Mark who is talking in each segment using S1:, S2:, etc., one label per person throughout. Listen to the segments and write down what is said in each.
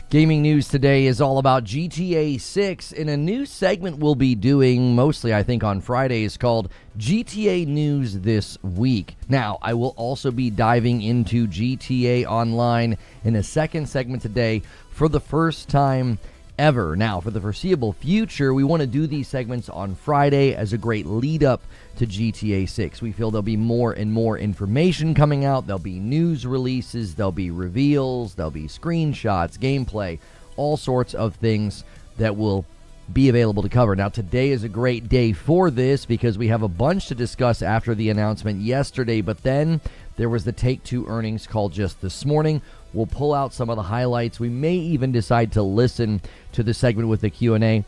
S1: Gaming news today is all about GTA 6 in a new segment we'll be doing mostly, I think, on Fridays called GTA News This Week. Now, I will also be diving into GTA Online in a second segment today for the first time ever. Now, for the foreseeable future, we want to do these segments on Friday as a great lead up to GTA 6. We feel there'll be more and more information coming out. There'll be news releases, there'll be reveals, there'll be screenshots, gameplay, all sorts of things that will be available to cover. Now, today is a great day for this because we have a bunch to discuss after the announcement yesterday, but then there was the Take-Two earnings call just this morning. We'll pull out some of the highlights. We may even decide to listen to the segment with the Q&A.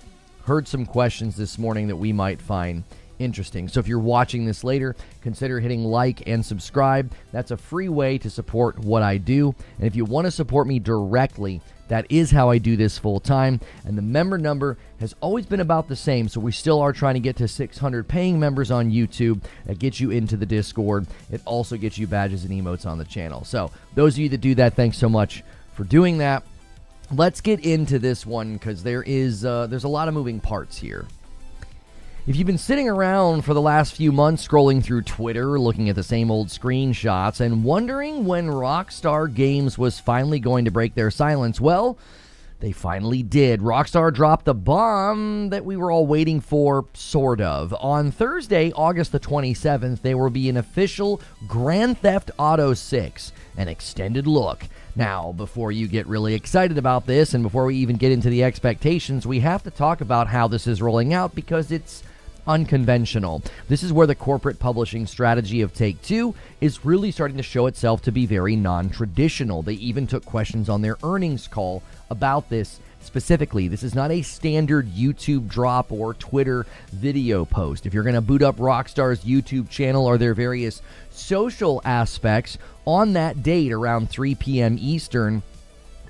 S1: Heard some questions this morning that we might find interesting. So if you're watching this later, consider hitting like and subscribe. That's a free way to support what I do. And if you want to support me directly, that is how I do this full time. And the member number has always been about the same. So we still are trying to get to 600 paying members on YouTube. That gets you into the Discord. It also gets you badges and emotes on the channel. So those of you that do that, thanks so much for doing that. Let's get into this one because there's a lot of moving parts here. If you've been sitting around for the last few months scrolling through Twitter, looking at the same old screenshots, and wondering when Rockstar Games was finally going to break their silence, well, they finally did. Rockstar dropped the bomb that we were all waiting for, sort of. On Thursday, August the 27th, there will be an official Grand Theft Auto 6, an extended look. Now, before you get really excited about this, and before we even get into the expectations, we have to talk about how this is rolling out because it's unconventional. This is where the corporate publishing strategy of Take-Two is really starting to show itself to be very non-traditional. They even took questions on their earnings call about this specifically. This is not a standard YouTube drop or Twitter video post. If you're going to boot up Rockstar's YouTube channel or their various social aspects on that date around 3 p.m. Eastern,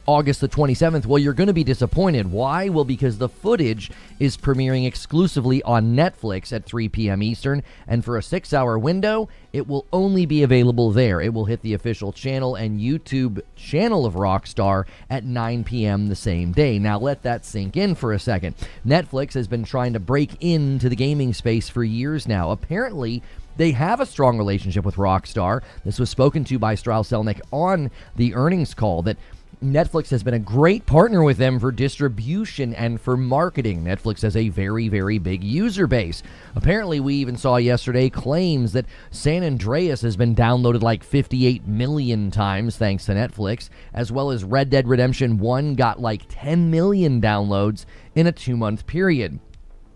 S1: August the 27th, well, you're going to be disappointed. Why? Well, because the footage is premiering exclusively on Netflix at 3 p.m. Eastern, and for a 6-hour window, it will only be available there. It will hit the official channel and YouTube channel of Rockstar at 9 p.m. the same day. Now, let that sink in for a second. Netflix has been trying to break into the gaming space for years now. Apparently, they have a strong relationship with Rockstar. This was spoken to by Strauss Zelnick on the earnings call, that Netflix has been a great partner with them for distribution and for marketing. Netflix has a very, very big user base. Apparently, we even saw yesterday claims that San Andreas has been downloaded like 58 million times thanks to Netflix, as well as Red Dead Redemption 1 got like 10 million downloads in a 2-month period.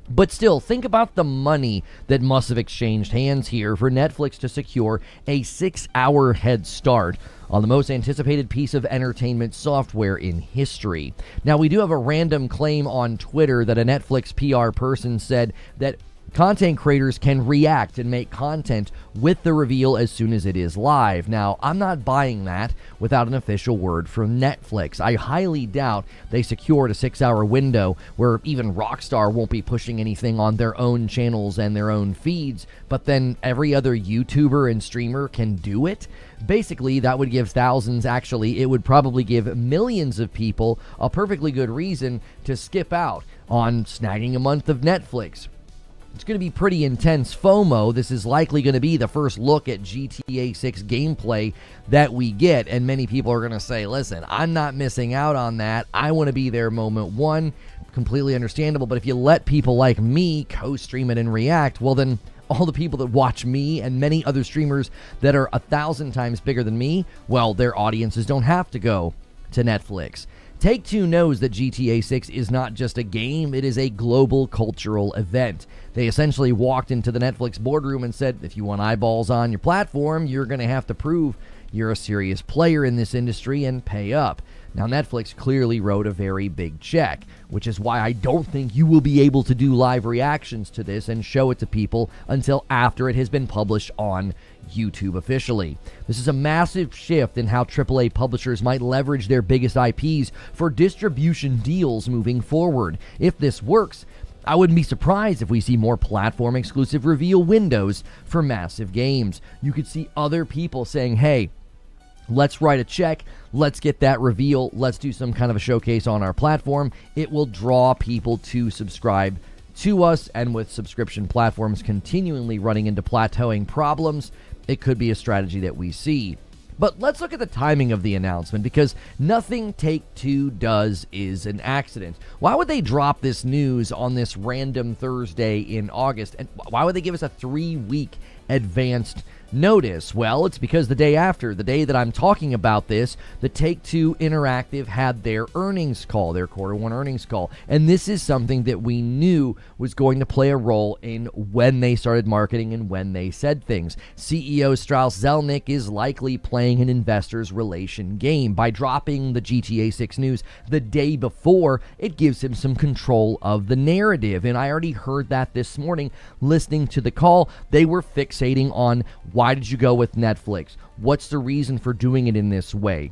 S1: But still, think about the money that must have exchanged hands here for Netflix to secure a 6-hour head start on the most anticipated piece of entertainment software in history. Now, we do have a random claim on Twitter that a Netflix PR person said that content creators can react and make content with the reveal as soon as it is live. Now, I'm not buying that without an official word from Netflix. I highly doubt they secured a 6-hour window where even Rockstar won't be pushing anything on their own channels and their own feeds, but then every other YouTuber and streamer can do it. Basically, that would give thousands, actually, it would probably give millions of people a perfectly good reason to skip out on snagging a month of Netflix. It's going to be pretty intense FOMO. This is likely going to be the first look at GTA 6 gameplay that we get, and many people are going to say, listen, I'm not missing out on that. I want to be there moment one. Completely understandable, but if you let people like me co-stream it and react, well then all the people that watch me and many other streamers that are 1,000 times bigger than me, well, their audiences don't have to go to Netflix. Take-Two knows that GTA 6 is not just a game, it is a global cultural event. They essentially walked into the Netflix boardroom and said, if you want eyeballs on your platform, you're going to have to prove you're a serious player in this industry and pay up. Now, Netflix clearly wrote a very big check, which is why I don't think you will be able to do live reactions to this and show it to people until after it has been published on YouTube officially. This is a massive shift in how AAA publishers might leverage their biggest IPs for distribution deals moving forward. If this works, I wouldn't be surprised if we see more platform-exclusive reveal windows for massive games. You could see other people saying, hey, Let's write a check. Let's get that reveal. Let's do some kind of a showcase on our platform. It will draw people to subscribe to us, and with subscription platforms continually running into plateauing problems, it could be a strategy that we see. But let's look at the timing of the announcement, because nothing Take-Two does is an accident. Why would they drop this news on this random Thursday in August? And why would they give us a 3-week advanced notice? Well, it's because the day after, the day that I'm talking about this, the Take-Two Interactive had their earnings call, their quarter one earnings call. And this is something that we knew was going to play a role in when they started marketing and when they said things. CEO Strauss Zelnick is likely playing an investor's relation game. By dropping the GTA 6 news the day before, it gives him some control of the narrative. And I already heard that this morning listening to the call. They were fixating on, why did you go with Netflix? What's the reason for doing it in this way?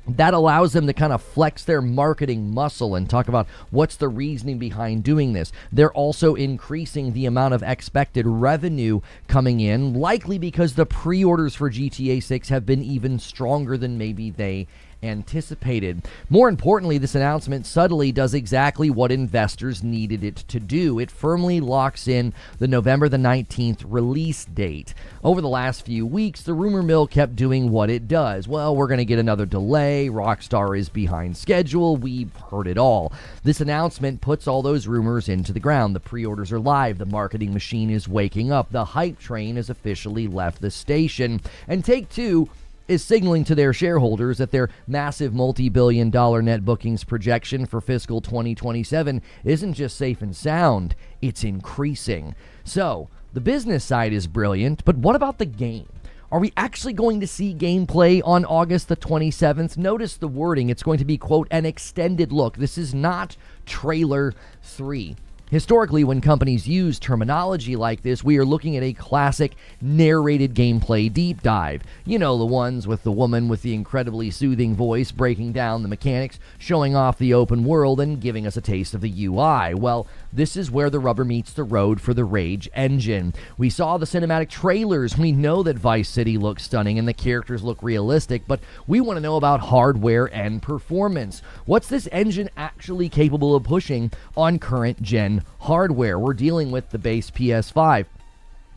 S1: That allows them to kind of flex their marketing muscle and talk about what's the reasoning behind doing this. They're also increasing the amount of expected revenue coming in, likely because the pre-orders for GTA 6 have been even stronger than maybe they anticipated. More importantly, this announcement subtly does exactly what investors needed it to do. It firmly locks in the November the 19th release date. Over the last few weeks, the rumor mill kept doing what it does. Well, we're going to get another delay. Rockstar is behind schedule. We've heard it all. This announcement puts all those rumors into the ground. The pre-orders are live. The marketing machine is waking up. The hype train has officially left the station. And Take-Two is signaling to their shareholders that their massive multi-billion-dollar net bookings projection for fiscal 2027 isn't just safe and sound, it's increasing. So, the business side is brilliant, but what about the game? Are we actually going to see gameplay on August the 27th? Notice the wording. It's going to be, quote, an extended look. This is not trailer 3. Historically, when companies use terminology like this, we are looking at a classic narrated gameplay deep dive. You know, the ones with the woman with the incredibly soothing voice breaking down the mechanics, showing off the open world, and giving us a taste of the UI. Well, this is where the rubber meets the road for the Rage engine. We saw the cinematic trailers. We know that Vice City looks stunning and the characters look realistic, but we want to know about hardware and performance. What's this engine actually capable of pushing on current gen hardware? We're dealing with the base PS5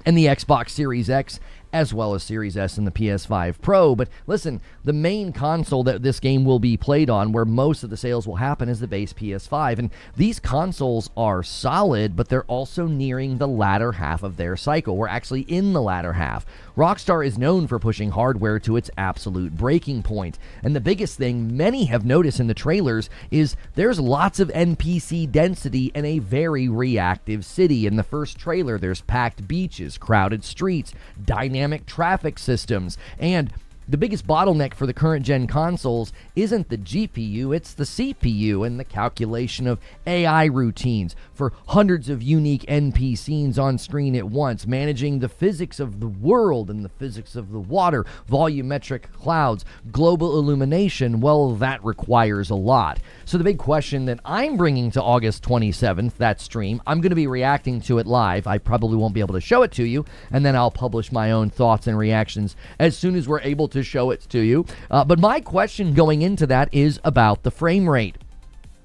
S1: and the Xbox Series X, as well as Series S and the PS5 Pro. But listen, the main console that this game will be played on, where most of the sales will happen, is the base PS5. And these consoles are solid, but they're also nearing the latter half of their cycle. We're actually in the latter half. Rockstar is known for pushing hardware to its absolute breaking point. And the biggest thing many have noticed in the trailers is there's lots of NPC density in a very reactive city. In the first trailer, there's packed beaches, crowded streets, dynamic traffic systems, and the biggest bottleneck for the current gen consoles isn't the GPU, it's the CPU and the calculation of AI routines for hundreds of unique NPCs on screen at once, managing the physics of the world and the physics of the water, volumetric clouds, global illumination. Well, that requires a lot. So the big question that I'm bringing to August 27th, that stream, I'm going to be reacting to it live. I probably won't be able to show it to you, and then I'll publish my own thoughts and reactions as soon as we're able to show it to you. But my question going into that is about the frame rate.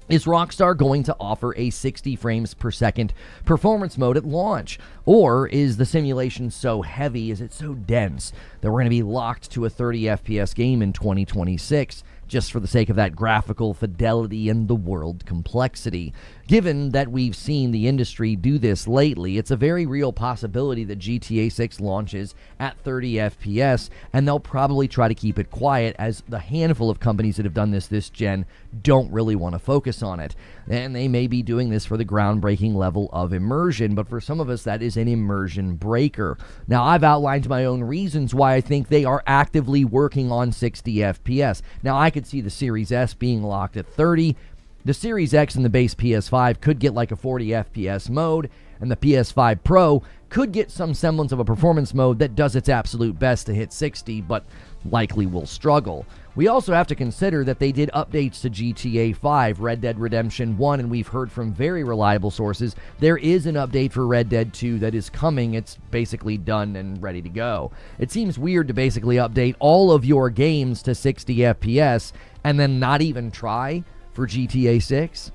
S1: Is Rockstar going to offer a 60 frames per second performance mode at launch? Or is the simulation so heavy, is it so dense, that we're going to be locked to a 30 FPS game in 2026? Just for the sake of that graphical fidelity and the world complexity. Given that we've seen the industry do this lately, it's a very real possibility that GTA 6 launches at 30 FPS, and they'll probably try to keep it quiet, as the handful of companies that have done this gen don't really want to focus on it. And they may be doing this for the groundbreaking level of immersion, but for some of us, that is an immersion breaker. Now, I've outlined my own reasons why I think they are actively working on 60 FPS. Now, I could see the Series S being locked at 30. The Series X and the base PS5 could get like a 40 FPS mode, and the PS5 Pro could get some semblance of a performance mode that does its absolute best to hit 60, but likely will struggle. We also have to consider that they did updates to GTA 5, Red Dead Redemption 1, and we've heard from very reliable sources there is an update for Red Dead 2 that is coming. It's basically done and ready to go. It seems weird to basically update all of your games to 60 FPS and then not even try for GTA 6.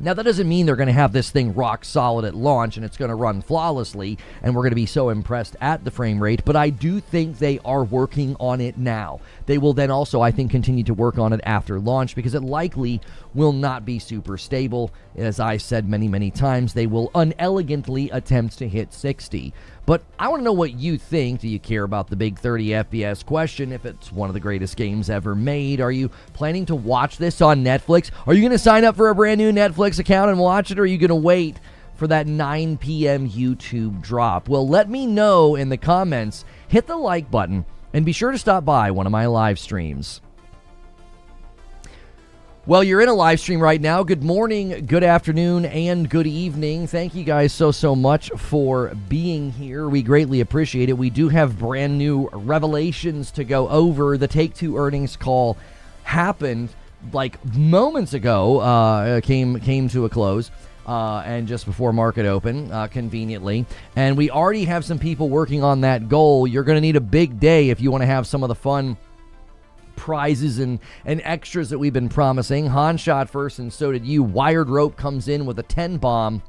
S1: Now, that doesn't mean they're going to have this thing rock solid at launch and it's going to run flawlessly and we're going to be so impressed at the frame rate, but I do think they are working on it now. They will then also, I think, continue to work on it after launch because it likely will not be super stable. As I said many, many times, they will unelegantly attempt to hit 60. But I want to know what you think. Do you care about the big 30 FPS question? If it's one of the greatest games ever made, are you planning to watch this on Netflix? Are you going to sign up for a brand new Netflix account and watch it, or are you going to wait for that 9 p.m. YouTube drop? Well, let me know in the comments. Hit the like button and be sure to stop by one of my live streams. Well, you're in a live stream right now. Good morning, good afternoon, and good evening. Thank you guys so much for being here. We greatly appreciate it. We do have brand new revelations to go over. The Take-Two earnings call happened like moments ago, came to a close, and just before market open, conveniently. And we already have some people working on that goal. You're going to need a big day if you want to have some of the fun prizes and extras that we've been promising. Han shot first, and so did you. Wired Rope comes in with a 10 bomb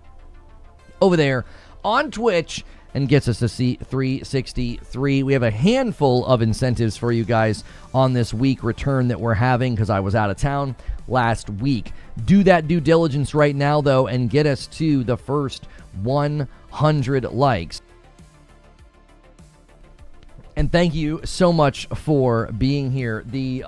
S1: over there on Twitch and gets us to see 363. We have a handful of incentives for you guys on this week return that we're having because I was out of town last week. Do that due diligence right now, though, and get us to the first 100 likes. And thank you so much for being here. The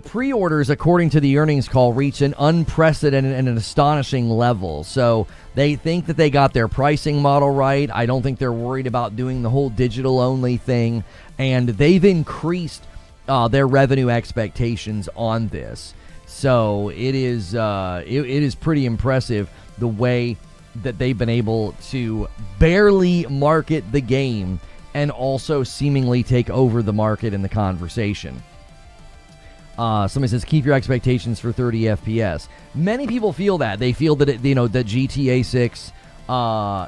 S1: pre-orders, according to the earnings call, reached an unprecedented and an astonishing level. So they think that they got their pricing model right. I don't think they're worried about doing the whole digital-only thing. And they've increased their revenue expectations on this. So it is pretty impressive the way that they've been able to barely market the game and also seemingly take over the market and the conversation. Somebody says, keep your expectations for 30 FPS. Many people feel that. They feel that, that GTA 6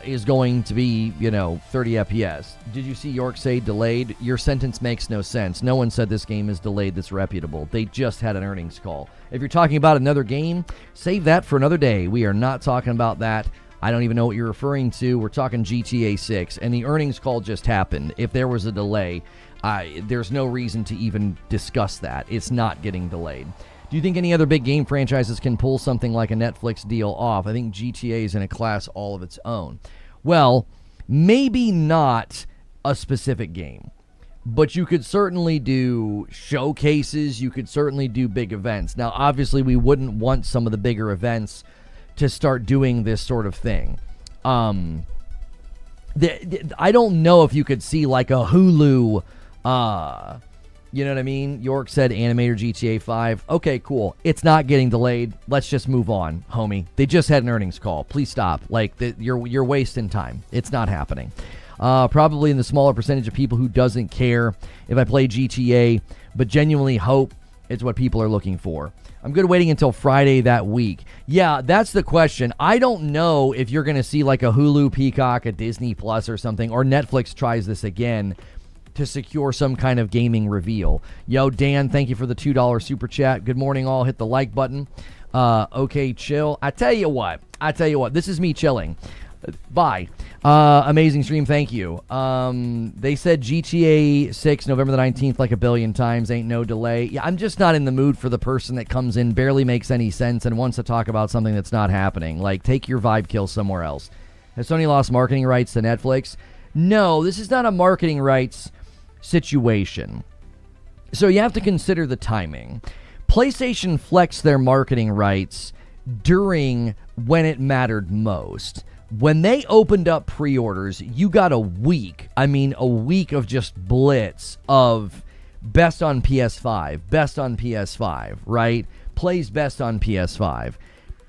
S1: is going to be, 30 FPS. Did you see York say delayed? Your sentence makes no sense. No one said this game is delayed that's reputable. They just had an earnings call. If you're talking about another game, save that for another day. We are not talking about that. I don't even know what you're referring to. We're talking GTA 6, and the earnings call just happened. If there was a delay, there's no reason to even discuss that. It's not getting delayed. Do you think any other big game franchises can pull something like a Netflix deal off? I think GTA is in a class all of its own. Well, maybe not a specific game, but you could certainly do showcases. You could certainly do big events. Now, obviously, we wouldn't want some of the bigger events to start doing this sort of thing. I don't know if you could see like a Hulu, you know what I mean? York said Animator GTA 5. Okay, cool. It's not getting delayed. Let's just move on, homie. They just had an earnings call. Please stop. Like, you're wasting time. It's not happening. Probably in the smaller percentage of people who doesn't care if I play GTA, but genuinely hope it's what people are looking for. I'm good waiting until Friday that week. Yeah, that's the question. I don't know if you're going to see like a Hulu, Peacock, a Disney Plus or something, or Netflix tries this again to secure some kind of gaming reveal. Yo, Dan, thank you for the $2 super chat. Good morning, all. Hit the like button. Okay, chill. I tell you what. This is me chilling. Bye. Amazing stream, thank you. They said GTA 6 November the 19th like a billion times, ain't no delay. Yeah, I'm just not in the mood for the person that comes in, barely makes any sense, and wants to talk about something that's not happening. Like, take your vibe kill somewhere else. Has Sony lost marketing rights to Netflix? No, this is not a marketing rights situation. So you have to consider the timing. PlayStation flexed their marketing rights during when it mattered most. When they opened up pre-orders, you got a week of just blitz of best on PS5, right? Plays best on PS5.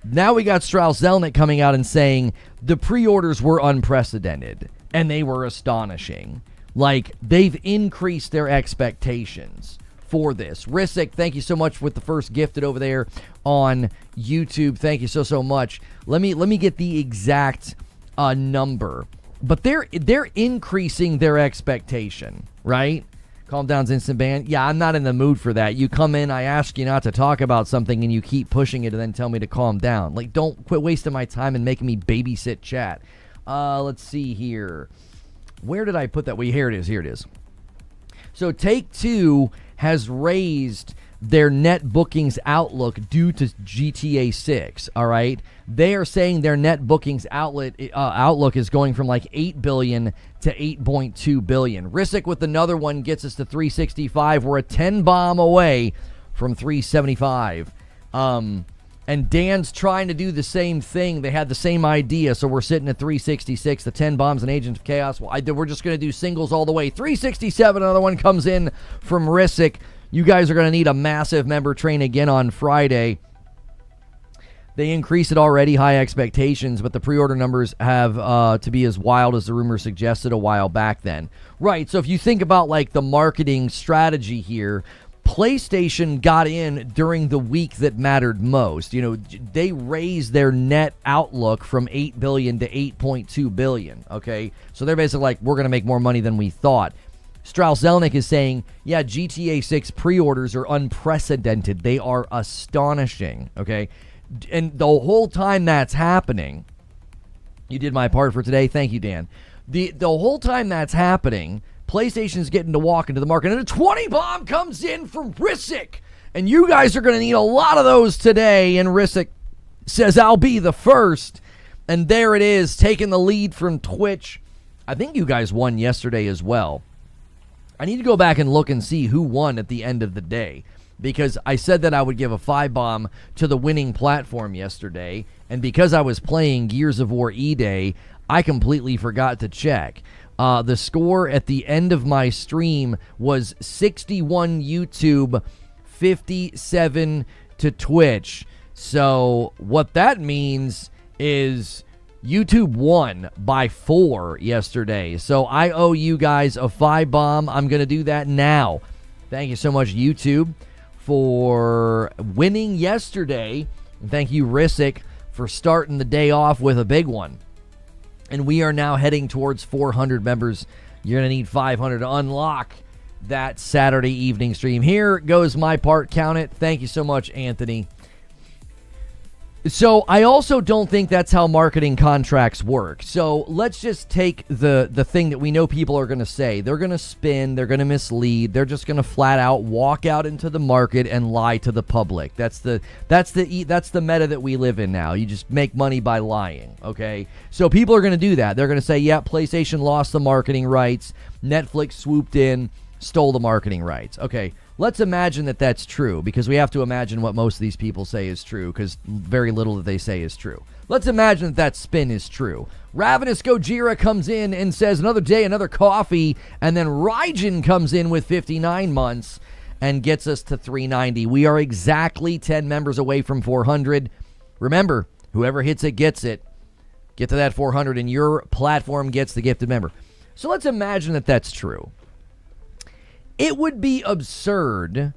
S1: Now we got Strauss Zelnick coming out and saying the pre-orders were unprecedented and they were astonishing. Like, they've increased their expectations for this. Rissick, thank you so much with the first gifted over there on YouTube. Thank you so much. Let me get the exact number. But they're increasing their expectation, right? Calm down's instant ban. Yeah, I'm not in the mood for that. You come in, I ask you not to talk about something, and you keep pushing it and then tell me to calm down. Like, don't quit wasting my time and making me babysit chat. Let's see here. Where did I put that? Here it is. Here it is. So Take-Two has raised their net bookings outlook due to GTA 6, all right? They are saying their net bookings outlook is going from like 8 billion to 8.2 billion. Rissick with another one gets us to 365. We're a 10 bomb away from 375. And Dan's trying to do the same thing. They had the same idea, so we're sitting at 366. The 10 bombs and Agents of Chaos. Well, we're just going to do singles all the way. 367, another one comes in from Rissick. You guys are going to need a massive member train again on Friday. They increased it already, high expectations, but the pre-order numbers have to be as wild as the rumor suggested a while back then. Right, so if you think about like the marketing strategy here, PlayStation got in during the week that mattered most. You know, they raised their net outlook from 8 billion to 8.2 billion, okay? So they're basically like, we're going to make more money than we thought. Strauss Zelnick is saying, yeah, GTA 6 pre-orders are unprecedented. They are astonishing, okay? And the whole time that's happening, you did my part for today. Thank you, Dan. The whole time that's happening, PlayStation's getting to walk into the market, and a 20 bomb comes in from Rissick. And you guys are going to need a lot of those today. And Rissick says, I'll be the first. And there it is, taking the lead from Twitch. I think you guys won yesterday as well. I need to go back and look and see who won at the end of the day, because I said that I would give a 5-bomb to the winning platform yesterday, and because I was playing Gears of War E-Day, I completely forgot to check. The score at the end of my stream was 61 YouTube, 57 to Twitch. So what that means is YouTube won by 4 yesterday. So I owe you guys a 5-bomb. I'm going to do that now. Thank you so much, YouTube, for winning yesterday. And thank you, Rissick, for starting the day off with a big one. And we are now heading towards 400 members. You're going to need 500 to unlock that Saturday evening stream. Here goes my part. Count it. Thank you so much, Anthony. So I also don't think that's how marketing contracts work. So let's just take the thing that we know people are going to say. They're going to spin. They're going to mislead. They're just going to flat out walk out into the market and lie to the public. That's the meta that we live in now. You just make money by lying, okay? So people are going to do that. They're going to say, yeah, PlayStation lost the marketing rights. Netflix swooped in, stole the marketing rights. Okay. Let's imagine that that's true, because we have to imagine what most of these people say is true, because very little that they say is true. Let's imagine that that spin is true. Ravenous Gojira comes in and says, another day, another coffee, and then Raijin comes in with 59 months and gets us to 390. We are exactly 10 members away from 400. Remember, whoever hits it gets it. Get to that 400, and your platform gets the gifted member. So let's imagine that that's true. It would be absurd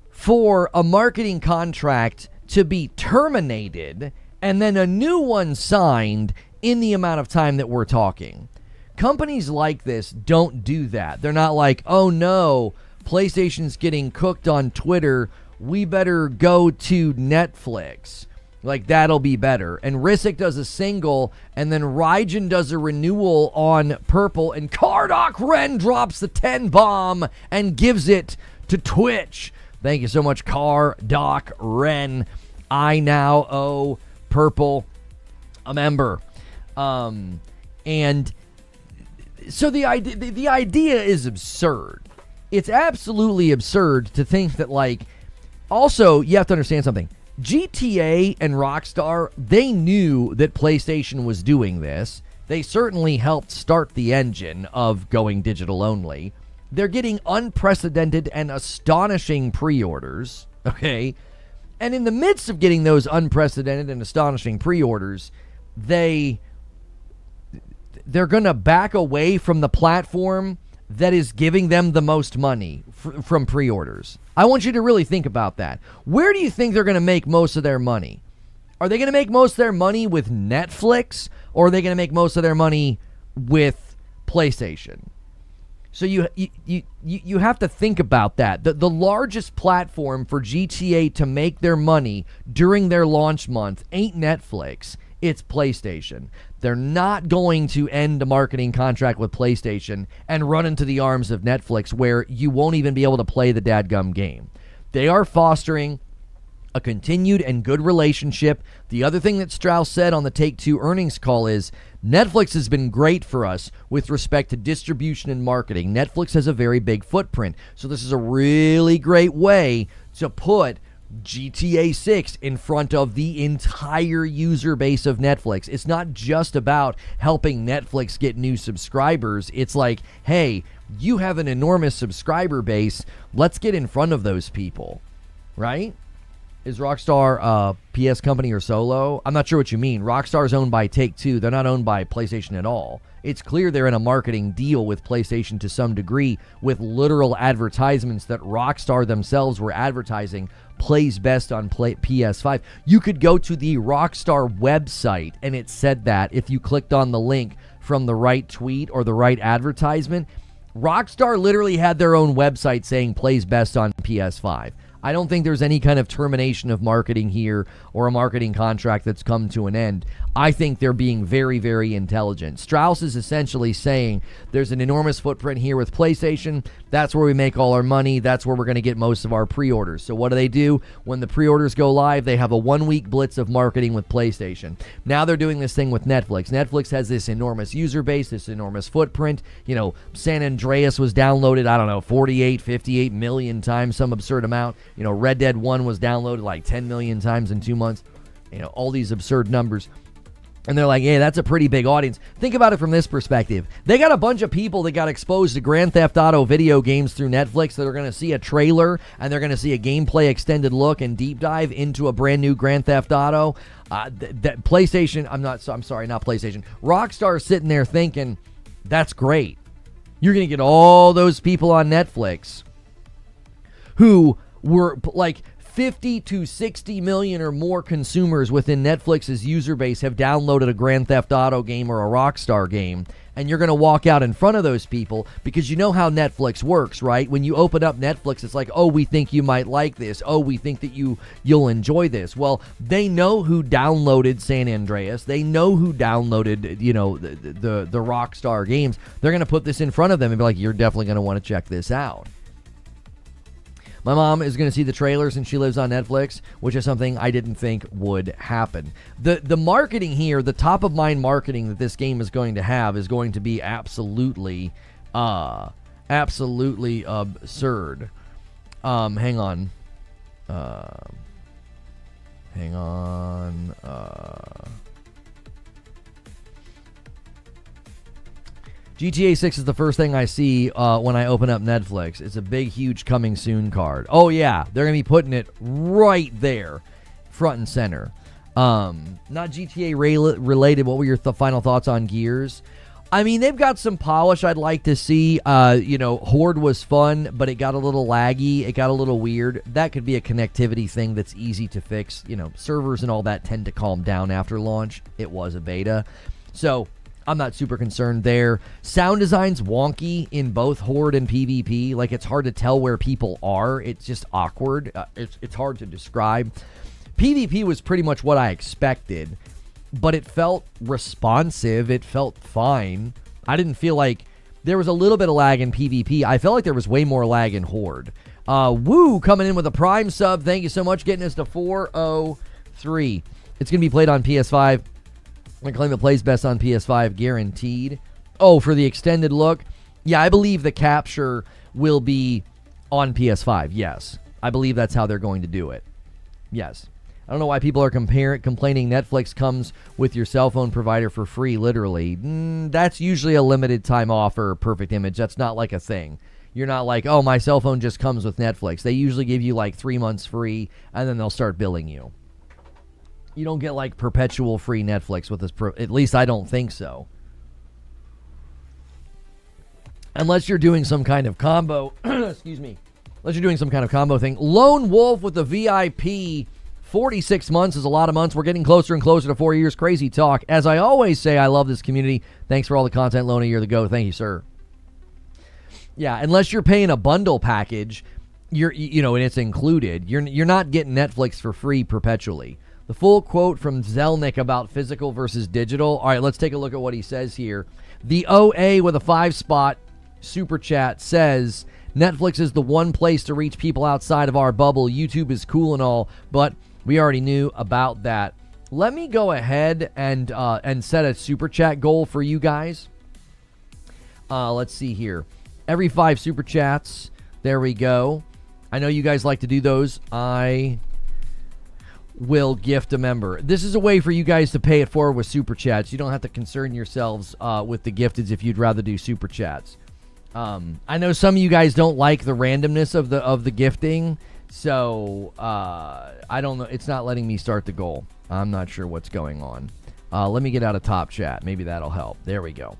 S1: for a marketing contract to be terminated and then a new one signed in the amount of time that we're talking. Companies like this don't do that. They're not like, oh no, PlayStation's getting cooked on Twitter. We better go to Netflix. Like, that'll be better. And Rissick does a single, and then Raijin does a renewal on Purple, and Kardoc Ren drops the 10 bomb and gives it to Twitch. Thank you so much, Kardoc Ren. I now owe Purple a member. And so the idea is absurd. It's absolutely absurd to think that, like, also, you have to understand something. GTA and Rockstar, they knew that PlayStation was doing this. They certainly helped start the engine of going digital only. They're getting unprecedented and astonishing pre-orders, okay? And in the midst of getting those unprecedented and astonishing pre-orders, they're going to back away from the platform that is giving them the most money from pre-orders. I want you to really think about that. Where do you think they're going to make most of their money? Are they going to make most of their money with Netflix, or are they going to make most of their money with PlayStation? So you have to think about that. The largest platform for GTA to make their money during their launch month ain't Netflix. It's PlayStation. They're not going to end a marketing contract with PlayStation and run into the arms of Netflix where you won't even be able to play the dadgum game. They are fostering a continued and good relationship. The other thing that Strauss said on the Take-Two earnings call is Netflix has been great for us with respect to distribution and marketing. Netflix has a very big footprint, so this is a really great way to put GTA 6 in front of the entire user base of Netflix. It's not just about helping Netflix get new subscribers. It's like, hey, you have an enormous subscriber base. Let's get in front of those people, right? Is Rockstar a PS company or solo? I'm not sure what you mean. Rockstar is owned by Take-Two. They're not owned by PlayStation at all. It's clear they're in a marketing deal with PlayStation to some degree, with literal advertisements that Rockstar themselves were advertising plays best on PS5. You could go to the Rockstar website and it said that if you clicked on the link from the right tweet or the right advertisement. Rockstar literally had their own website saying plays best on PS5. I don't think there's any kind of termination of marketing here or a marketing contract that's come to an end. I think they're being very, very intelligent. Strauss is essentially saying there's an enormous footprint here with PlayStation. That's where we make all our money. That's where we're going to get most of our pre-orders. So what do? When the pre-orders go live, they have a 1-week blitz of marketing with PlayStation. Now they're doing this thing with Netflix. Netflix has this enormous user base, this enormous footprint. You know, San Andreas was downloaded, 48, 58 million times, some absurd amount. You know, Red Dead 1 was downloaded like 10 million times in 2 months. You know, all these absurd numbers. And they're like, hey, that's a pretty big audience. Think about it from this perspective. They got a bunch of people that got exposed to Grand Theft Auto video games through Netflix that are going to see a trailer and they're going to see a gameplay extended look and deep dive into a brand new Grand Theft Auto. That PlayStation, I'm sorry, not PlayStation. Rockstar sitting there thinking, that's great. You're going to get all those people on Netflix who were like 50 to 60 million or more consumers within Netflix's user base have downloaded a Grand Theft Auto game or a Rockstar game, and you're going to walk out in front of those people because you know how Netflix works, right? When you open up Netflix, it's like, oh, we think you might like this. Oh, we think that you'll enjoy this. Well, they know who downloaded San Andreas. They know who downloaded, you know, the Rockstar games. They're going to put this in front of them and be like, you're definitely going to want to check this out. My mom is going to see the trailers and she lives on Netflix, which is something I didn't think would happen. The marketing here, the top of mind marketing that this game is going to have is going to be absolutely absurd. Hang on. GTA 6 is the first thing I see when I open up Netflix. It's a big, huge coming soon card. Oh, yeah. They're going to be putting it right there, front and center. Not GTA related. What were your final thoughts on Gears? I mean, they've got some polish I'd like to see. Horde was fun, but it got a little laggy. It got a little weird. That could be a connectivity thing that's easy to fix. You know, servers and all that tend to calm down after launch. It was a beta. So I'm not super concerned there. Sound design's wonky in both Horde and PvP. Like, it's hard to tell where people are. It's just awkward. It's hard to describe. PvP was pretty much what I expected, but it felt responsive. It felt fine. I didn't feel like there was a little bit of lag in PvP. I felt like there was way more lag in Horde. Woo coming in with a Prime sub. Thank you so much. Getting us to 403. It's going to be played on PS5. I claim it plays best on PS5, guaranteed. Oh, for the extended look? Yeah, I believe the capture will be on PS5, yes. I believe that's how they're going to do it. Yes. I don't know why people are complaining Netflix comes with your cell phone provider for free, literally. That's usually a limited time offer, perfect image. That's not like a thing. You're not like, oh, my cell phone just comes with Netflix. They usually give you like 3 months free, and then they'll start billing you. You don't get like perpetual free Netflix with this. At least I don't think so. Unless you're doing some kind of combo. Excuse me. Unless you're doing some kind of combo thing. Lone Wolf with the VIP. 46 months is a lot of months. We're getting closer and closer to 4 years. Crazy talk. As I always say, I love this community. Thanks for all the content, Lone. You're the go. Thank you, sir. Yeah, unless you're paying a bundle package, and it's included. You're not getting Netflix for free perpetually. The full quote from Zelnick about physical versus digital. All right, let's take a look at what he says here. The OA with a 5-spot super chat says, Netflix is the one place to reach people outside of our bubble. YouTube is cool and all, but we already knew about that. Let me go ahead and set a super chat goal for you guys. Let's see here. Every 5 super chats. There we go. I know you guys like to do those. I will gift a member. This is a way for you guys to pay it forward with super chats. You don't have to concern yourselves with the gifteds if you'd rather do super chats. I know some of you guys don't like the randomness of the gifting, so I don't know. It's not letting me start the goal. I'm not sure what's going on. Let me get out of top chat. Maybe that'll help. There we go.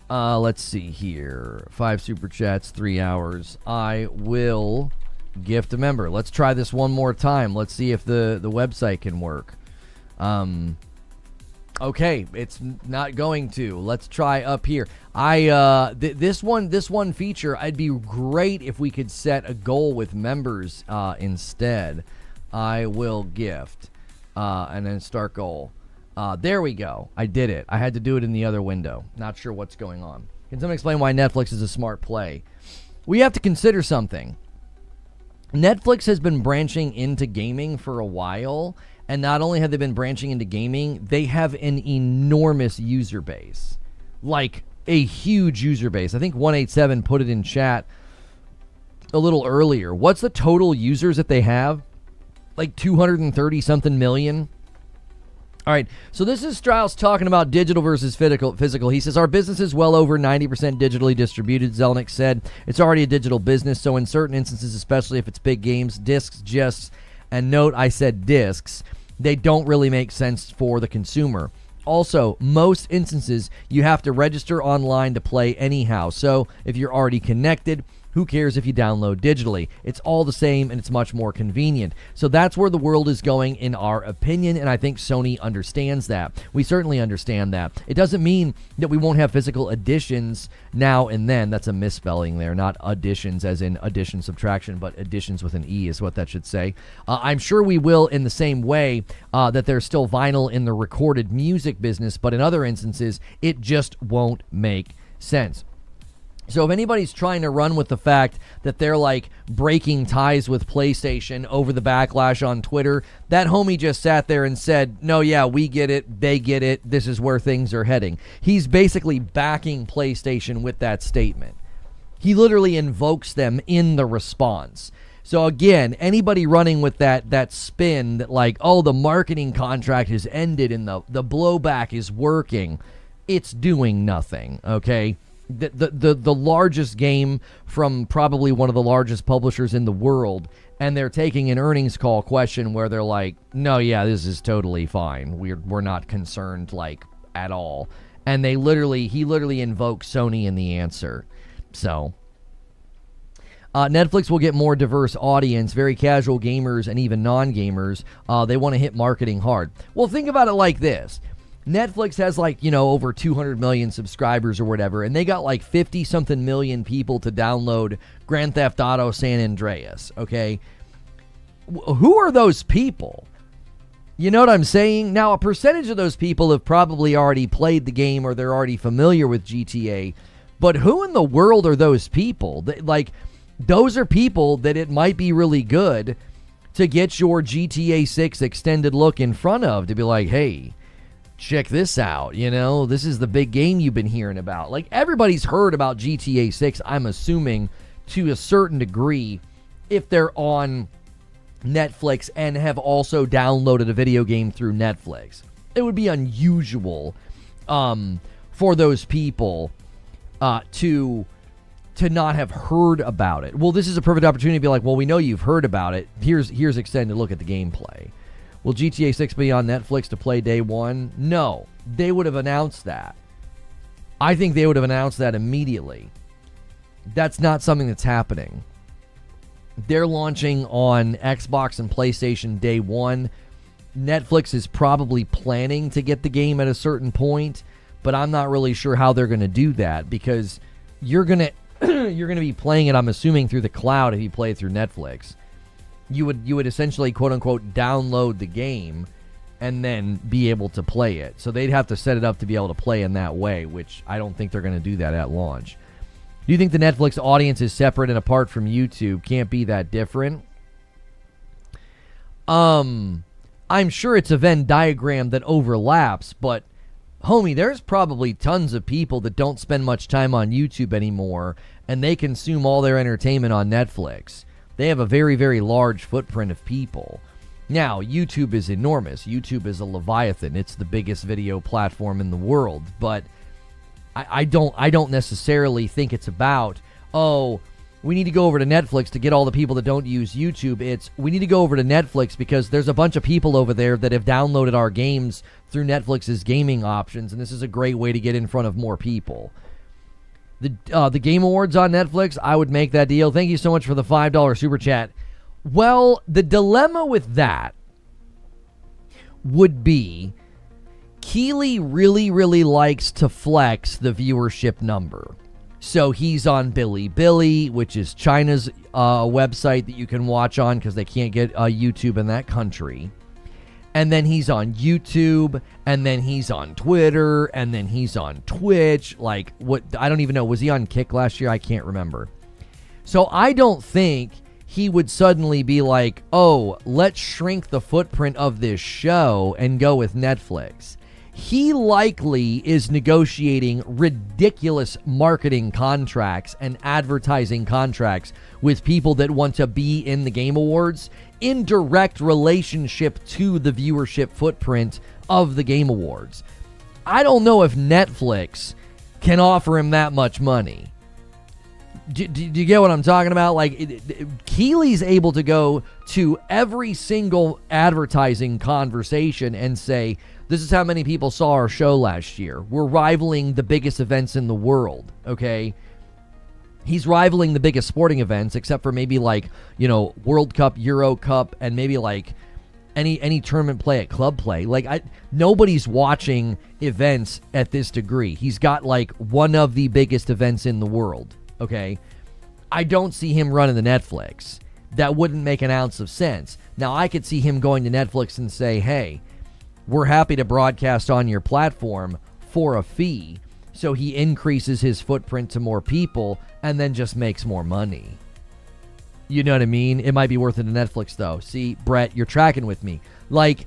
S1: Let's see here. 5 super chats, 3 hours. I will gift a member. Let's try this one more time. Let's see if the website can work. Okay, it's not going to. Let's try up here. This one feature, it'd be great if we could set a goal with members instead. I will gift and then start goal. There we go. I did it. I had to do it in the other window. Not sure what's going on. Can someone explain why Netflix is a smart play? We have to consider something. Netflix has been branching into gaming for a while, and not only have they been branching into gaming, they have an enormous user base. Like, a huge user base. I think 187 put it in chat a little earlier. What's the total users that they have? Like 230-something million? All right, so this is Strauss talking about digital versus physical. He says, our business is well over 90% digitally distributed. Zelnick said it's already a digital business, so in certain instances, especially if it's big games, discs just, and note I said discs, they don't really make sense for the consumer. Also, most instances, you have to register online to play anyhow, so if you're already connected, who cares if you download digitally? It's all the same, and it's much more convenient. So that's where the world is going, in our opinion, and I think Sony understands that. We certainly understand that. It doesn't mean that we won't have physical editions now and then. That's a misspelling there, not additions as in addition, subtraction, but additions with an E is what that should say. I'm sure we will in the same way that there's still vinyl in the recorded music business, but in other instances, it just won't make sense. So if anybody's trying to run with the fact that they're like breaking ties with PlayStation over the backlash on Twitter, that homie just sat there and said, no, yeah, we get it, they get it, this is where things are heading. He's basically backing PlayStation with that statement. He literally invokes them in the response. So again, anybody running with that spin that like, oh, the marketing contract has ended and the blowback is working, it's doing nothing, okay? The largest game from probably one of the largest publishers in the world, and they're taking an earnings call question where they're like, no, yeah, this is totally fine. We're not concerned like at all. And he literally invokes Sony in the answer. So Netflix will get more diverse audience, very casual gamers and even non-gamers. They want to hit marketing hard. Well, think about it like this. Netflix has like, over 200 million subscribers or whatever, and they got like 50-something million people to download Grand Theft Auto San Andreas, okay? Who are those people? You know what I'm saying? Now, a percentage of those people have probably already played the game or they're already familiar with GTA, but who in the world are those people? Like, those are people that it might be really good to get your GTA 6 extended look in front of, to be like, hey, check this out, this is the big game you've been hearing about. Like, everybody's heard about GTA 6, I'm assuming, to a certain degree, if they're on Netflix and have also downloaded a video game through Netflix. It would be unusual for those people to to not have heard about it. Well, this is a perfect opportunity to be like, well, we know you've heard about it. Here's extended look at the gameplay. Will GTA 6 be on Netflix to play day one? No. They would have announced that. I think they would have announced that immediately. That's not something that's happening. They're launching on Xbox and PlayStation day one. Netflix is probably planning to get the game at a certain point, but I'm not really sure how they're going to do that, because you're going to be playing it, I'm assuming, through the cloud if you play it through Netflix. You would essentially, quote unquote, download the game and then be able to play it. So they'd have to set it up to be able to play in that way, which I don't think they're going to do that at launch. Do you think the Netflix audience is separate and apart from YouTube? Can't be that different? I'm sure it's a Venn diagram that overlaps, but homie, there's probably tons of people that don't spend much time on YouTube anymore, and they consume all their entertainment on Netflix. They have a very, very large footprint of people. Now, YouTube is enormous. YouTube is a leviathan. It's the biggest video platform in the world. But I don't necessarily think it's about, oh, we need to go over to Netflix to get all the people that don't use YouTube. It's, we need to go over to Netflix because there's a bunch of people over there that have downloaded our games through Netflix's gaming options, and this is a great way to get in front of more people. The Game Awards on Netflix, I would make that deal. Thank you so much for the $5 super chat. Well, the dilemma with that would be Keeley really, really likes to flex the viewership number. So he's on Bilibili, which is China's website that you can watch on because they can't get YouTube in that country. And then he's on YouTube, and then he's on Twitter, and then he's on Twitch. Like, what? I don't even know. Was he on Kick last year? I can't remember. So I don't think he would suddenly be like, oh, let's shrink the footprint of this show and go with Netflix. He likely is negotiating ridiculous marketing contracts and advertising contracts with people that want to be in the Game Awards in direct relationship to the viewership footprint of the Game Awards. I don't know if Netflix can offer him that much money. Do you get what I'm talking about? Like, Keeley's able to go to every single advertising conversation and say, this is how many people saw our show last year. We're rivaling the biggest events in the world, okay? He's rivaling the biggest sporting events, except for maybe like, you know, World Cup, Euro Cup, and maybe like any tournament play at club play. Like, nobody's watching events at this degree. He's got like one of the biggest events in the world, okay? I don't see him running the Netflix. That wouldn't make an ounce of sense. Now, I could see him going to Netflix and say, hey, we're happy to broadcast on your platform for a fee. So he increases his footprint to more people and then just makes more money. You know what I mean? It might be worth it to Netflix, though. See, Brett, you're tracking with me. Like,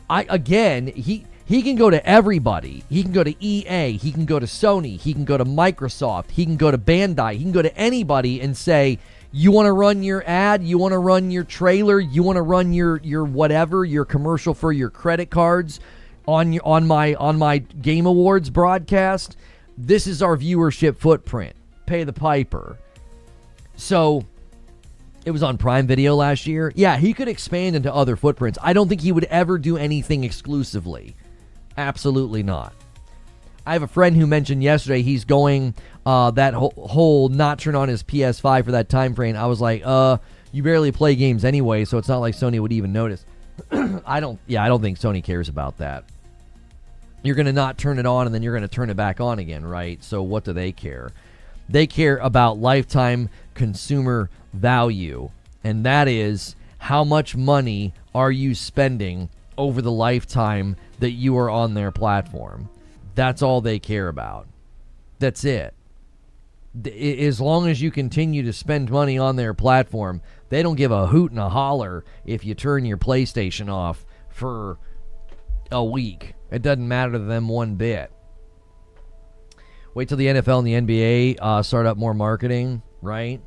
S1: he can go to everybody. He can go to EA. He can go to Sony. He can go to Microsoft. He can go to Bandai. He can go to anybody and say, you want to run your ad? You want to run your trailer? You want to run your whatever, your commercial for your credit cards on my Game Awards broadcast? This is our viewership footprint. Pay the piper. So it was on Prime Video last year. Yeah, he could expand into other footprints. I don't think he would ever do anything exclusively. Absolutely not. I have a friend who mentioned yesterday he's going that whole not turn on his PS5 for that time frame. I was like, you barely play games anyway, so it's not like Sony would even notice. I don't think Sony cares about that. You're going to not turn it on and then you're going to turn it back on again, right? So what do they care? They care about lifetime consumer value, and that is how much money are you spending over the lifetime that you are on their platform. That's all they care about. That's it. As long as you continue to spend money on their platform, they don't give a hoot and a holler if you turn your PlayStation off for a week. It doesn't matter to them one bit. Wait till the NFL and the NBA start up more marketing, right?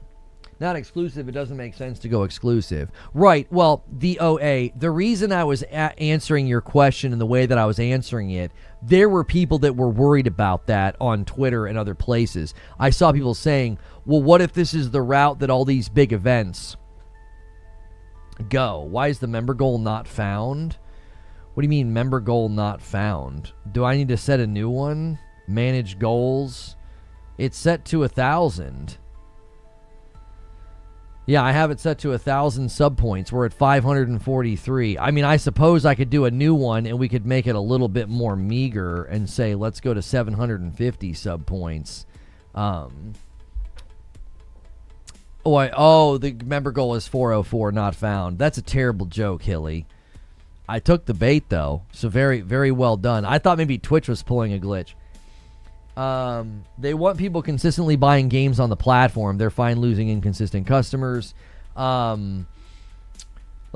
S1: not exclusive, it doesn't make sense to go exclusive. Right, well, the OA, the reason I was answering your question in the way that I was answering it, there were people that were worried about that on Twitter and other places. I saw people saying, well, what if this is the route that all these big events go? Why is the member goal not found? What do you mean member goal not found? Do I need to set a new one? Manage goals? It's set to 1,000. Yeah, I have it set to 1,000 sub points. We're at 543. I mean, I suppose I could do a new one and we could make it a little bit more meager and say, let's go to 750 sub points. The member goal is 404, not found. That's a terrible joke, Hilly. I took the bait, though, so very, very well done. I thought maybe Twitch was pulling a glitch. They want people consistently buying games on the platform. They're fine losing inconsistent customers. Let's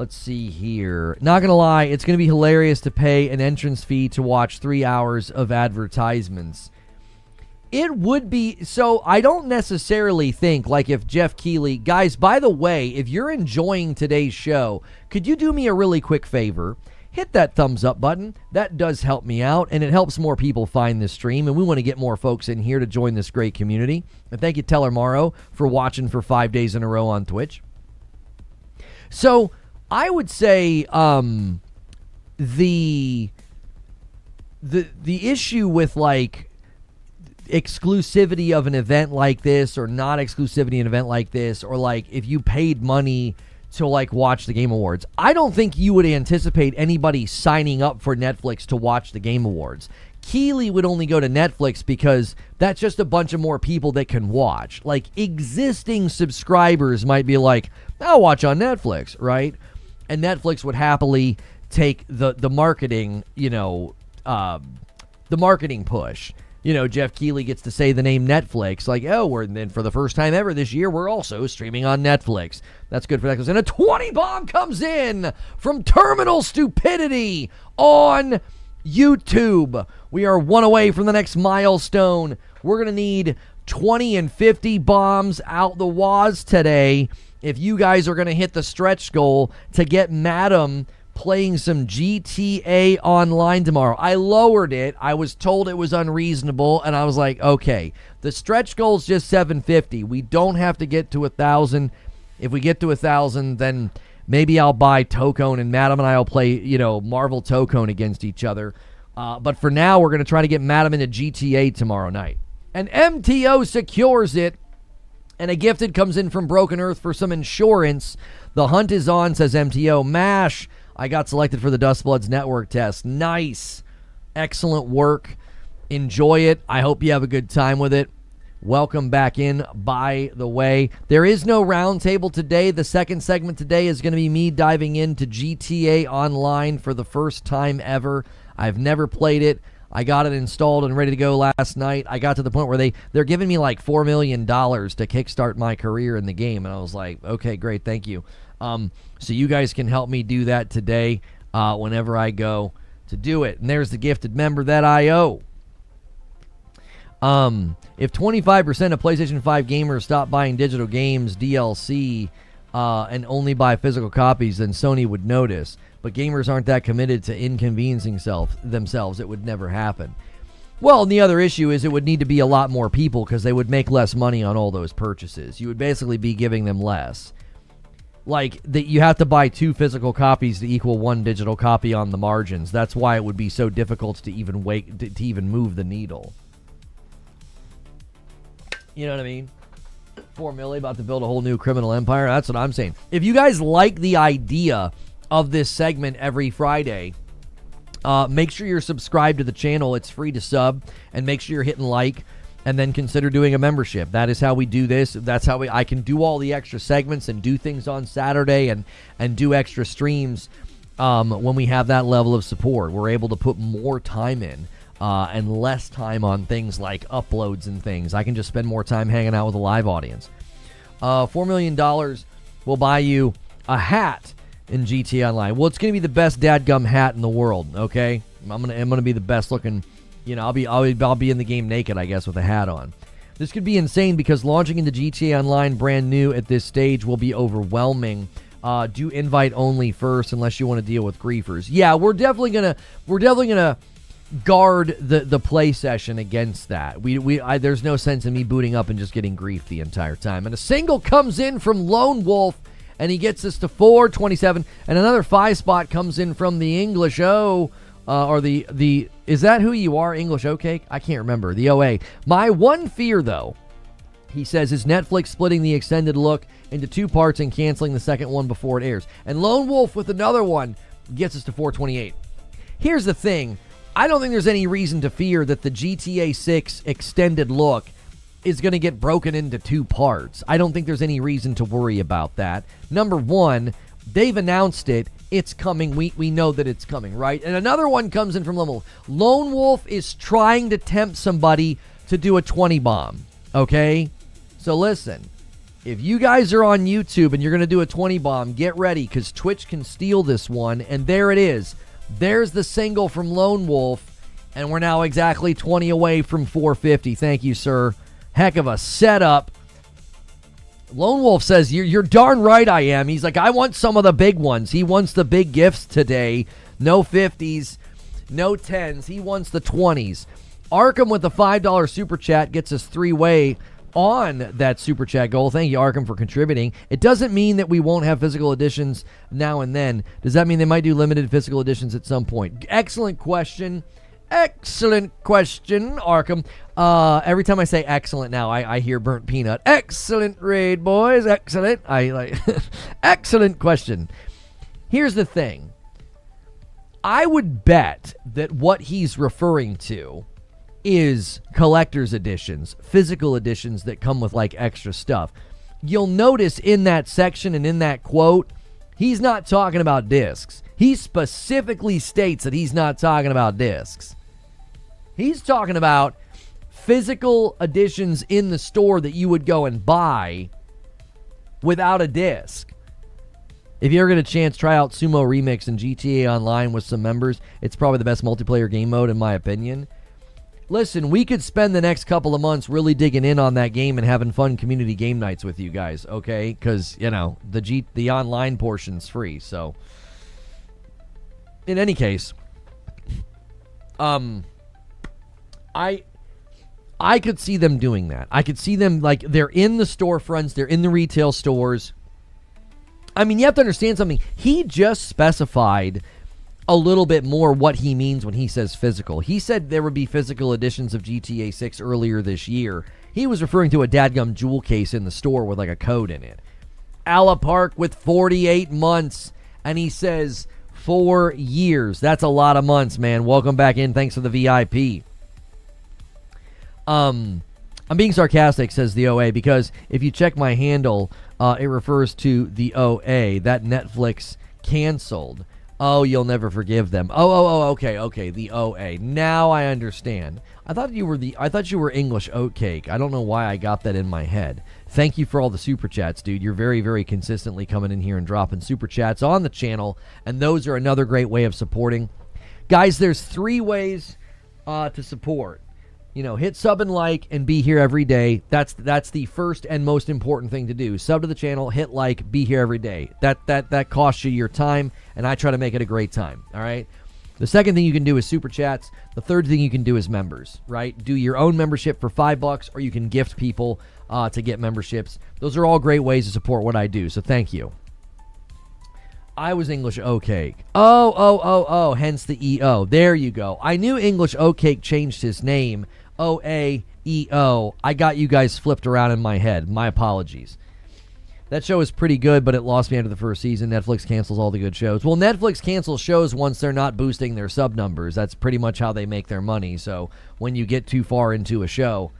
S1: see here. Not going to lie, it's going to be hilarious to pay an entrance fee to watch 3 hours of advertisements. It would be, so I don't necessarily think, like if Jeff Keighley, guys, by the way, if you're enjoying today's show, could you do me a really quick favor? Hit that thumbs up button. That does help me out, and it helps more people find this stream, and we want to get more folks in here to join this great community. And thank you, Teller Morrow, for watching for 5 days in a row on Twitch. So I would say the issue with, like, exclusivity of an event like this or not exclusivity in an event like this, or like if you paid money to like watch the Game Awards, I don't think you would anticipate anybody signing up for Netflix to watch the Game Awards. Keighley would only go to Netflix because that's just a bunch of more people that can watch. Like existing subscribers might be like, I'll watch on Netflix, right? And Netflix would happily take the marketing, the marketing push. Jeff Keighley gets to say the name Netflix, like, and then for the first time ever this year, we're also streaming on Netflix. That's good for that. And a 20 bomb comes in from Terminal Stupidity on YouTube. We are one away from the next milestone. We're going to need 20 and 50 bombs out the waz today if you guys are going to hit the stretch goal to get Madam playing some GTA Online tomorrow. I lowered it. I was told it was unreasonable, and I was like, okay, the stretch goal is just 750. We don't have to get to 1,000. If we get to 1,000, then maybe I'll buy Tokone, and Madam and I will play, Marvel Tokone against each other. But for now, we're going to try to get Madam into GTA tomorrow night. And MTO secures it, and a gifted comes in from Broken Earth for some insurance. The hunt is on, says MTO. MASH, I got selected for the Dust Bloods Network test. Nice. Excellent work. Enjoy it. I hope you have a good time with it. Welcome back in, by the way. There is no roundtable today. The second segment today is going to be me diving into GTA Online for the first time ever. I've never played it. I got it installed and ready to go last night. I got to the point where they're giving me like $4 million to kickstart my career in the game. And I was like, okay, great, thank you. So you guys can help me do that today whenever I go to do it. And there's the gifted member that I owe. If 25% of PlayStation 5 gamers stop buying digital games, DLC, and only buy physical copies, then Sony would notice. But gamers aren't that committed to inconveniencing themselves. It would never happen. Well, and the other issue is it would need to be a lot more people because they would make less money on all those purchases. You would basically be giving them less. Like, you have to buy 2 physical copies to equal 1 digital copy on the margins. That's why it would be so difficult to even move the needle. You know what I mean? $4 million about to build a whole new criminal empire. That's what I'm saying. If you guys like the idea of this segment every Friday, make sure you're subscribed to the channel. It's free to sub, and make sure you're hitting like, and then consider doing a membership. That is how we do this. That's how I can do all the extra segments and do things on Saturday and do extra streams when we have that level of support. We're able to put more time in and less time on things like uploads and things. I can just spend more time hanging out with a live audience. $4 million will buy you a hat in GTA Online. Well, it's going to be the best dadgum hat in the world, okay? I'm gonna be the best looking. I'll be in the game naked, I guess, with a hat on. This could be insane because launching into GTA Online brand new at this stage will be overwhelming. Do invite only first unless you want to deal with griefers. Yeah, we're definitely gonna guard the play session against that. There's no sense in me booting up and just getting grief the entire time. And a single comes in from Lone Wolf, and he gets us to 427. And another 5 spot comes in from the English O, or the is that who you are, English O Cake? I can't remember. The OA. My one fear, though, he says, is Netflix splitting the extended look into 2 parts and canceling the second one before it airs. And Lone Wolf with another one gets us to 428. Here's the thing. I don't think there's any reason to fear that the GTA 6 extended look is going to get broken into 2 parts. I don't think there's any reason to worry about that. Number one, they've announced it. It's coming. We know that it's coming, right? And another one comes in from Lone Wolf. Lone Wolf is trying to tempt somebody to do a 20 bomb, okay? So listen, if you guys are on YouTube and you're going to do a 20 bomb, get ready because Twitch can steal this one. And there it is. There's the single from Lone Wolf, and we're now exactly 20 away from 450. Thank you, sir. Heck of a setup. Lone Wolf says, you're darn right I am. He's like, I want some of the big ones. He wants the big gifts today. No 50s, no 10s. He wants the 20s. Arkham with the $5 super chat gets us 3-way on that super chat goal. Thank you, Arkham, for contributing. It doesn't mean that we won't have physical editions now and then. Does that mean they might do limited physical editions at some point? Excellent question. Excellent question, Arkham. Every time I say excellent now, I hear Burnt Peanut. Excellent raid, boys. Excellent. I like excellent question. Here's the thing. I would bet that what he's referring to is collector's editions, physical editions that come with like extra stuff. You'll notice in that section and in that quote, he's not talking about discs. He specifically states that he's not talking about discs. He's talking about physical editions in the store that you would go and buy without a disc. If you ever get a chance, try out Sumo Remix and GTA Online with some members. It's probably the best multiplayer game mode in my opinion. Listen, we could spend the next couple of months really digging in on that game and having fun community game nights with you guys, okay? Because, you know, the online portion's free, so. In any case, I could see them doing that. I could see them, like, they're in the storefronts, they're in the retail stores. I mean, you have to understand something. He just specified a little bit more what he means when he says physical. He said there would be physical editions of GTA 6 earlier this year. He was referring to a dadgum jewel case in the store with like a code in it. Ala Park with 48 months, and he says 4 years. That's a lot of months, man. Welcome back in. Thanks for the VIP. I'm being sarcastic, says the OA, because if you check my handle, it refers to the OA. That Netflix canceled. Oh, you'll never forgive them. Okay, the OA. Now I understand. I thought you were English Oatcake. I don't know why I got that in my head. Thank you for all the super chats, dude. You're very, very consistently coming in here and dropping super chats on the channel, and those are another great way of supporting. Guys, there's 3 ways to support. You know, hit sub and like and be here every day. That's the first and most important thing to do. Sub to the channel, hit like, be here every day. That costs you your time, and I try to make it a great time, all right? The second thing you can do is super chats. The third thing you can do is members, right? Do your own membership for $5, or you can gift people to get memberships. Those are all great ways to support what I do, so thank you. I was English Oatcake. Oh, hence the EO. There you go. I knew English Oatcake changed his name. OAEO. I got you guys flipped around in my head. My apologies. That show is pretty good, but it lost me after the first season. Netflix cancels all the good shows. Well, Netflix cancels shows once they're not boosting their sub numbers. That's pretty much how they make their money. So when you get too far into a show,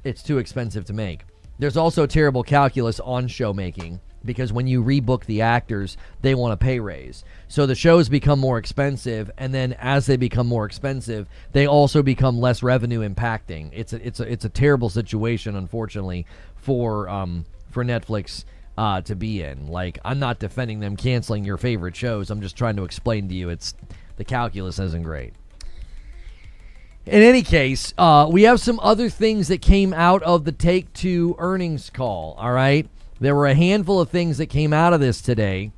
S1: it's too expensive to make. There's also terrible calculus on show making, because when you rebook the actors, they want a pay raise. So the shows become more expensive, and then as they become more expensive, they also become less revenue impacting. It's a terrible situation, unfortunately, for Netflix to be in. Like, I'm not defending them canceling your favorite shows. I'm just trying to explain to you the calculus isn't great. In any case, we have some other things that came out of the Take-Two earnings call, all right? There were a handful of things that came out of this today.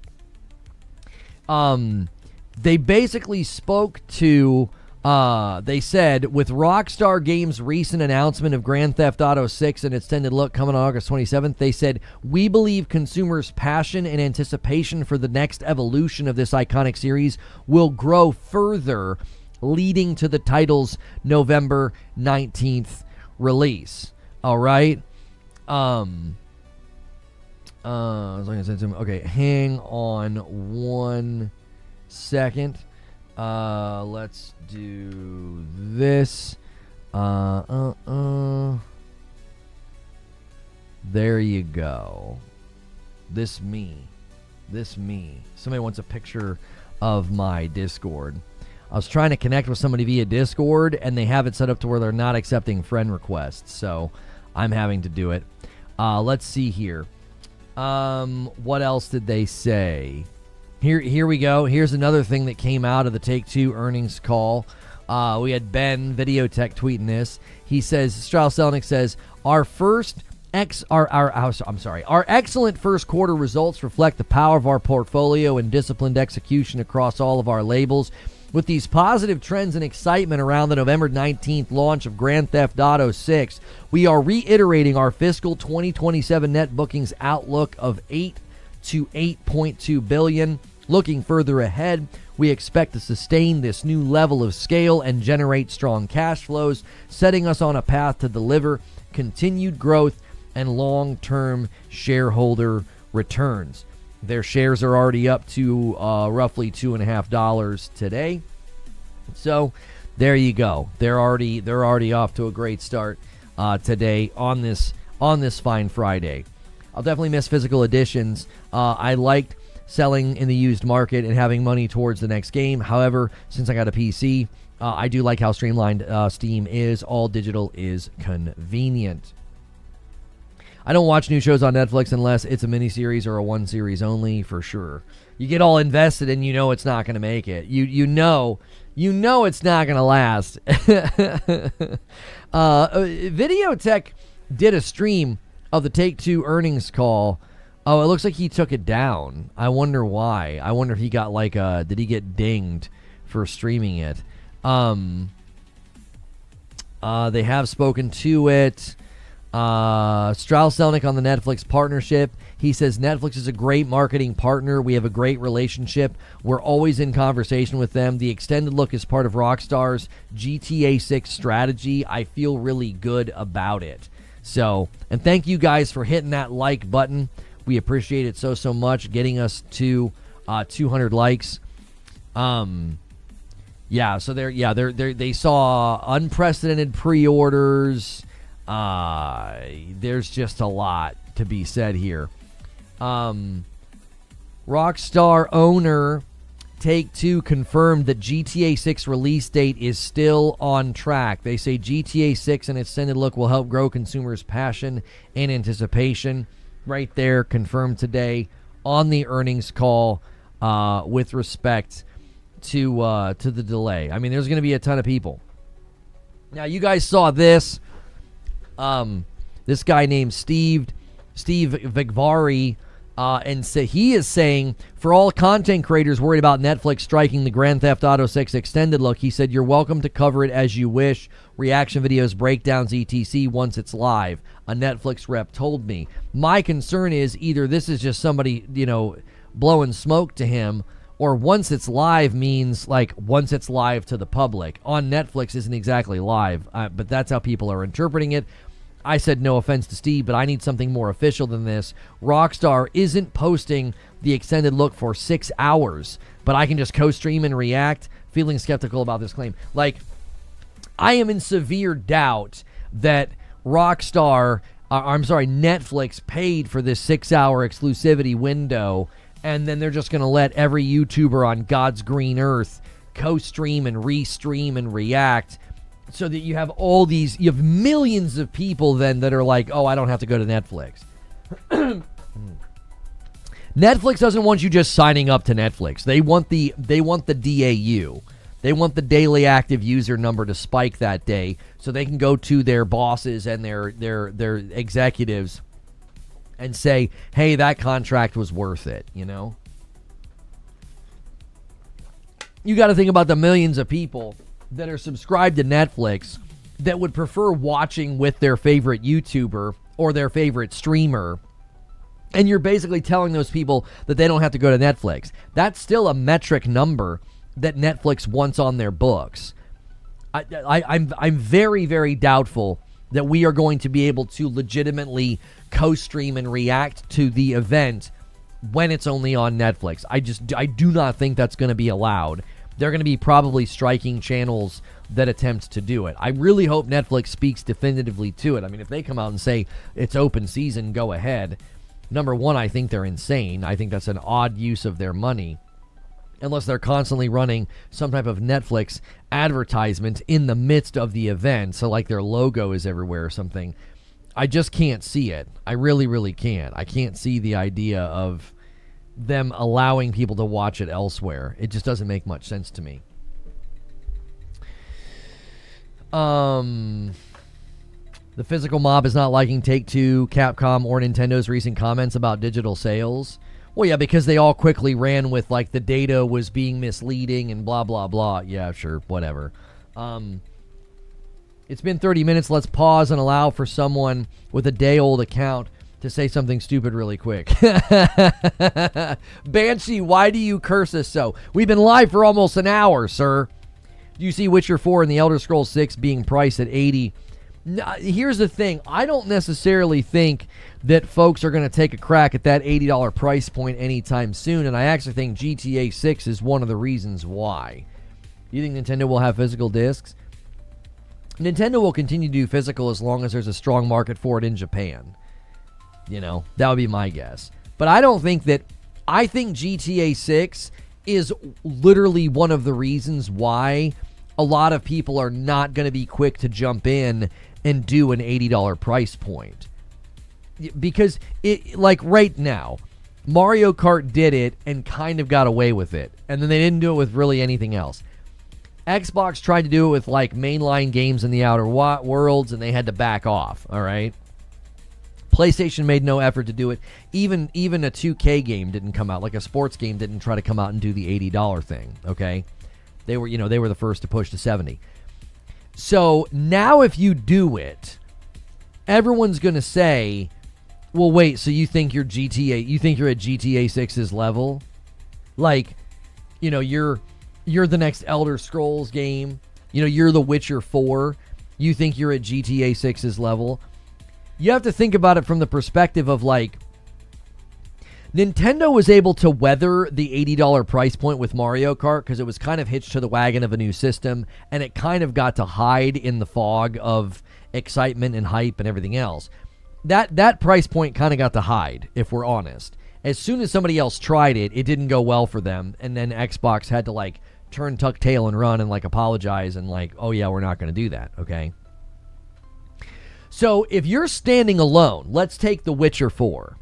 S1: They basically spoke to, they said, with Rockstar Games' recent announcement of Grand Theft Auto 6 and extended look coming on August 27th, they said, we believe consumers' passion and anticipation for the next evolution of this iconic series will grow further, leading to the title's November 19th release. All right? Okay, hang on one second. Let's do this. There you go. This me. Somebody wants a picture of my Discord. I was trying to connect with somebody via Discord, and they have it set up to where they're not accepting friend requests, so I'm having to do it. Let's see here. What else did they say? Here we go. Here's another thing that came out of the Take-Two earnings call. We had Ben Videotech tweeting this. He says, Strauss Zelnick says, our excellent first quarter results reflect the power of our portfolio and disciplined execution across all of our labels. With these positive trends and excitement around the November 19th launch of Grand Theft Auto 6, we are reiterating our fiscal 2027 net bookings outlook of $8 to $8.2 billion. Looking further ahead, we expect to sustain this new level of scale and generate strong cash flows, setting us on a path to deliver continued growth and long-term shareholder returns. Their shares are already up to roughly $2.50 today. So there you go. They're already off to a great start today on this fine Friday. I'll definitely miss physical editions. I liked selling in the used market and having money towards the next game. However, since I got a PC, I do like how streamlined Steam is. All digital is convenient. I don't watch new shows on Netflix unless it's a miniseries or a one series only, for sure. You get all invested and you know it's not going to make it. You know it's not going to last. Videotech did a stream of the Take-Two earnings call. Oh, it looks like he took it down. I wonder why. I wonder if he got did he get dinged for streaming it? They have spoken to it. Strauss Zelnick on the Netflix partnership. He says Netflix is a great marketing partner. We have a great relationship. We're always in conversation with them. The extended look is part of Rockstar's GTA 6 strategy. I feel really good about it. So, and thank you guys for hitting that like button. We appreciate it so much, getting us to 200 likes. Yeah, so they saw unprecedented pre-orders. There's just a lot to be said here. Rockstar owner Take-Two confirmed that GTA 6 release date is still on track. They say GTA 6 and extended look will help grow consumers' passion and anticipation. Right there, confirmed today on the earnings call with respect to the delay. I mean, there's going to be a ton of people. Now, you guys saw this. This guy named Steve Vigvari, and he is saying, for all content creators worried about Netflix striking the Grand Theft Auto 6 extended look, he said, you're welcome to cover it as you wish. Reaction videos, breakdowns, etc. once it's live. A Netflix rep told me. My concern is either this is just somebody, blowing smoke to him, or once it's live means once it's live to the public. On Netflix isn't exactly live, but that's how people are interpreting it. I said no offense to Steve, but I need something more official than this. Rockstar isn't posting the extended look for 6 hours, but I can just co-stream and react. Feeling skeptical about this claim. I am in severe doubt that Netflix paid for this 6-hour exclusivity window, and then they're just going to let every YouTuber on God's green earth co-stream and restream and react, so that you have you have millions of people then that are like, oh, I don't have to go to Netflix. Netflix doesn't want you just signing up to Netflix. They want the DAU. They want the daily active user number to spike that day so they can go to their bosses and their executives and say, hey, that contract was worth it, you know? You got to think about the millions of people that are subscribed to Netflix that would prefer watching with their favorite YouTuber or their favorite streamer. And you're basically telling those people that they don't have to go to Netflix. That's still a metric number that Netflix wants on their books. I'm very, very doubtful that we are going to be able to legitimately co-stream and react to the event when it's only on Netflix. I do not think that's going to be allowed. They're going to be probably striking channels that attempt to do it. I really hope Netflix speaks definitively to it. I mean, if they come out and say it's open season, go ahead. Number one, I think they're insane. I think that's an odd use of their money. Unless they're constantly running some type of Netflix advertisement in the midst of the event. So like their logo is everywhere or something. I just can't see it. I really, really can't. I can't see the idea of them allowing people to watch it elsewhere. It just doesn't make much sense to me. The physical mob is not liking Take-Two, Capcom, or Nintendo's recent comments about digital sales. Well, yeah, because they all quickly ran with, like, the data was being misleading and blah, blah, blah. Yeah, sure, whatever. It's been 30 minutes. Let's pause and allow for someone with a day-old account to say something stupid really quick. Banshee, why do you curse us so? We've been live for almost an hour, sir. Do you see Witcher 4 and the Elder Scrolls 6 being priced at $80? Here's the thing. I don't necessarily think that folks are going to take a crack at that $80 price point anytime soon, and I actually think GTA 6 is one of the reasons why. You think Nintendo will have physical discs? Nintendo will continue to do physical as long as there's a strong market for it in Japan. You know, that would be my guess. But I don't think that... I think GTA 6 is literally one of the reasons why a lot of people are not going to be quick to jump in and do an $80 price point. Because, it, like right now, Mario Kart did it and kind of got away with it. And then they didn't do it with really anything else. Xbox tried to do it with like mainline games in the Outer Worlds and they had to back off, all right? PlayStation made no effort to do it. Even a 2K game didn't come out. Like a sports game didn't try to come out and do the $80 thing, okay? They were the first to push to $70. So now if you do it, everyone's going to say, well, wait, so you think you're at GTA 6's level? Like, you know, you're the next Elder Scrolls game. You know, you're the Witcher 4. You think you're at GTA 6's level? You have to think about it from the perspective of, like, Nintendo was able to weather the $80 price point with Mario Kart because it was kind of hitched to the wagon of a new system, and it kind of got to hide in the fog of excitement and hype and everything else. That price point kind of got to hide, if we're honest. As soon as somebody else tried it, it didn't go well for them, and then Xbox had to, like, turn, tuck, tail, and run and, like, apologize and, like, oh, yeah, we're not going to do that, okay? So if you're standing alone, let's take The Witcher 4.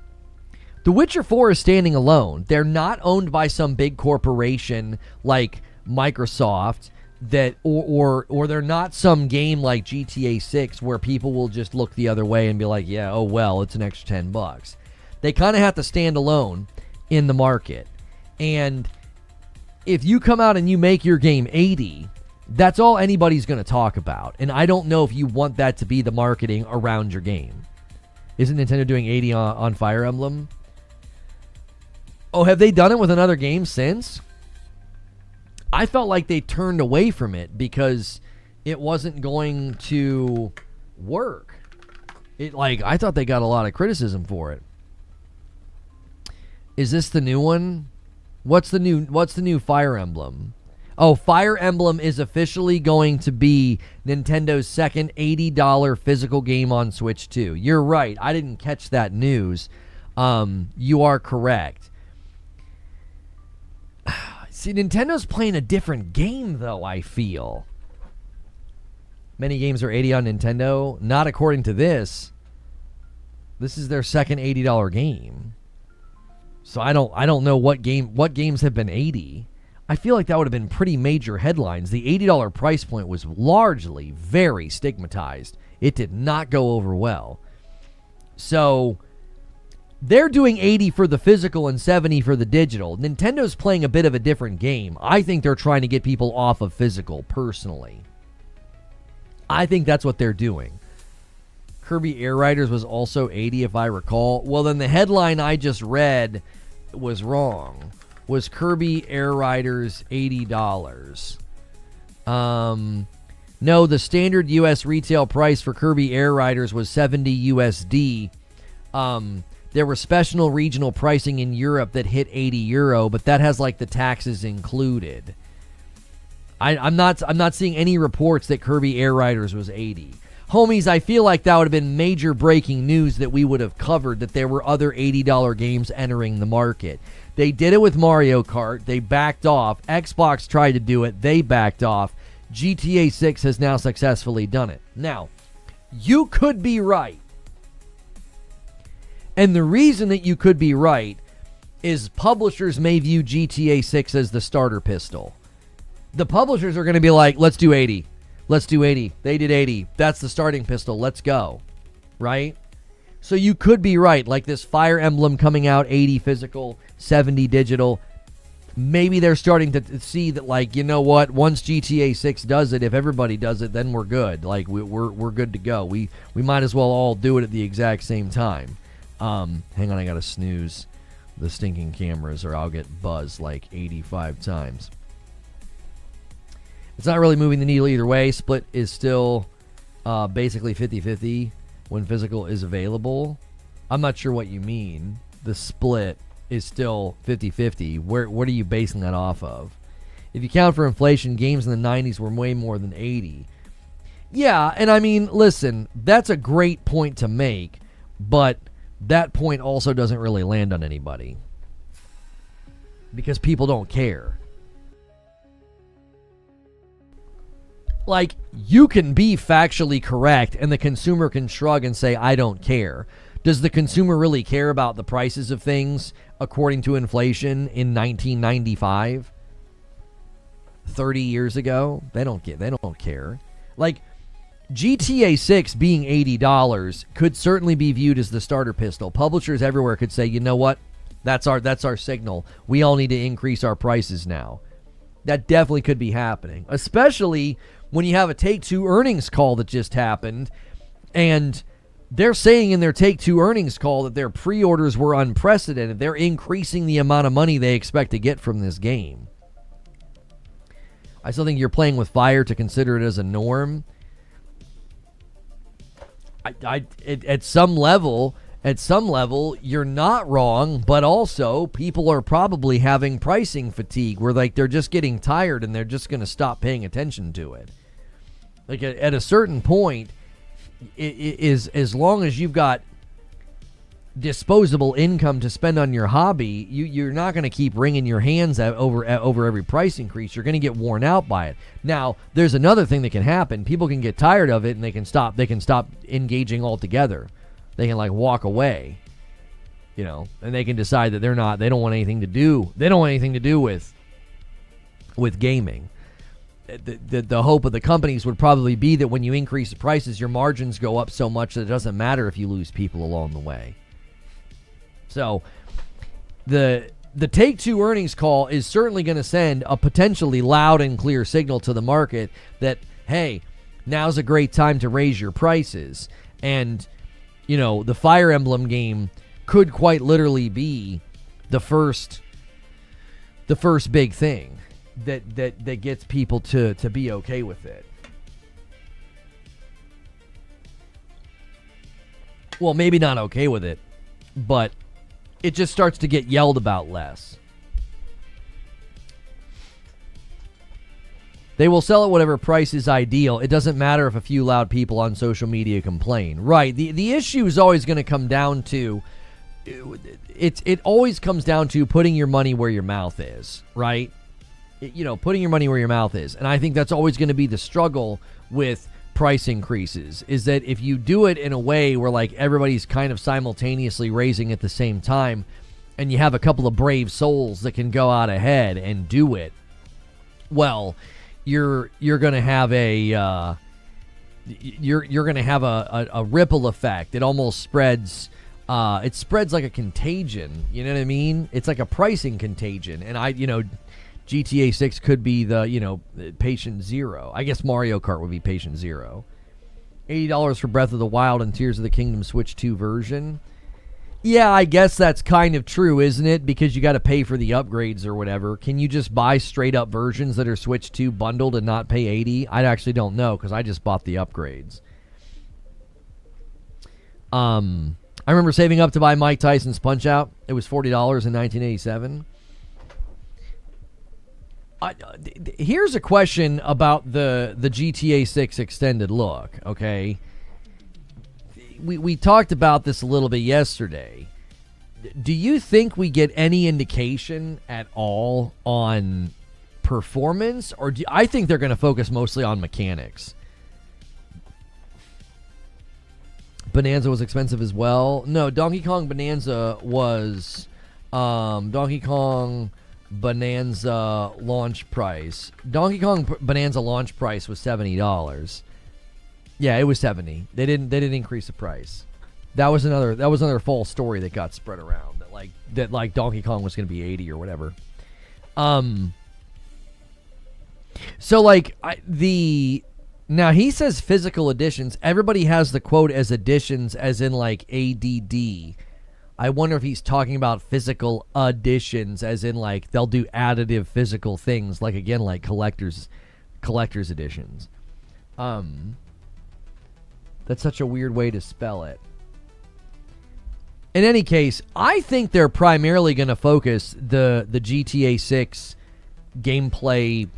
S1: The Witcher 4 is standing alone. They're not owned by some big corporation like Microsoft that or they're not some game like GTA 6 where people will just look the other way and be like, yeah, oh well, it's an extra $10. They kind of have to stand alone in the market. And if you come out and you make your game 80, that's all anybody's going to talk about. And I don't know if you want that to be the marketing around your game. Isn't Nintendo doing 80 on Fire Emblem? Oh, have they done it with another game since? I felt like they turned away from it because it wasn't going to work. I thought they got a lot of criticism for it. Is this the new one? What's the new Fire Emblem? Oh, Fire Emblem is officially going to be Nintendo's second $80 physical game on Switch 2. You're right. I didn't catch that news. You are correct. See, Nintendo's playing a different game, though, I feel. Many games are 80 on Nintendo. Not according to this. This is their second $80 game. So I don't know what games have been 80. I feel like that would have been pretty major headlines. The $80 price point was largely very stigmatized. It did not go over well. So they're doing 80 for the physical and 70 for the digital. Nintendo's playing a bit of a different game. I think they're trying to get people off of physical, personally. I think that's what they're doing. Kirby Air Riders was also 80, if I recall. Well, then the headline I just read was wrong. Was Kirby Air Riders $80? No, the standard U.S. retail price for Kirby Air Riders was 70 USD. There was special regional pricing in Europe that hit 80 euro, but that has like the taxes included. I'm not seeing any reports that Kirby Air Riders was 80. Homies, I feel like that would have been major breaking news that we would have covered, that there were other $80 games entering the market. They did it with Mario Kart. They backed off. Xbox tried to do it. They backed off. GTA 6 has now successfully done it. Now, you could be right. And the reason that you could be right is publishers may view GTA 6 as the starter pistol. The publishers are going to be like, let's do 80. Let's do 80. They did 80. That's the starting pistol. Let's go. Right? So you could be right. Like this Fire Emblem coming out, 80 physical, 70 digital. Maybe they're starting to see that, like, you know what? Once GTA 6 does it, if everybody does it, then we're good. Like, we're good to go. We might as well all do it at the exact same time. Hang on, I got to snooze the stinking cameras or I'll get buzzed like 85 times. It's not really moving the needle either way. Split is still basically 50-50 when physical is available. I'm not sure what you mean. The split is still 50-50. What are you basing that off of? If you count for inflation, games in the 90s were way more than 80. Yeah, and I mean, listen, that's a great point to make, but that point also doesn't really land on anybody because people don't care. Like, you can be factually correct and the consumer can shrug and say, I don't care. Does the consumer really care about the prices of things according to inflation in 1995? 30 years ago? They don't care. Like, GTA 6 being $80 could certainly be viewed as the starter pistol. Publishers everywhere could say, you know what? That's our signal. We all need to increase our prices now. That definitely could be happening, especially when you have a Take-Two earnings call that just happened, and they're saying in their Take-Two earnings call that their pre-orders were unprecedented. They're increasing the amount of money they expect to get from this game. I still think you're playing with fire to consider it as a norm. At some level, you're not wrong, but also people are probably having pricing fatigue where like they're just getting tired and they're just going to stop paying attention to it. Like at a certain point, it is as long as you've got disposable income to spend on your hobby, you're not going to keep wringing your hands over every price increase. You're going to get worn out by it. Now, there's another thing that can happen. People can get tired of it and they can stop engaging altogether. They can like walk away, you know, and they can decide that they don't want anything to do with gaming. The hope of the companies would probably be that when you increase the prices, your margins go up so much that it doesn't matter if you lose people along the way. So the Take-Two earnings call is certainly going to send a potentially loud and clear signal to the market that, hey, now's a great time to raise your prices. And, you know, the Fire Emblem game could quite literally be the first big thing that gets people to be okay with it. Well, maybe not okay with it, but it just starts to get yelled about less. They will sell at whatever price is ideal. It doesn't matter if a few loud people on social media complain. Right. The issue is always going to come down to, it always comes down to putting your money where your mouth is, right? Putting your money where your mouth is. And I think that's always going to be the struggle with price increases, is that if you do it in a way where like everybody's kind of simultaneously raising at the same time, and you have a couple of brave souls that can go out ahead and do it, Well, you're going to have a you're going to have a ripple effect. It almost spreads. It spreads like a contagion. You know what I mean? It's like a pricing contagion. And GTA 6 could be the patient zero. I guess Mario Kart would be patient zero. $80 for Breath of the Wild and Tears of the Kingdom Switch 2 version. Yeah, I guess that's kind of true, isn't it? Because you got to pay for the upgrades or whatever. Can you just buy straight up versions that are Switch 2 bundled and not pay $80? I actually don't know because I just bought the upgrades. I remember saving up to buy Mike Tyson's Punch-Out. It was $40 in 1987. Here's a question about the GTA 6 extended look, okay? We talked about this a little bit yesterday. Do you think we get any indication at all on performance? Or I think they're going to focus mostly on mechanics. Bonanza was expensive as well. No, Donkey Kong Bonanza was... Donkey Kong... Bonanza launch price. Donkey Kong Bonanza launch price was $70. Yeah, it was $70. They didn't increase the price. That was another false story that got spread around that Donkey Kong was going to be $80 or whatever. So now he says physical editions. Everybody has the quote as editions as in like ADD. I wonder if he's talking about physical editions, as in like they'll do additive physical things, like again like collector's editions. That's such a weird way to spell it. In any case, I think they're primarily going to focus the GTA 6 gameplay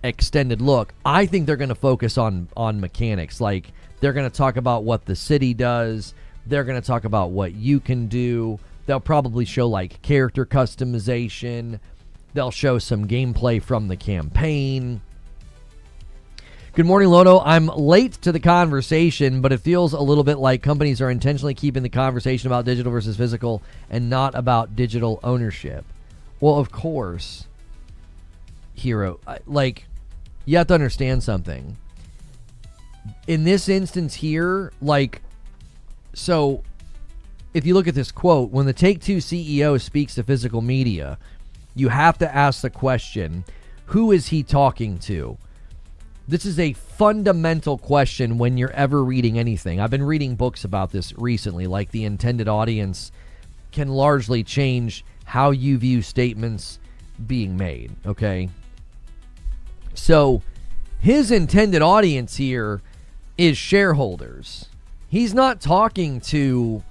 S1: extended look. I think they're going to focus on mechanics. Like they're going to talk about what the city does. They're going to talk about what you can do. They'll probably show like character customization. They'll show some gameplay from the campaign. Good morning, Loto. I'm late to the conversation, but it feels a little bit like companies are intentionally keeping the conversation about digital versus physical and not about digital ownership. Well, of course, Hero. You have to understand something. In this instance here, so, if you look at this quote, when the Take-Two CEO speaks to physical media, you have to ask the question, who is he talking to? This is a fundamental question when you're ever reading anything. I've been reading books about this recently, like the intended audience can largely change how you view statements being made, okay? So, his intended audience here is shareholders. He's not talking to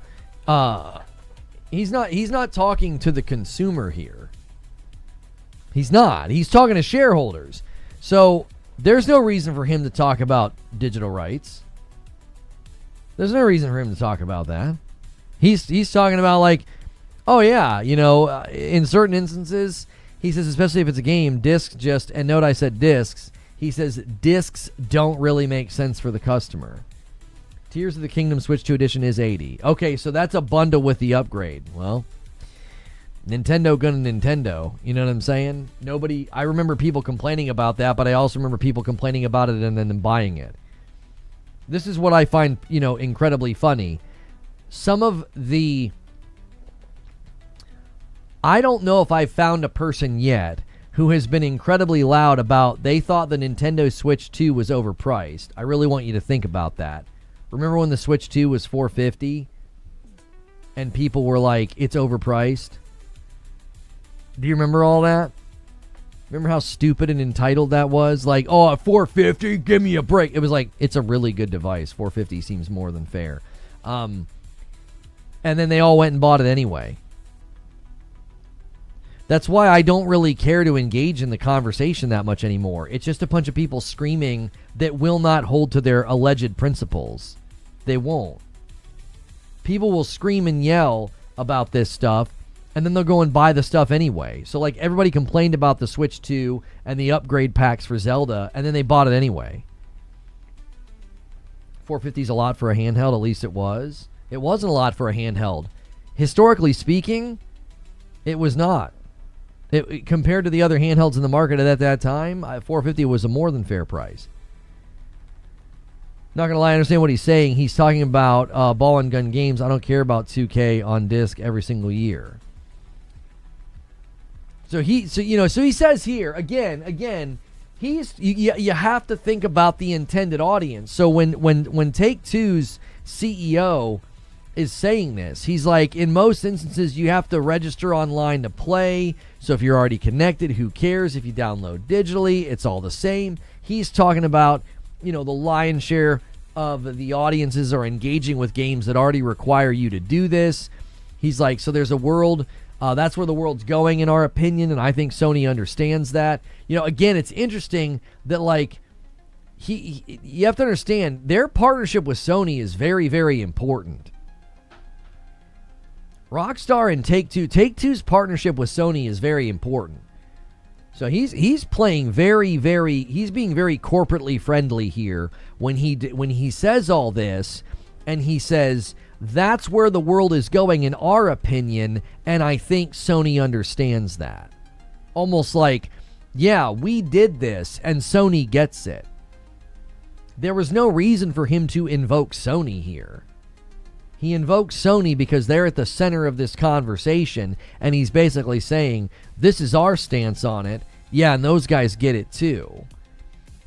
S1: he's not talking to the consumer here. He's not. He's talking to shareholders. So there's no reason for him to talk about digital rights. There's no reason for him to talk about that. He's talking about oh yeah, in certain instances, he says, especially if it's a game, discs just, and note I said discs, he says discs don't really make sense for the customer. Tears of the Kingdom Switch 2 edition is $80. Okay, so that's a bundle with the upgrade. Well, Nintendo gonna Nintendo. You know what I'm saying? I remember people complaining about that, but I also remember people complaining about it and then buying it. This is what I find, incredibly funny. Some of the... I don't know if I've found a person yet who has been incredibly loud about they thought the Nintendo Switch 2 was overpriced. I really want you to think about that. Remember when the Switch 2 was $450 and people were like, it's overpriced? Do you remember all that? Remember how stupid and entitled that was? Like, oh, $450, give me a break. It was like, it's a really good device. $450 seems more than fair. And then they all went and bought it anyway. That's why I don't really care to engage in the conversation that much anymore. It's just a bunch of people screaming that will not hold to their alleged principles. They won't. People will scream and yell about this stuff, and then they'll go and buy the stuff anyway. So, everybody complained about the Switch 2 and the upgrade packs for Zelda, and then they bought it anyway. $450 is a lot for a handheld, at least it was. It wasn't a lot for a handheld. Historically speaking, it was not. Compared to the other handhelds in the market at that time, $450 was a more than fair price. Not going to lie, I understand what he's saying. He's talking about ball and gun games. I don't care about 2K on disc every single year. So he says here, again, you have to think about the intended audience. So when Take-Two's CEO is saying this, he's like, in most instances, you have to register online to play. So if you're already connected, who cares? If you download digitally, it's all the same. He's talking about, the lion's share of the audiences are engaging with games that already require you to do this. He's like, so there's a world, that's where the world's going, in our opinion, and I think Sony understands that. Again, it's interesting that, like, you have to understand, their partnership with Sony is very, very important. Rockstar and Take-Two's partnership with Sony is very important. So he's playing he's being very corporately friendly here when he says all this, and he says that's where the world is going in our opinion, and I think Sony understands that. Almost like, yeah, we did this and Sony gets it. There was no reason for him to invoke Sony here. He invokes Sony because they're at the center of this conversation, and he's basically saying, this is our stance on it. Yeah, and those guys get it too.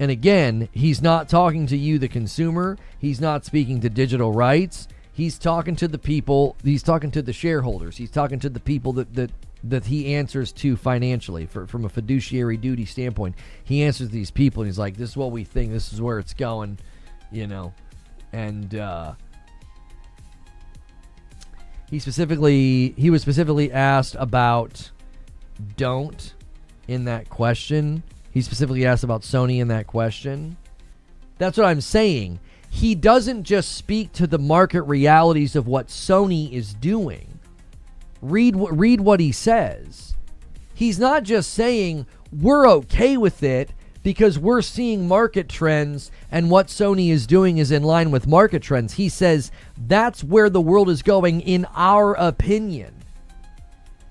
S1: And again, he's not talking to you, the consumer. He's not speaking to digital rights. He's talking to the people. He's talking to the shareholders. He's talking to the people that he answers to financially. From a fiduciary duty standpoint, he answers these people, and he's like, this is what we think. This is where it's going, And he was specifically asked about Don't in that question. He specifically asked about Sony in that question. That's what I'm saying. He doesn't just speak to the market realities of what Sony is doing. Read what he says. He's not just saying we're okay with it because we're seeing market trends and what Sony is doing is in line with market trends. He says that's where the world is going in our opinion.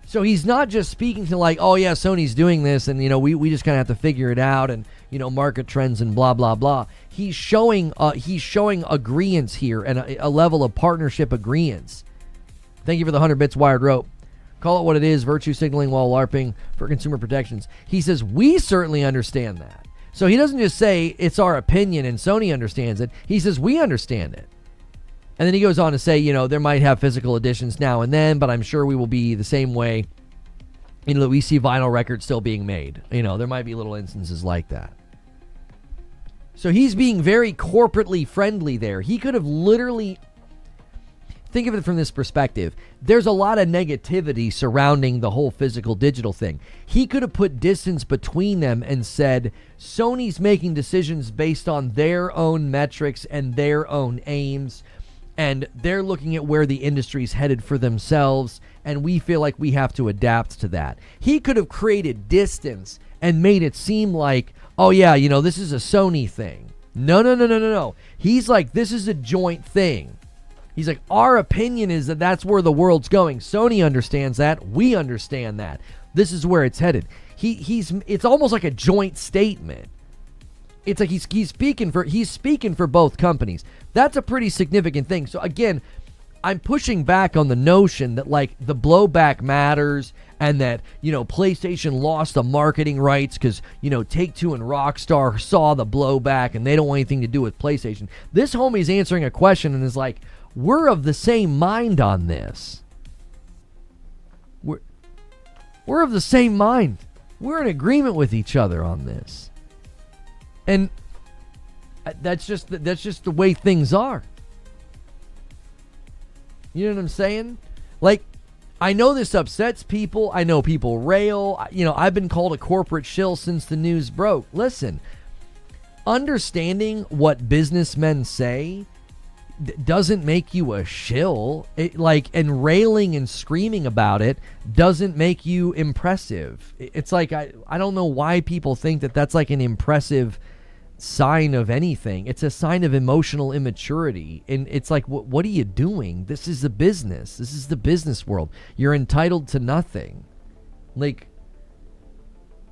S1: So he's not just speaking to like, oh yeah, Sony's doing this and we just kind of have to figure it out and market trends and blah blah blah. He's showing agreeance here and a level of partnership agreeance. Thank you for the 100 bits wired rope. Call it what it is, virtue signaling while LARPing for consumer protections. He says, we certainly understand that. So he doesn't just say it's our opinion and Sony understands it. He says, we understand it. And then he goes on to say, there might have physical editions now and then, but I'm sure we will be the same way. We see vinyl records still being made. There might be little instances like that. So he's being very corporately friendly there. He could have literally... Think of it from this perspective. There's a lot of negativity surrounding the whole physical digital thing. He could have put distance between them and said, Sony's making decisions based on their own metrics and their own aims, and they're looking at where the industry's headed for themselves, and we feel like we have to adapt to that. He could have created distance and made it seem like, oh yeah, this is a Sony thing. No. He's like, this is a joint thing. He's like, our opinion is that that's where the world's going. Sony understands that. We understand that. This is where it's headed. It's almost like a joint statement. It's like he's speaking for both companies. That's a pretty significant thing. So again, I'm pushing back on the notion that like the blowback matters and that, PlayStation lost the marketing rights because, Take-Two and Rockstar saw the blowback and they don't want anything to do with PlayStation. This homie's answering a question and is like, we're of the same mind on this. We're of the same mind. We're in agreement with each other on this. And that's just the way things are. You know what I'm saying? Like, I know this upsets people. I know people rail. I've been called a corporate shill since the news broke. Listen, understanding what businessmen say doesn't make you a shill. And railing and screaming about it doesn't make you impressive. It's like, I don't know why people think that that's like an impressive sign of anything. It's a sign of emotional immaturity. And it's like, what are you doing? This is a business. This is the business world. You're entitled to nothing. Like,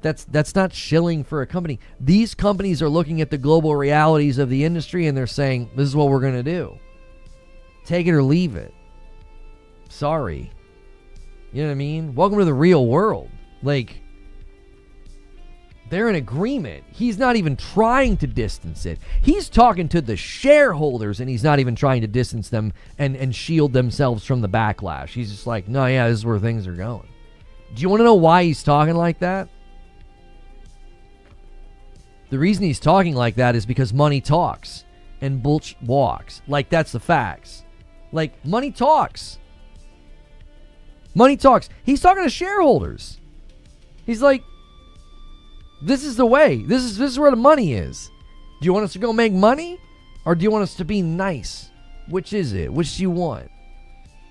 S1: That's not shilling for a company. These companies are looking at the global realities of the industry and they're saying, this is what we're going to do. Take it or leave it. Sorry. You know what I mean? Welcome to the real world. Like, they're in agreement. He's not even trying to distance it. He's talking to the shareholders, and he's not even trying to distance them and shield themselves from the backlash. He's just like, no, yeah, this is where things are going. Do you want to know why he's talking like that? The reason he's talking like that is because money talks and bullshit walks. Like, that's the facts. Like, money talks. Money talks. He's talking to shareholders. He's like, this is the way. This is where the money is. Do you want us to go make money? Or do you want us to be nice? Which is it? Which do you want?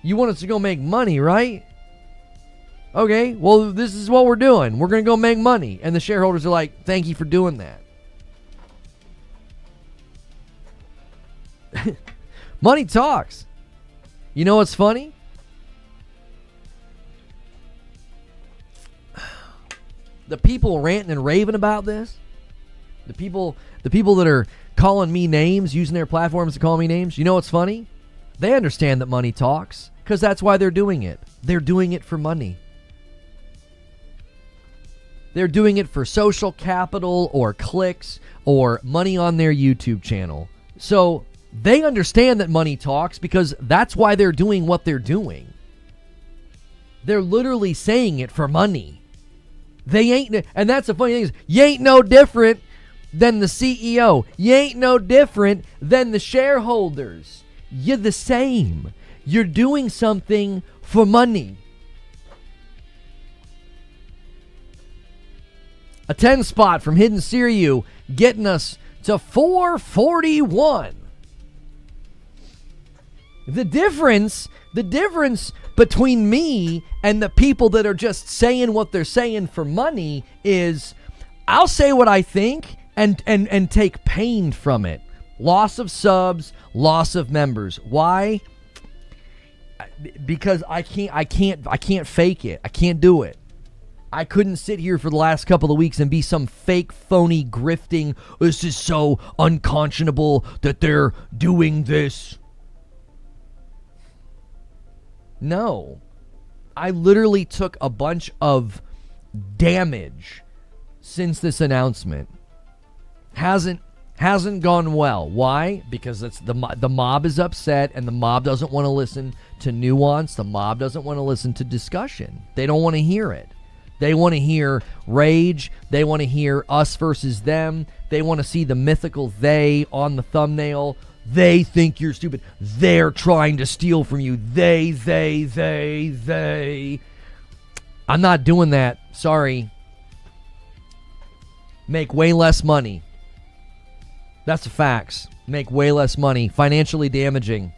S1: You want us to go make money, right? Okay, well, this is what we're doing. We're going to go make money. And the shareholders are like, thank you for doing that. Money talks. You know what's funny? The people ranting and raving about this, the people that are calling me names, using their platforms to call me names, you know what's funny? They understand that money talks, because that's why they're doing it. They're doing it for money. They're doing it for social capital or clicks or money on their YouTube channel. So they understand that money talks because that's why they're doing what they're doing. They're literally saying it for money. They ain't, and that's the funny thing is, you ain't no different than the CEO. You ain't no different than the shareholders. You're the same. You're doing something for money. A 10 spot from Hidden Siriu getting us to 441. The difference between me and the people that are just saying what they're saying for money is I'll say what I think and take pain from it. Loss of subs, loss of members. Why? Because I can't fake it. I can't do it. I couldn't sit here for the last couple of weeks and be some fake, phony, grifting, this is so unconscionable that they're doing this. No. I literally took a bunch of damage since this announcement. Hasn't gone well. Why? Because it's the mob is upset and the mob doesn't want to listen to nuance. The mob doesn't want to listen to discussion. They don't want to hear it. They want to hear rage. They want to hear us versus them. They want to see the mythical they on the thumbnail. They think you're stupid. They're trying to steal from you. They. I'm not doing that. Sorry. Make way less money. That's the facts. Make way less money. Financially damaging.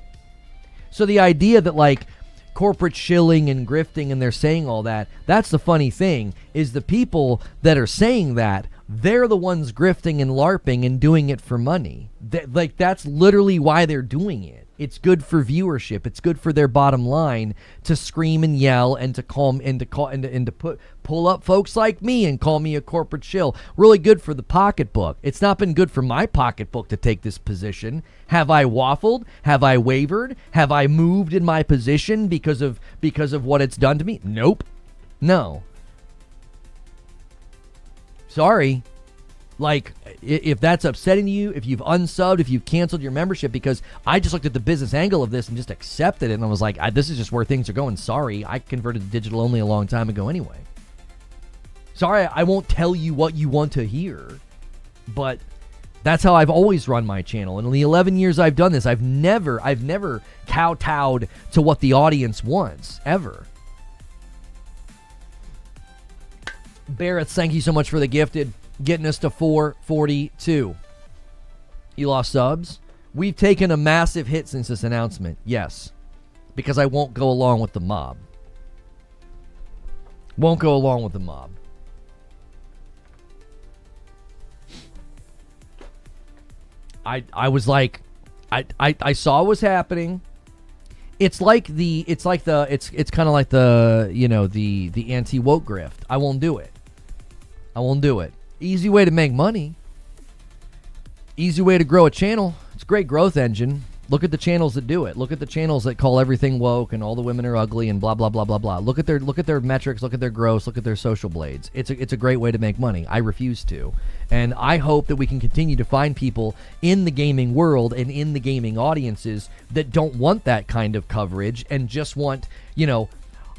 S1: So the idea that like corporate shilling and grifting and they're saying all that, that's the funny thing, is the people that are saying that, they're the ones grifting and LARPing and doing it for money. That's literally why they're doing it. It's good for viewership. It's good for their bottom line to scream and yell and to pull up folks like me and call me a corporate shill. Really good for the pocketbook. It's not been good for my pocketbook to take this position. Have I waffled? Have I wavered? Have I moved in my position because of what it's done to me? Nope. No. Sorry. Like, if that's upsetting you, if you've unsubbed, if you've canceled your membership, because I just looked at the business angle of this and just accepted it, and I was like, this is just where things are going. Sorry, I converted to digital only a long time ago anyway. Sorry, I won't tell you what you want to hear, but that's how I've always run my channel. And in the 11 years I've done this, I've never kowtowed to what the audience wants, ever. Barrett, thank you so much for the gifted. Getting us to 442. You lost subs? We've taken a massive hit since this announcement. Yes. Because I won't go along with the mob. Won't go along with the mob. I was like, I saw what was happening. It's kind of like the, you know, the anti-woke grift. I won't do it. I won't do it. Easy way to make money. Easy way to grow a channel. It's a great growth engine. Look at the channels that do it. Look at the channels that call everything woke and all the women are ugly and blah blah blah blah blah. Look at their metrics. Look at their gross. Look at their social blades. It's a great way to make money. I refuse to, and I hope that we can continue to find people in the gaming world and in the gaming audiences that don't want that kind of coverage and just want, you know,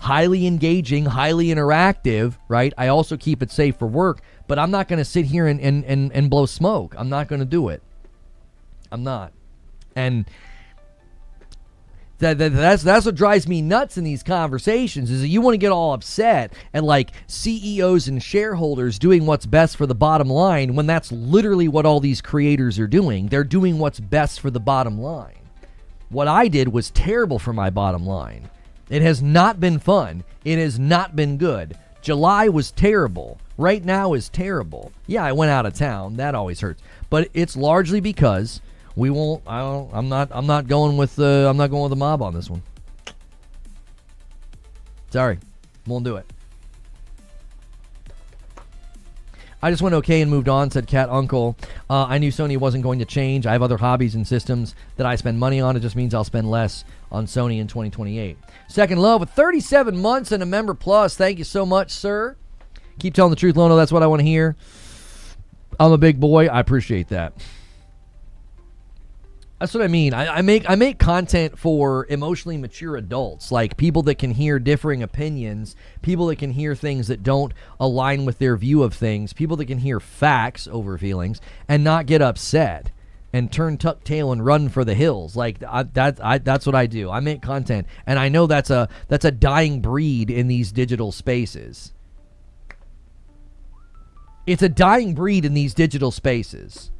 S1: highly engaging, highly interactive. Right? I also keep it safe for work, but I'm not going to sit here and blow smoke. I'm not going to do it. I'm not. And that's what drives me nuts in these conversations, is that you want to get all upset at like CEOs and shareholders doing what's best for the bottom line, when that's literally what all these creators are doing. They're doing what's best for the bottom line. What I did was terrible for my bottom line. It has not been fun. It has not been good. July was terrible. Right now is terrible. Yeah, I went out of town. That always hurts. But it's largely because we won't. I'm not going with the mob on this one. Sorry, won't do it. I just went okay and moved on, said Cat Uncle. I knew Sony wasn't going to change. I have other hobbies and systems that I spend money on. It just means I'll spend less on Sony in 2028. Second Love with 37 months and a member plus. Thank you so much, sir. Keep telling the truth, Lono. That's what I want to hear. I'm a big boy. I appreciate that. That's what I mean. I make content for emotionally mature adults, like people that can hear differing opinions, people that can hear things that don't align with their view of things, people that can hear facts over feelings and not get upset and turn tuck tail and run for the hills. Like that's what I do. I make content, and I know that's a dying breed in these digital spaces. It's a dying breed in these digital spaces.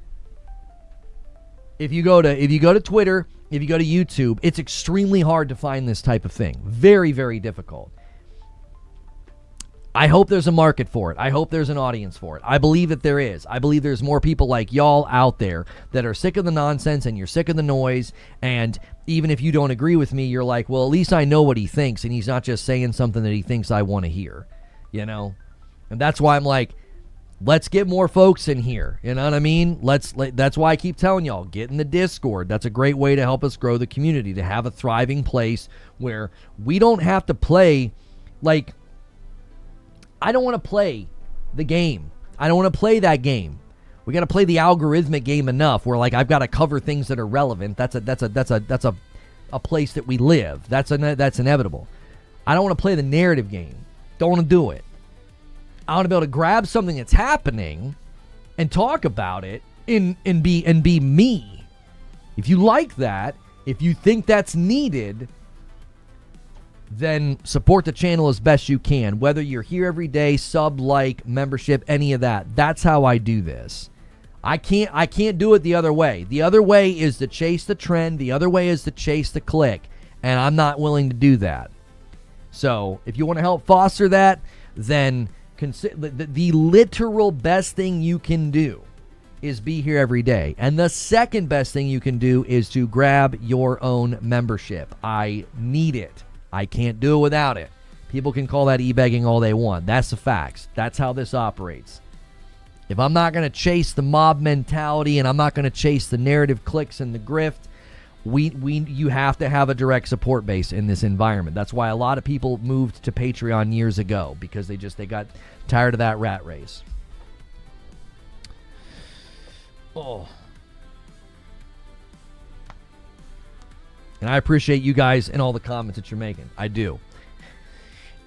S1: If you go to Twitter, if you go to YouTube, it's extremely hard to find this type of thing. Very, very difficult. I hope there's a market for it. I hope there's an audience for it. I believe that there is. I believe there's more people like y'all out there that are sick of the nonsense and you're sick of the noise. And even if you don't agree with me, you're like, well, at least I know what he thinks, and he's not just saying something that he thinks I want to hear. You know? And that's why I'm like, let's get more folks in here. You know what I mean? That's why I keep telling y'all, get in the Discord. That's a great way to help us grow the community, to have a thriving place where we don't have to play, like, I don't want to play the game. I don't want to play that game. We got to play the algorithmic game enough where, like, I've got to cover things that are relevant. That's a place that we live. That's inevitable. I don't want to play the narrative game. Don't want to do it. I want to be able to grab something that's happening and talk about it and be me. If you like that, if you think that's needed, then support the channel as best you can. Whether you're here every day, sub, like, membership, any of that. That's how I do this. I can't do it the other way. The other way is to chase the trend. The other way is to chase the click. And I'm not willing to do that. So if you want to help foster that, then the literal best thing you can do is be here every day. And the second best thing you can do is to grab your own membership. I need it. I can't do it without it. People can call that e-begging all they want. That's the facts. That's how this operates. If I'm not going to chase the mob mentality and I'm not going to chase the narrative clicks and the grift, you have to have a direct support base in this environment. That's why a lot of people moved to Patreon years ago, because they got tired of that rat race. Oh. And I appreciate you guys and all the comments that you're making. I do.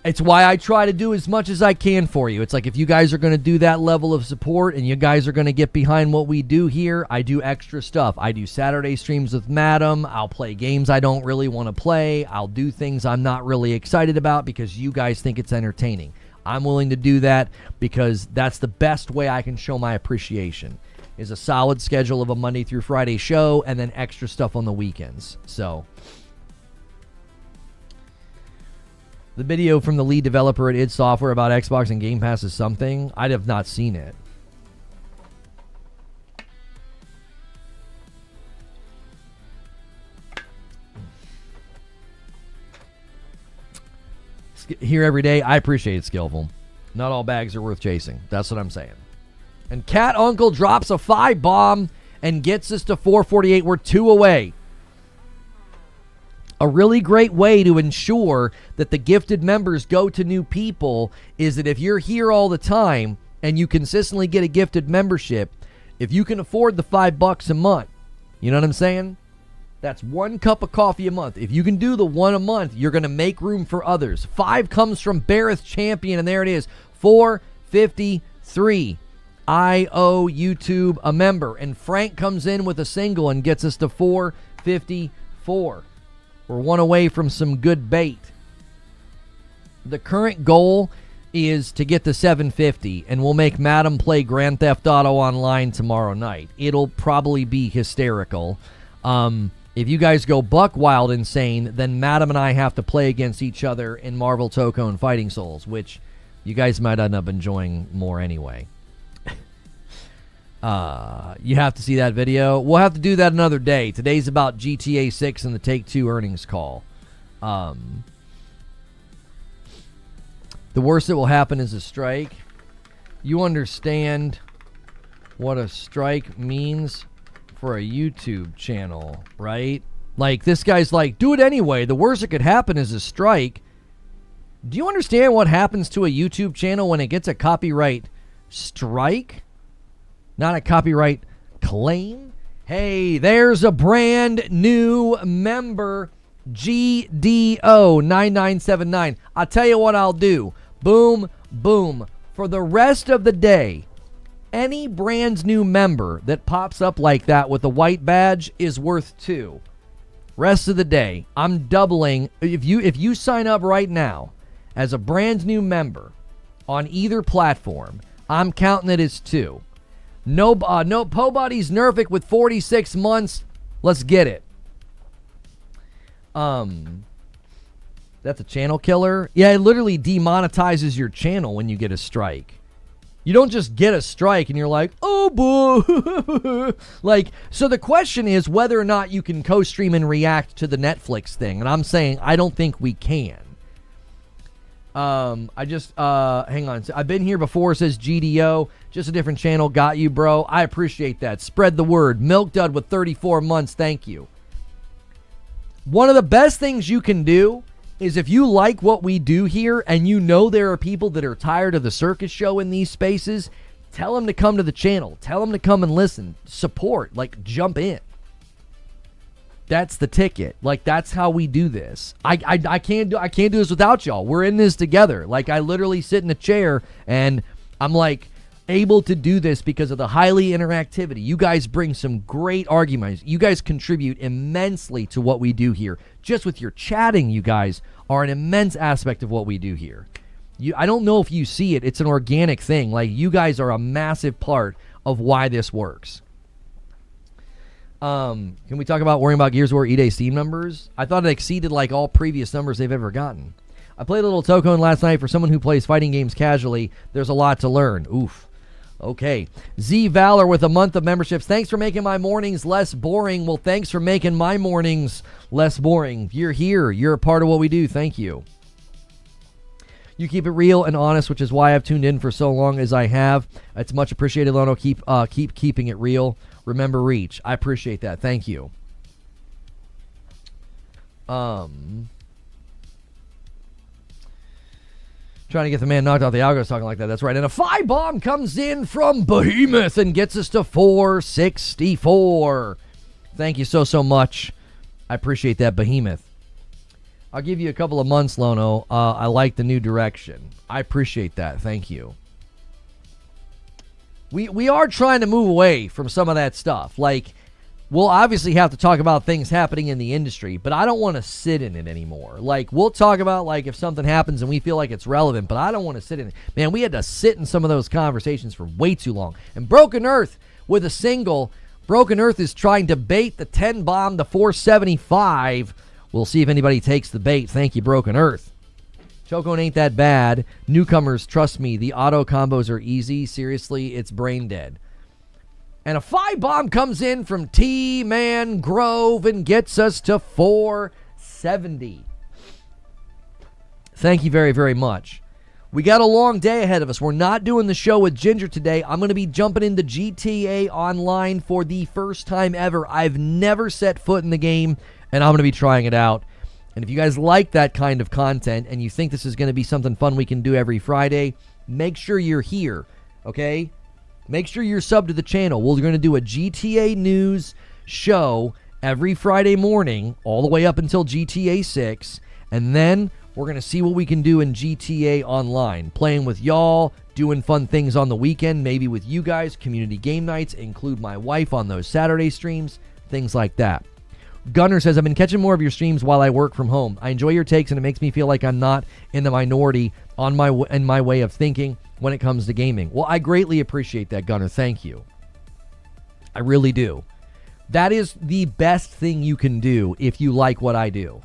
S1: It's why I try to do as much as I can for you. It's like, if you guys are going to do that level of support and you guys are going to get behind what we do here, I do extra stuff. I do Saturday streams with Madam. I'll play games I don't really want to play. I'll do things I'm not really excited about because you guys think it's entertaining. I'm willing to do that because that's the best way I can show my appreciation, is a solid schedule of a Monday through Friday show and then extra stuff on the weekends. So the video from the lead developer at id Software about Xbox and Game Pass is something. I have not seen it. Here every day. I appreciate it, Skillful. Not all bags are worth chasing. That's what I'm saying. And Cat Uncle drops a 5 bomb and gets us to 448. We're 2 away. A really great way to ensure that the gifted members go to new people is that if you're here all the time and you consistently get a gifted membership, if you can afford the $5 a month, you know what I'm saying? That's 1 cup of coffee a month. If you can do the 1 a month, you're going to make room for others. 5 comes from Bareth Champion, and there it is, 453. I owe YouTube a member. And Frank comes in with a single and gets us to 454. We're 1 away from some good bait. The current goal is to get to 750, and we'll make Madam play Grand Theft Auto Online tomorrow night. It'll probably be hysterical. If you guys go buck wild insane, then Madam and I have to play against each other in Marvel Toko and Fighting Souls, which you guys might end up enjoying more anyway. You have to see that video. We'll have to do that another day. Today's about GTA 6 and the Take-Two earnings call. The worst that will happen is a strike. You understand what a strike means for a YouTube channel, right? Like, this guy's like, do it anyway. The worst that could happen is a strike. Do you understand what happens to a YouTube channel when it gets a copyright strike? Not a copyright claim? Hey, there's a brand new member, GDO9979. I'll tell you what I'll do. Boom, boom. For the rest of the day, any brand new member that pops up like that with a white badge is worth 2. Rest of the day, I'm doubling. If you sign up right now as a brand new member on either platform, I'm counting it as 2. No, Pobody's Nerfic with 46 months. Let's get it. That's a channel killer. Yeah, it literally demonetizes your channel when you get a strike. You don't just get a strike and you're like, oh, boo. Like, so the question is whether or not you can co-stream and react to the Netflix thing. And I'm saying I don't think we can. Hang on. I've been here before, says GDO. Just a different channel. Got you, bro. I appreciate that. Spread the word. Milk Dud with 34 months. Thank you. One of the best things you can do is if you like what we do here and you know there are people that are tired of the circus show in these spaces, tell them to come to the channel. Tell them to come and listen. Support. Like, jump in. That's the ticket. Like, that's how we do this. I can't do this without y'all. We're in this together. Like, I literally sit in a chair and I'm like able to do this because of the highly interactivity. You guys bring some great arguments. You guys contribute immensely to what we do here. Just with your chatting, you guys are an immense aspect of what we do here. I don't know if you see it. It's an organic thing. Like, you guys are a massive part of why this works. Can we talk about worrying about Gears of War E-Day Steam numbers? I thought it exceeded like all previous numbers they've ever gotten. I played a little Tokone last night. For someone who plays fighting games casually, there's a lot to learn. Oof. Okay. Z Valor with a month of memberships. Thanks for making my mornings less boring. Well, thanks for making my mornings less boring. You're here. You're a part of what we do. Thank you. You keep it real and honest, which is why I've tuned in for so long as I have. It's much appreciated, Lono. Keep keeping it real. Remember Reach. I appreciate that. Thank you. Trying to get the man knocked out the algos talking like that. That's right. And a 5 bomb comes in from Behemoth and gets us to 464. Thank you so much. I appreciate that, Behemoth. I'll give you a couple of months, Lono. I like the new direction. I appreciate that. Thank you. We are trying to move away from some of that stuff. Like, we'll obviously have to talk about things happening in the industry, but I don't want to sit in it anymore. Like, we'll talk about, like, if something happens and we feel like it's relevant, but I don't want to sit in it. Man, we had to sit in some of those conversations for way too long. And Broken Earth with a single. Broken Earth is trying to bait the 10 bomb to 475. We'll see if anybody takes the bait. Thank you, Broken Earth. Chocone ain't that bad. Newcomers, trust me, the auto combos are easy. Seriously, it's brain dead. And a 5 bomb comes in from T-Man Grove and gets us to 470. Thank you very, very much. We got a long day ahead of us. We're not doing the show with Ginger today. I'm going to be jumping into GTA Online for the first time ever. I've never set foot in the game, and I'm going to be trying it out. And if you guys like that kind of content and you think this is going to be something fun we can do every Friday, make sure you're here, okay? Make sure you're subbed to the channel. We're going to do a GTA news show every Friday morning all the way up until GTA 6, and then we're going to see what we can do in GTA Online, playing with y'all, doing fun things on the weekend, maybe with you guys, community game nights, include my wife on those Saturday streams, things like that. Gunner says, I've been catching more of your streams while I work from home. I enjoy your takes, and it makes me feel like I'm not in the minority in my way of thinking when it comes to gaming. Well, I greatly appreciate that, Gunner. Thank you. I really do. That is the best thing you can do if you like what I do.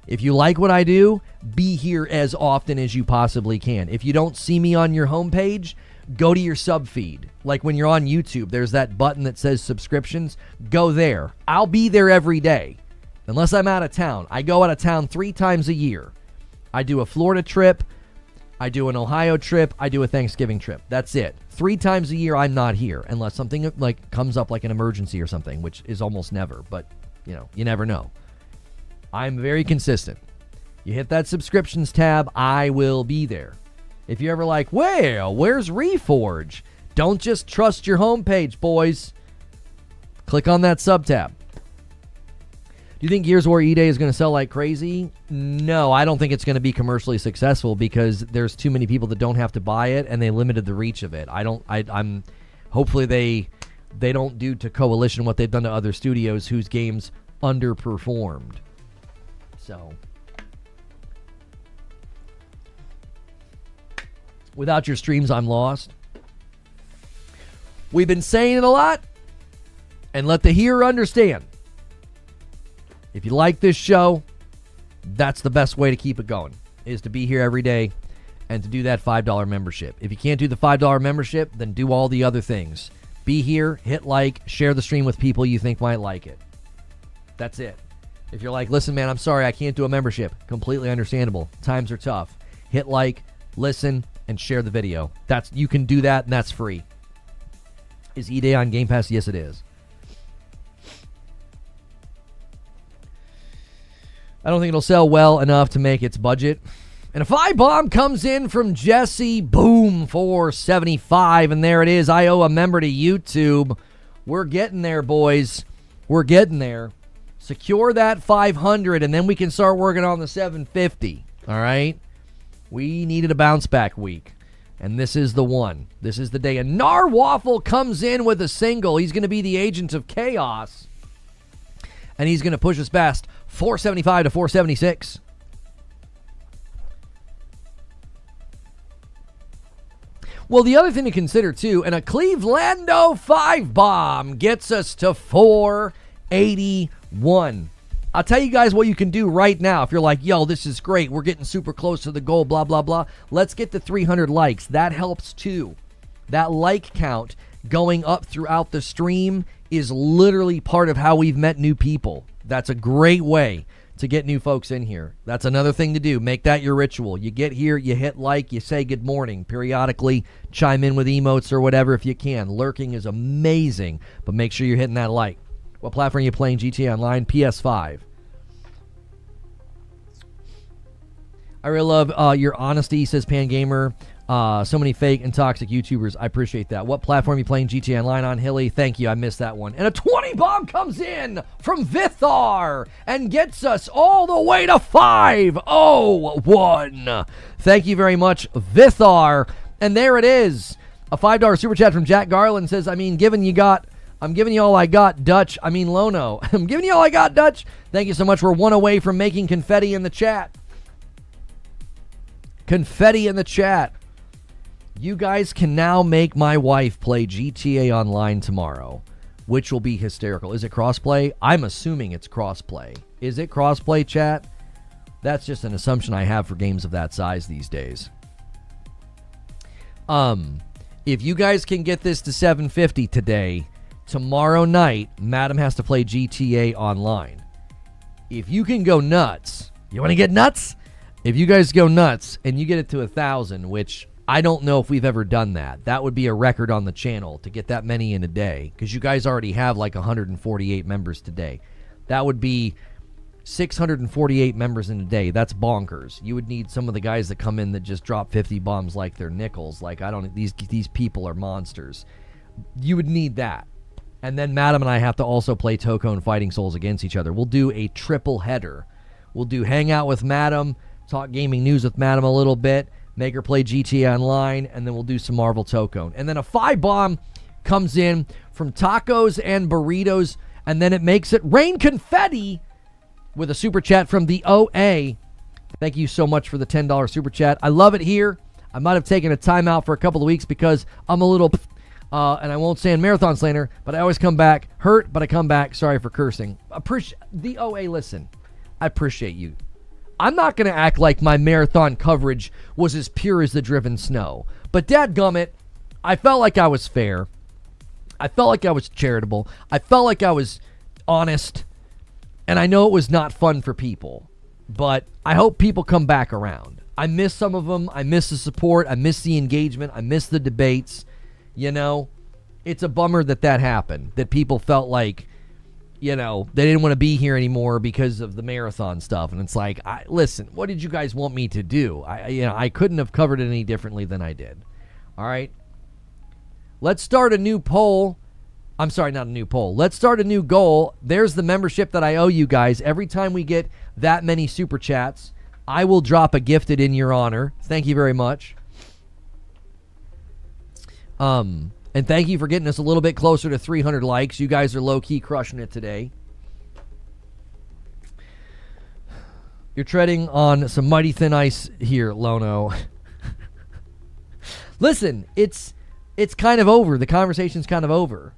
S1: If you like what I do, be here as often as you possibly can. If you don't see me on your homepage, go to your sub feed. Like when you're on YouTube, there's that button that says subscriptions. Go there. I'll be there every day, unless I'm out of town. I go out of town 3 times a year. I do a Florida trip. I do an Ohio trip. I do a Thanksgiving trip. That's it. 3 times a year I'm not here, unless something like comes up like an emergency or something, which is almost never, but you never know. I'm very consistent. You hit that subscriptions tab, I will be there. If you're ever like, well, where's Reforge? Don't just trust your homepage, boys. Click on that sub tab. Do you think Gears of War E-Day is going to sell like crazy? No, I don't think it's going to be commercially successful because there's too many people that don't have to buy it, and they limited the reach of it. I'm hopefully they don't do to Coalition what they've done to other studios whose games underperformed. So, without your streams, I'm lost. We've been saying it a lot, and let the hearer understand. If you like this show, that's the best way to keep it going, is to be here every day and to do that $5 membership. If you can't do the $5 membership, then do all the other things. Be here, hit like, share the stream with people you think might like it. That's it. If you're like, listen, man, I'm sorry, I can't do a membership. Completely understandable. Times are tough. Hit like, listen, and share the video. You can do that, and that's free. Is E-Day on Game Pass? Yes, it is. I don't think it'll sell well enough to make its budget. And a 5-bomb comes in from Jesse. Boom, 475. And there it is. I owe a member to YouTube. We're getting there, boys. We're getting there. Secure that 500, and then we can start working on the 750. All right? We needed a bounce back week. And this is the one. This is the day. And Narwaffle comes in with a single. He's going to be the agent of chaos. And he's going to push us past 475 to 476. Well, the other thing to consider, too, and a Clevelando 5-bomb gets us to 481. I'll tell you guys what you can do right now. If you're like, yo, this is great. We're getting super close to the goal, blah, blah, blah. Let's get to 300 likes. That helps, too. That like count going up throughout the stream is literally part of how we've met new people. That's a great way to get new folks in here. That's another thing to do. Make that your ritual. You get here, you hit like, you say good morning. Periodically chime in with emotes or whatever if you can. Lurking is amazing, but make sure you're hitting that like. What platform are you playing GTA Online? PS5. I really love your honesty, says Pangamer. So many fake and toxic YouTubers. I appreciate that. What platform are you playing GTA Online on, Hilly? Thank you. I missed that one. And a 20-bomb comes in from Vithar and gets us all the way to 501. Thank you very much, Vithar. And there it is. A $5 super chat from Jack Garland says, I'm giving you all I got, Dutch. Lono. I'm giving you all I got, Dutch. Thank you so much. We're one away from making confetti in the chat. Confetti in the chat. You guys can now make my wife play GTA Online tomorrow, which will be hysterical. Is it crossplay? I'm assuming it's crossplay. Is it crossplay, chat? That's just an assumption I have for games of that size these days. If you guys can get this to 750 today, tomorrow night, Madam has to play GTA Online. If you can go nuts, you want to get nuts? If you guys go nuts and you get it to 1,000, which I don't know if we've ever done that. That would be a record on the channel to get that many in a day, because you guys already have like 148 members today. That would be 648 members in a day. That's bonkers. You would need some of the guys that come in that just drop 50 bombs like they're nickels. Like, I don't, these people are monsters. You would need that. And then Madam and I have to also play Toko and Fighting Souls against each other. We'll do a triple header. We'll do Hangout with Madam, talk gaming news with Madam a little bit, make her play GTA Online, and then we'll do some Marvel Toko. And then a 5-bomb comes in from tacos and burritos, and then it makes it rain confetti with a super chat from the OA. Thank you so much for the $10 super chat. I love it here. I might have taken a timeout for a couple of weeks because I'm a little, and I won't stand marathon slander, but I always come back hurt, but I come back. Sorry for cursing. The OA, listen, I appreciate you. I'm not going to act like my marathon coverage was as pure as the driven snow. But dadgummit, I felt like I was fair. I felt like I was charitable. I felt like I was honest. And I know it was not fun for people. But I hope people come back around. I miss some of them. I miss the support. I miss the engagement. I miss the debates. You know, it's a bummer that happened. That people felt like, you know, they didn't want to be here anymore because of the marathon stuff. And it's like, listen, what did you guys want me to do? I couldn't have covered it any differently than I did. All right. Let's start a new poll. I'm sorry, not a new poll. Let's start a new goal. There's the membership that I owe you guys. Every time we get that many super chats, I will drop a gifted in your honor. Thank you very much. And thank you for getting us a little bit closer to 300 likes. You guys are low-key crushing it today. You're treading on some mighty thin ice here, Lono. Listen, it's kind of over. The conversation's kind of over.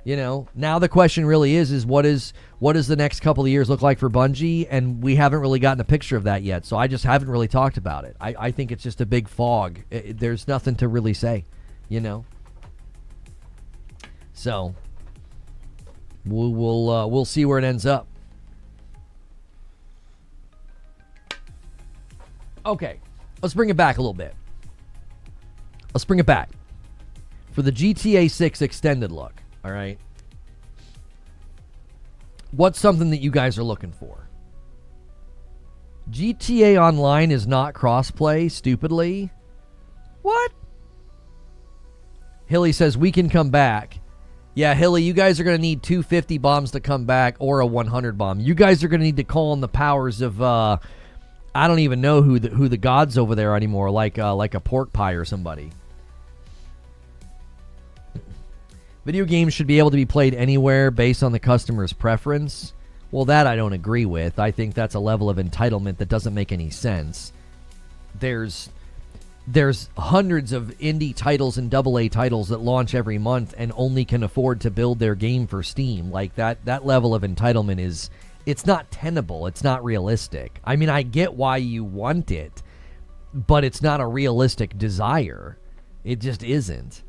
S1: You know, now the question really is what does the next couple of years look like for Bungie? And we haven't really gotten a picture of that yet, so I just haven't really talked about it. I think it's just a big fog. There's nothing to really say, you know. So we'll see where it ends up. Okay, let's bring it back a little bit. Let's bring it back for the GTA 6 extended look. All right. What's something that you guys are looking for? GTA Online is not crossplay, stupidly. What? Hilly says we can come back. Yeah, Hilly, you guys are going to need 250 bombs to come back or a 100 bomb. You guys are going to need to call on the powers of, I don't even know who the gods over there anymore, like a pork pie or somebody. Video games should be able to be played anywhere based on the customer's preference. Well, that I don't agree with. I think that's a level of entitlement that doesn't make any sense. There's hundreds of indie titles and AA titles that launch every month and only can afford to build their game for Steam. Like that level of entitlement it's not tenable. It's not realistic. I mean, I get why you want it, but it's not a realistic desire. It just isn't.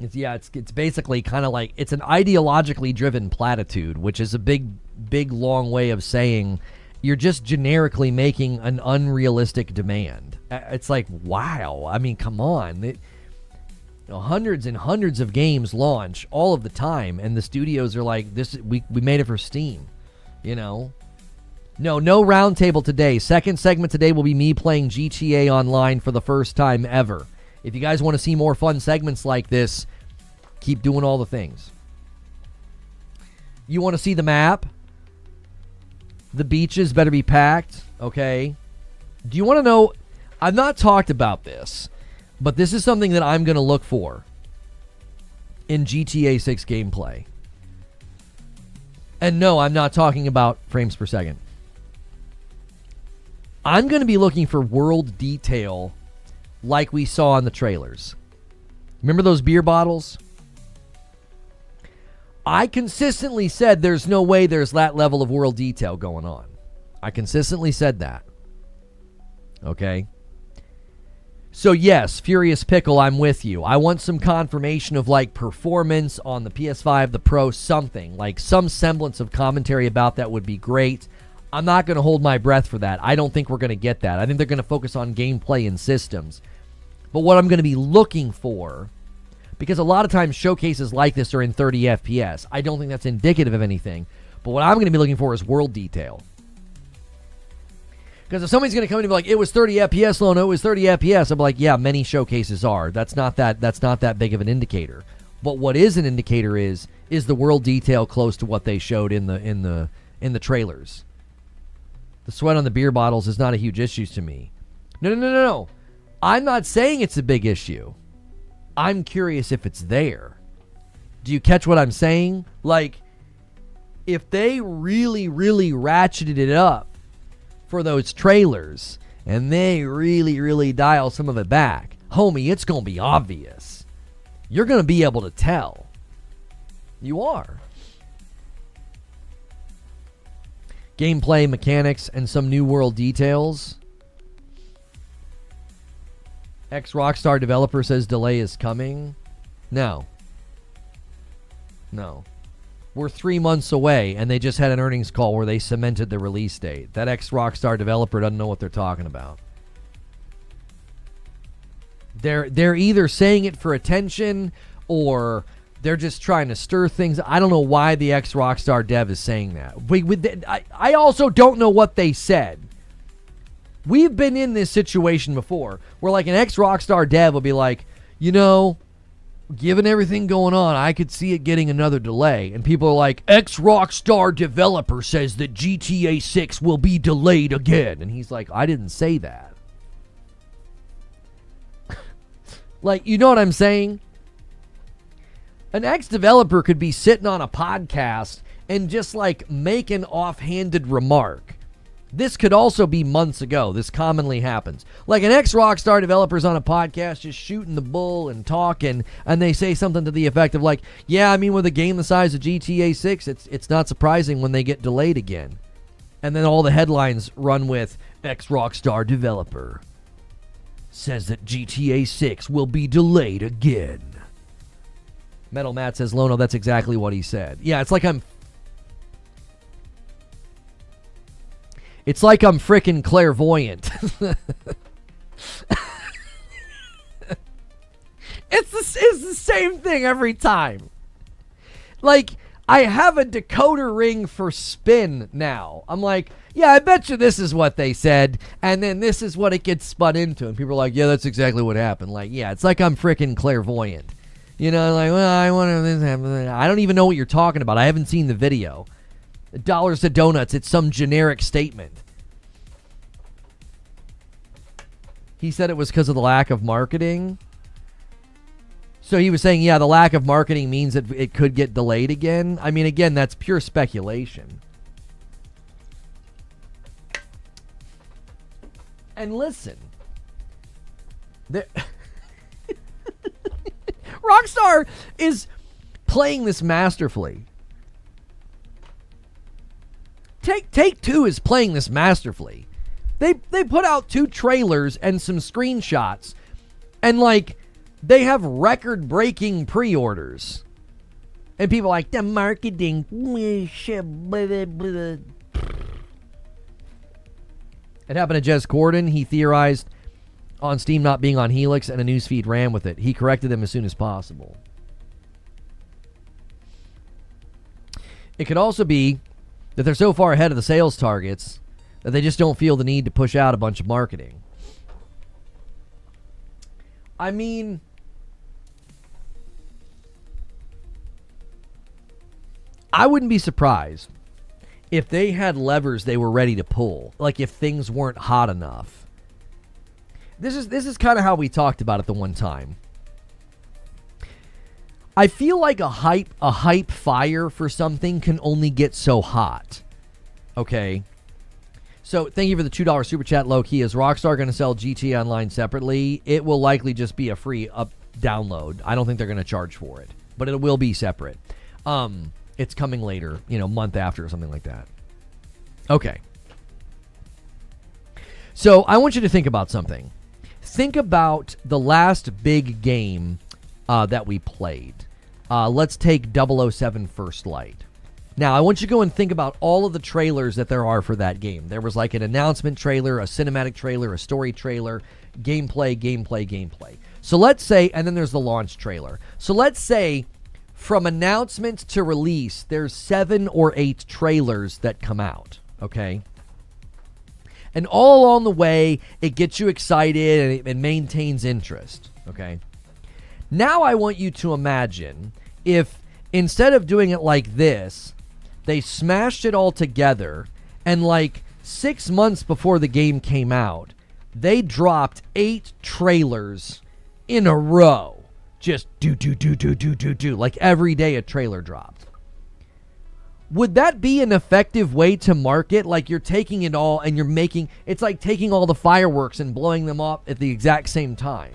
S1: It's basically kind of like, it's an ideologically driven platitude, which is a big long way of saying you're just generically making an unrealistic demand. It's like, wow. I mean, come on. Hundreds and hundreds of games launch all of the time, and the studios are like, we made it for Steam, you know? No roundtable today. Second segment today will be me playing GTA Online for the first time ever. If you guys want to see more fun segments like this, keep doing all the things. You want to see the map? The beaches better be packed, okay? Do you want to know? I've not talked about this, but this is something that I'm going to look for in GTA 6 gameplay. And no, I'm not talking about frames per second. I'm going to be looking for world detail like we saw in the trailers. Remember those beer bottles? I consistently said there's no way there's that level of world detail going on. I consistently said that. Okay? So yes, Furious Pickle, I'm with you. I want some confirmation of like performance on the PS5, the Pro, something. Like some semblance of commentary about that would be great. I'm not going to hold my breath for that. I don't think we're going to get that. I think they're going to focus on gameplay and systems. But what I'm going to be looking for, because a lot of times showcases like this are in 30 FPS. I don't think that's indicative of anything. But what I'm going to be looking for is world detail. Because if somebody's going to come in and be like, it was 30 FPS, Lono, it was 30 FPS, I'm like, yeah, many showcases are. That's not that big of an indicator. But what is an indicator is the world detail close to what they showed in the trailers. The sweat on the beer bottles is not a huge issue to me. No. I'm not saying it's a big issue. I'm curious if it's there. Do you catch what I'm saying? Like, if they really, really ratcheted it up for those trailers and they really, really dial some of it back, homie, it's going to be obvious. You're going to be able to tell. You are. Gameplay, mechanics, and some new world details. Ex-Rockstar developer says delay is coming. No. We're 3 months away, and they just had an earnings call where they cemented the release date. That ex-Rockstar developer doesn't know what they're talking about. They're either saying it for attention, or they're just trying to stir things. I don't know why the ex-Rockstar dev is saying that. I also don't know what they said. We've been in this situation before where like an ex-Rockstar dev will be like, given everything going on, I could see it getting another delay. And people are like, ex-Rockstar developer says that GTA 6 will be delayed again. And he's like, I didn't say that. Like, you know what I'm saying? An ex-developer could be sitting on a podcast and just like make an offhanded remark. This could also be months ago. This commonly happens. Like an ex-Rockstar developer's on a podcast just shooting the bull and talking, and they say something to the effect of like, yeah, I mean, with a game the size of GTA 6, it's not surprising when they get delayed again. And then all the headlines run with ex-Rockstar developer says that GTA 6 will be delayed again. Metal Matt says, Lono, that's exactly what he said. Yeah, it's like I'm frickin' clairvoyant. It's the same thing every time. Like, I have a decoder ring for spin now. I'm like, yeah, I bet you this is what they said, and then this is what it gets spun into. And people are like, yeah, that's exactly what happened. Like, yeah, it's like I'm frickin' clairvoyant. Like, well, I wonder if this happened. I don't even know what you're talking about. I haven't seen the video. Dollars to donuts, it's some generic statement. He said it was because of the lack of marketing. So he was saying, yeah, the lack of marketing means that it could get delayed again. I mean, again, that's pure speculation. And listen, Rockstar is playing this masterfully. Take-Two is playing this masterfully. They put out 2 trailers and some screenshots, and like they have record-breaking pre-orders. And people are like, the marketing. It happened to Jez Corden. He theorized on Steam not being on Helix, and a newsfeed ran with it. He corrected them as soon as possible. It could also be that they're so far ahead of the sales targets that they just don't feel the need to push out a bunch of marketing. I mean, I wouldn't be surprised if they had levers they were ready to pull, like if things weren't hot enough. This is kind of how we talked about it the one time. I feel like a hype fire for something can only get so hot. Okay? So, thank you for the $2 super chat, low-key. Is Rockstar going to sell GTA Online separately? It will likely just be a free download. I don't think they're going to charge for it. But it will be separate. It's coming later, month after or something like that. Okay. So, I want you to think about something. Think about the last big game that we played. Let's take 007 First Light. Now, I want you to go and think about all of the trailers that there are for that game. There was like an announcement trailer, a cinematic trailer, a story trailer, gameplay. So let's say, and then there's the launch trailer. So let's say from announcement to release, there's 7 or 8 trailers that come out, okay? And all along the way, it gets you excited and it maintains interest, okay? Now I want you to imagine if instead of doing it like this, they smashed it all together and like 6 months before the game came out, they dropped 8 trailers in a row. Just do. Like every day a trailer dropped. Would that be an effective way to market? Like you're taking it all and you're making, it's like taking all the fireworks and blowing them up at the exact same time.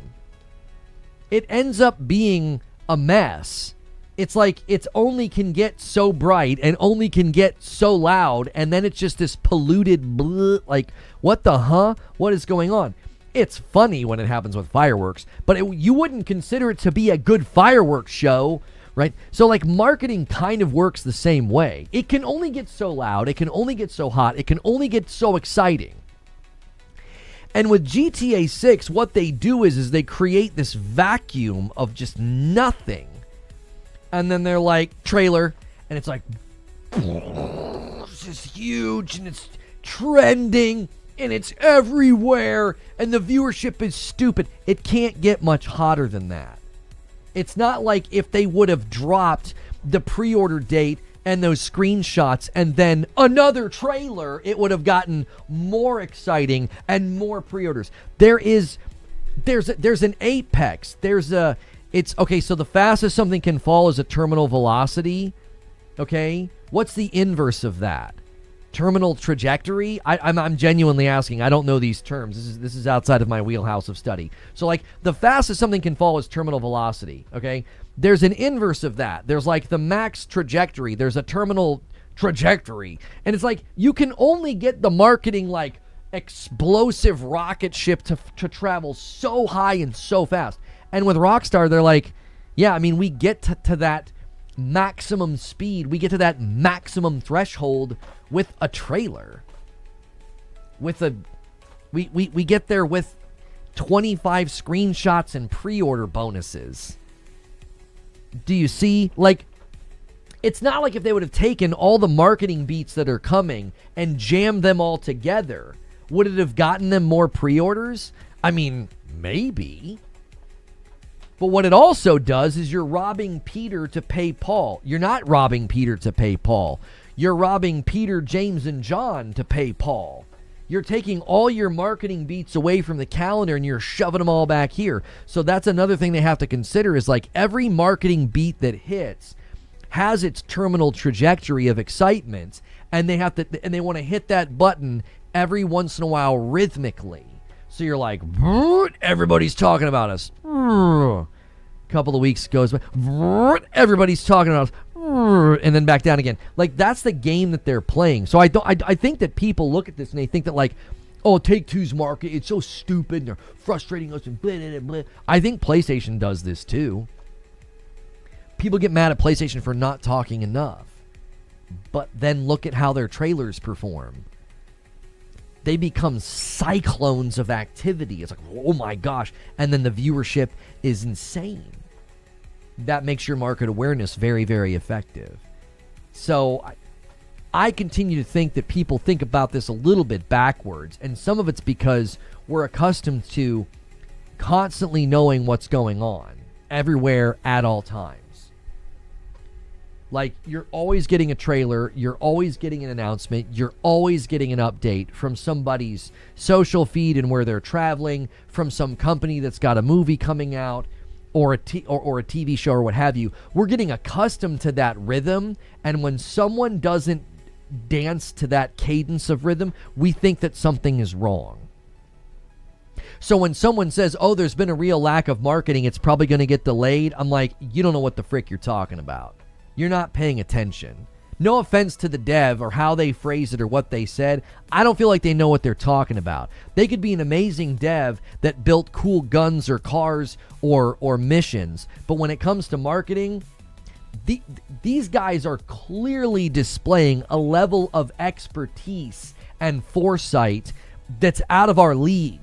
S1: It ends up being a mess. It's like it's only can get so bright and only can get so loud, and then it's just this polluted like what the what is going on? It's funny when it happens with fireworks, but you wouldn't consider it to be a good fireworks show, right? So like marketing kind of works the same way. It can only get so loud, it can only get so hot, it can only get so exciting. And with GTA 6, what they do is they create this vacuum of just nothing. And then they're like, trailer, and it's like, it's just huge, and it's trending, and it's everywhere, and the viewership is stupid. It can't get much hotter than that. It's not like if they would have dropped the pre-order date and those screenshots and then another trailer, it would have gotten more exciting and more pre-orders. There's an apex. It's okay, so the fastest something can fall is a terminal velocity. Okay? What's the inverse of that? Terminal trajectory? I'm genuinely asking. I don't know these terms. This is outside of my wheelhouse of study. So like the fastest something can fall is terminal velocity, okay? There's an inverse of that. There's like the max trajectory. There's a terminal trajectory. And it's like you can only get the marketing like explosive rocket ship to travel so high and so fast. And with Rockstar, they're like, yeah, I mean, we get to that maximum speed. We get to that maximum threshold with a trailer. We get there with 25 screenshots and pre-order bonuses. Do you see? Like, it's not like if they would have taken all the marketing beats that are coming and jammed them all together. Would it have gotten them more pre-orders? I mean, maybe. But what it also does is you're robbing Peter to pay Paul. You're not robbing Peter to pay Paul. You're robbing Peter, James, and John to pay Paul. You're taking all your marketing beats away from the calendar and you're shoving them all back here. So that's another thing they have to consider is like every marketing beat that hits has its terminal trajectory of excitement, and they want to hit that button every once in a while rhythmically. So you're like, everybody's talking about us. A couple of weeks goes by, everybody's talking about us, and then back down again. Like that's the game that they're playing. So I think that people look at this and they think that like, oh, Take-Two's market, it's so stupid and they're frustrating us and blah, blah, blah. I think PlayStation does this too. People get mad at PlayStation for not talking enough. But then look at how their trailers perform. They become cyclones of activity. It's like, oh my gosh. And then the viewership is insane. That makes your market awareness very, very effective. So I continue to think that people think about this a little bit backwards. And some of it's because we're accustomed to constantly knowing what's going on everywhere at all times. Like, you're always getting a trailer, you're always getting an announcement, you're always getting an update from somebody's social feed and where they're traveling, from some company that's got a movie coming out, or a TV show or what have you. We're getting accustomed to that rhythm, and when someone doesn't dance to that cadence of rhythm, we think that something is wrong. So when someone says, oh, there's been a real lack of marketing, it's probably going to get delayed, I'm like, you don't know what the frick you're talking about. You're not paying attention. No offense to the dev or how they phrase it or what they said. I don't feel like they know what they're talking about. They could be an amazing dev that built cool guns or cars or missions, but when it comes to marketing, these guys are clearly displaying a level of expertise and foresight that's out of our league.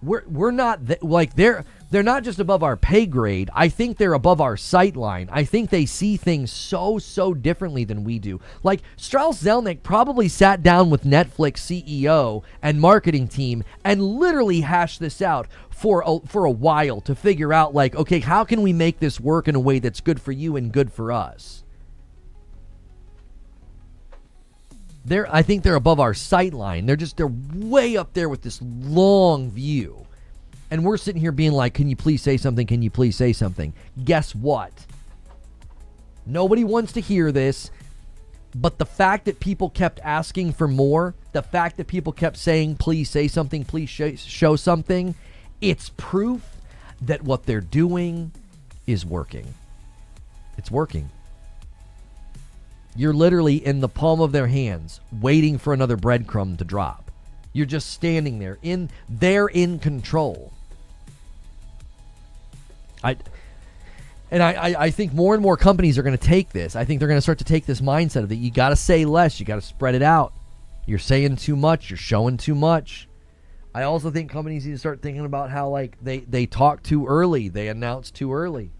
S1: We're not like they're not just above our pay grade. I think they're above our sight line. I think they see things so differently than we do. Like Strauss Zelnick probably sat down with Netflix CEO and marketing team and literally hashed this out for a while to figure out, like, okay, how can we make this work in a way that's good for you and good for us? I think they're above our sight line. They're way up there with this long view. And we're sitting here being like, can you please say something? Can you please say something? Guess what? Nobody wants to hear this. But the fact that people kept asking for more, the fact that people kept saying, please say something, please show something, it's proof that what they're doing is working. It's working. You're literally in the palm of their hands, waiting for another breadcrumb to drop. You're just standing there. They're in control. I think more and more companies are going to take this. I think they're going to start to take this mindset of that you got to say less. You got to spread it out. You're saying too much. You're showing too much. I also think companies need to start thinking about how, like, they talk too early. They announce too early.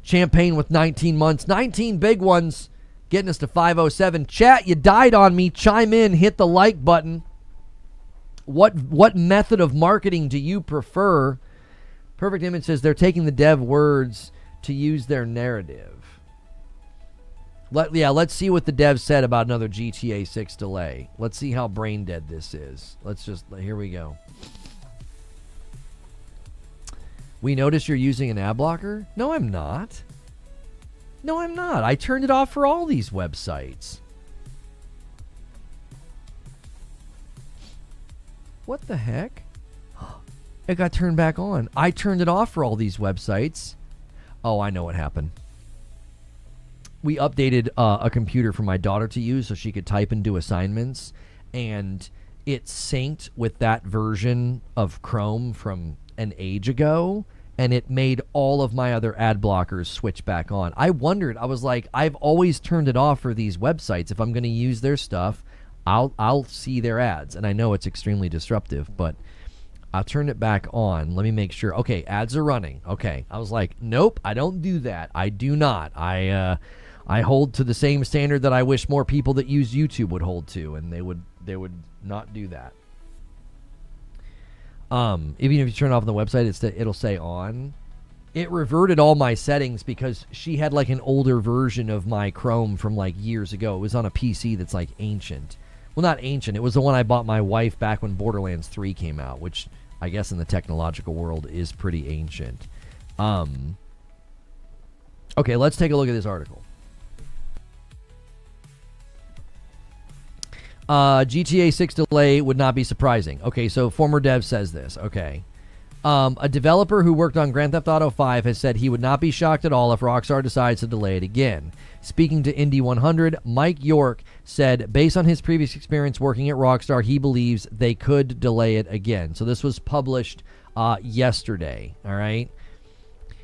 S1: Champagne with 19 months. 19 big ones. Getting us to 507. Chat, you died on me. Chime in. Hit the like button. What method of marketing do you prefer? Perfect Image says they're taking the dev words to use their narrative. Let's see what the dev said about another GTA 6 delay. Let's see how brain dead this is. Here we go. We notice you're using an ad blocker? No, I'm not. I turned it off for all these websites. What the heck? It got turned back on. I turned it off for all these websites. Oh, I know what happened. We updated a computer for my daughter to use so she could type and do assignments, and it synced with that version of Chrome from an age ago, and it made all of my other ad blockers switch back on. I wondered, I was like, I've always turned it off for these websites. If I'm going to use their stuff, I'll see their ads, and I know it's extremely disruptive, but I'll turn it back on. Let me make sure. Okay, ads are running. Okay. I was like, nope, I don't do that. I do not. I hold to the same standard that I wish more people that use YouTube would hold to, and they would not do that. Even if you turn it off on the website, it'll say on. It reverted all my settings because she had like an older version of my Chrome from like years ago. It was on a PC that's like ancient. Well, not ancient. It was the one I bought my wife back when Borderlands 3 came out, which I guess in the technological world is pretty ancient. Okay, let's take a look at this article. GTA 6 delay would not be surprising. Okay, so former dev says this. Okay. A developer who worked on Grand Theft Auto 5 has said he would not be shocked at all if Rockstar decides to delay it again. Speaking to Indy 100, Mike York said, based on his previous experience working at Rockstar, he believes they could delay it again. So this was published yesterday, all right?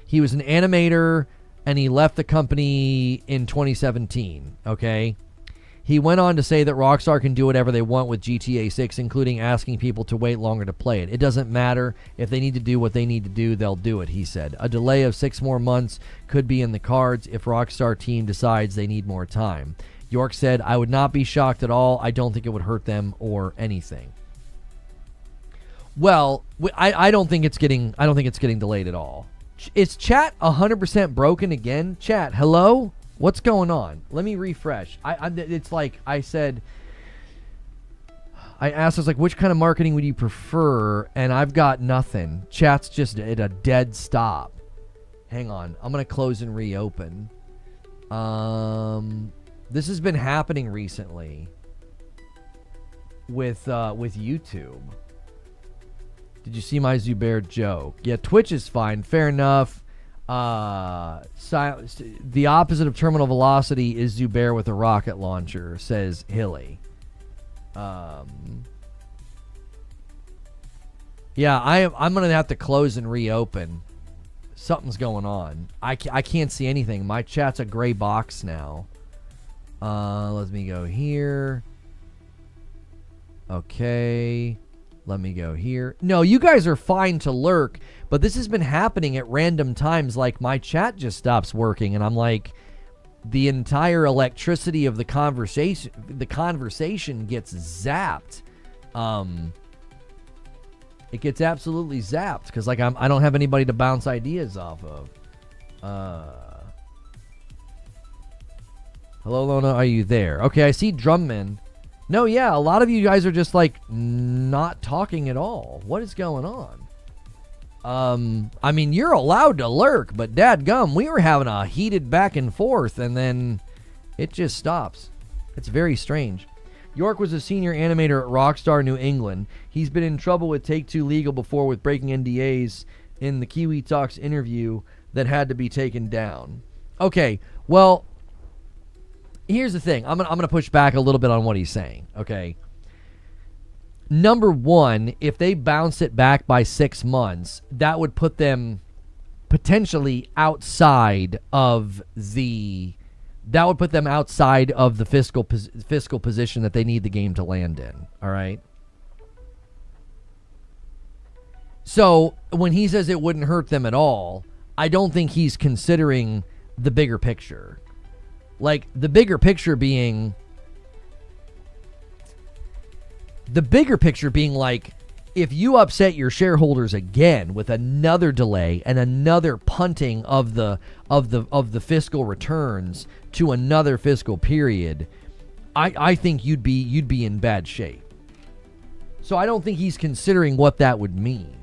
S1: He was an animator, and he left the company in 2017, okay? He went on to say that Rockstar can do whatever they want with GTA 6, including asking people to wait longer to play it. It doesn't matter. If they need to do what they need to do, they'll do it, he said. A delay of 6 more months could be in the cards if Rockstar team decides they need more time. York said, I would not be shocked at all. I don't think it would hurt them or anything. Well, I don't think it's getting delayed at all. Is chat 100% broken again? Chat, hello? What's going on? Let me refresh. It's like I said, I asked us, like, which kind of marketing would you prefer? And I've got nothing. Chat's just at a dead stop. Hang on. I'm going to close and reopen. This has been happening recently with YouTube. Did you see my Zubair joke? Yeah, Twitch is fine. Fair enough. The opposite of terminal velocity is Zubair with a rocket launcher, says Hilly. Yeah, I'm going to have to close and reopen. Something's going on. I can't see anything. My chat's a gray box now. Let me go here. Okay. Let me go here. No, you guys are fine to lurk, but this has been happening at random times. Like, my chat just stops working, and I'm like, the entire electricity of the conversation gets zapped. It gets absolutely zapped because, like, I don't have anybody to bounce ideas off of. Hello, Lona, are you there? Okay, I see Drumman. No, yeah, a lot of you guys are just, like, not talking at all. What is going on? I mean, you're allowed to lurk, but dadgum, we were having a heated back and forth, and then it just stops. It's very strange. York was a senior animator at Rockstar New England. He's been in trouble with Take-Two Legal before with breaking NDAs in the Kiwi Talks interview that had to be taken down. Okay, well, here's the thing. I'm gonna push back a little bit on what he's saying, okay? Number one, if they bounce it back by 6 months, that would put them potentially outside of the fiscal position that they need the game to land in, all right? So when he says it wouldn't hurt them at all, I don't think he's considering the bigger picture. Like, the bigger picture being like, if you upset your shareholders again with another delay and another punting of the fiscal returns to another fiscal period, I think you'd be in bad shape. So I don't think he's considering what that would mean.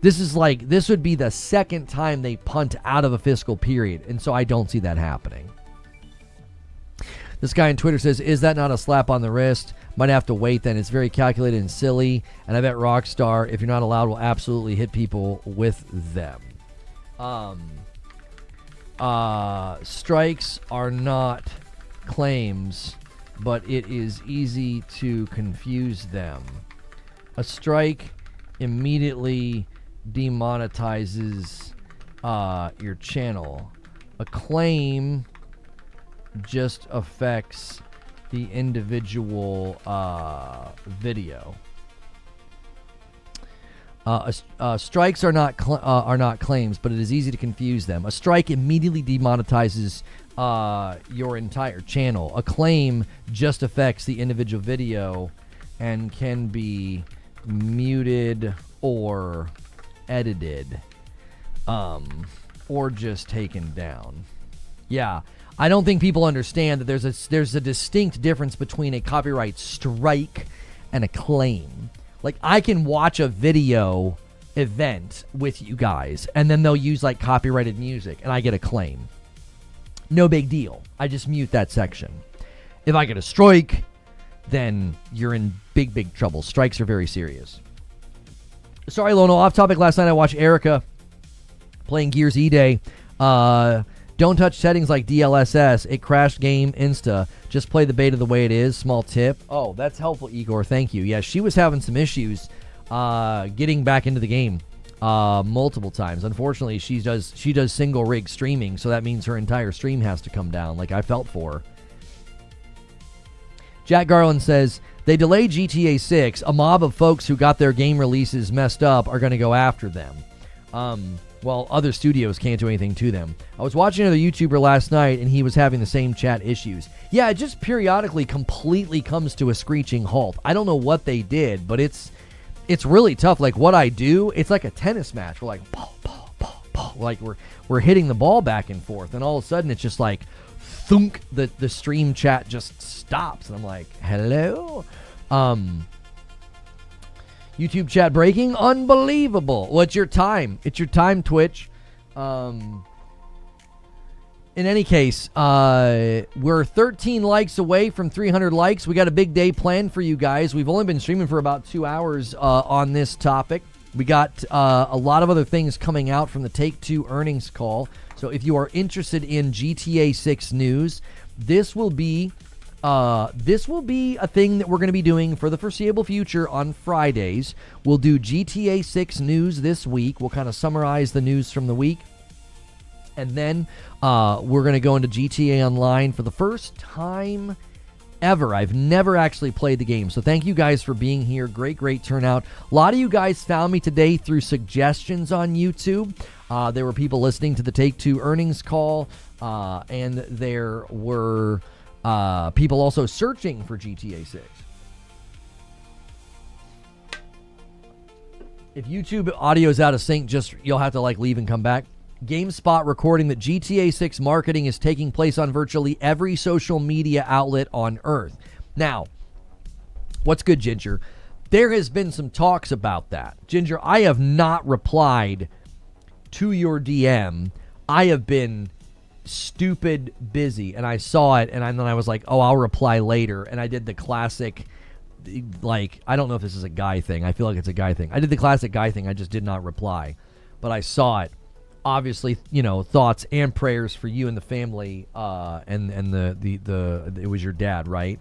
S1: This would be the second time they punt out of a fiscal period, and so I don't see that happening. This guy on Twitter says, is that not a slap on the wrist? Might have to wait then. It's very calculated and silly. And I bet Rockstar, if you're not allowed, will absolutely hit people with them. Strikes are not claims, but it is easy to confuse them. A strike immediately demonetizes your channel. A claim just affects the individual video. Strikes are not claims, but it is easy to confuse them. A strike immediately demonetizes your entire channel. A claim just affects the individual video and can be muted or edited, or just taken down. Yeah. I don't think people understand that there's a distinct difference between a copyright strike and a claim. Like, I can watch a video event with you guys, and then they'll use, like, copyrighted music, and I get a claim. No big deal. I just mute that section. If I get a strike, then you're in big, big trouble. Strikes are very serious. Sorry, Lono, off topic. Last night I watched Erica playing Gears E-Day. Don't touch settings like DLSS. It crashed game insta. Just play the beta the way it is. Small tip. Oh, that's helpful, Igor. Thank you. Yeah, she was having some issues getting back into the game multiple times. Unfortunately, she does single rig streaming, so that means her entire stream has to come down. Like, I felt for her. Jack Garland says, they delay GTA 6. A mob of folks who got their game releases messed up are going to go after them. Well, other studios can't do anything to them. I was watching another YouTuber last night, and he was having the same chat issues. Yeah, it just periodically completely comes to a screeching halt. I don't know what they did, but it's really tough. Like, what I do, it's like a tennis match. We're like, ball, ball, ball, ball. Like, we're hitting the ball back and forth, and all of a sudden, it's just like, thunk, the stream chat just stops. And I'm like, hello? YouTube chat breaking. Unbelievable. Well, it's your time. It's your time, Twitch. In any case, we're 13 likes away from 300 likes. We got a big day planned for you guys. We've only been streaming for about 2 hours on this topic. We got a lot of other things coming out from the Take-Two earnings call. So if you are interested in GTA 6 news, this will be a thing that we're going to be doing for the foreseeable future on Fridays. We'll do GTA 6 news this week. We'll kind of summarize the news from the week. And then we're going to go into GTA Online for the first time ever. I've never actually played the game. So thank you guys for being here. Great turnout. A lot of you guys found me today through suggestions on YouTube. There were people listening to the Take-Two earnings call, and there were people also searching for GTA 6. If YouTube audio is out of sync, you'll have to leave and come back. GameSpot recording that GTA 6 marketing is taking place on virtually every social media outlet on Earth. Now, what's good, Ginger? There has been some talks about that. Ginger, I have not replied to your DM. I have been stupid busy, and I saw it, and then I was like, oh, I'll reply later. And I did the classic, I don't know if this is a guy thing. I feel like it's a guy thing. I did the classic guy thing. I just did not reply. But I saw it. Obviously, thoughts and prayers for you and the family, and it was your dad, right?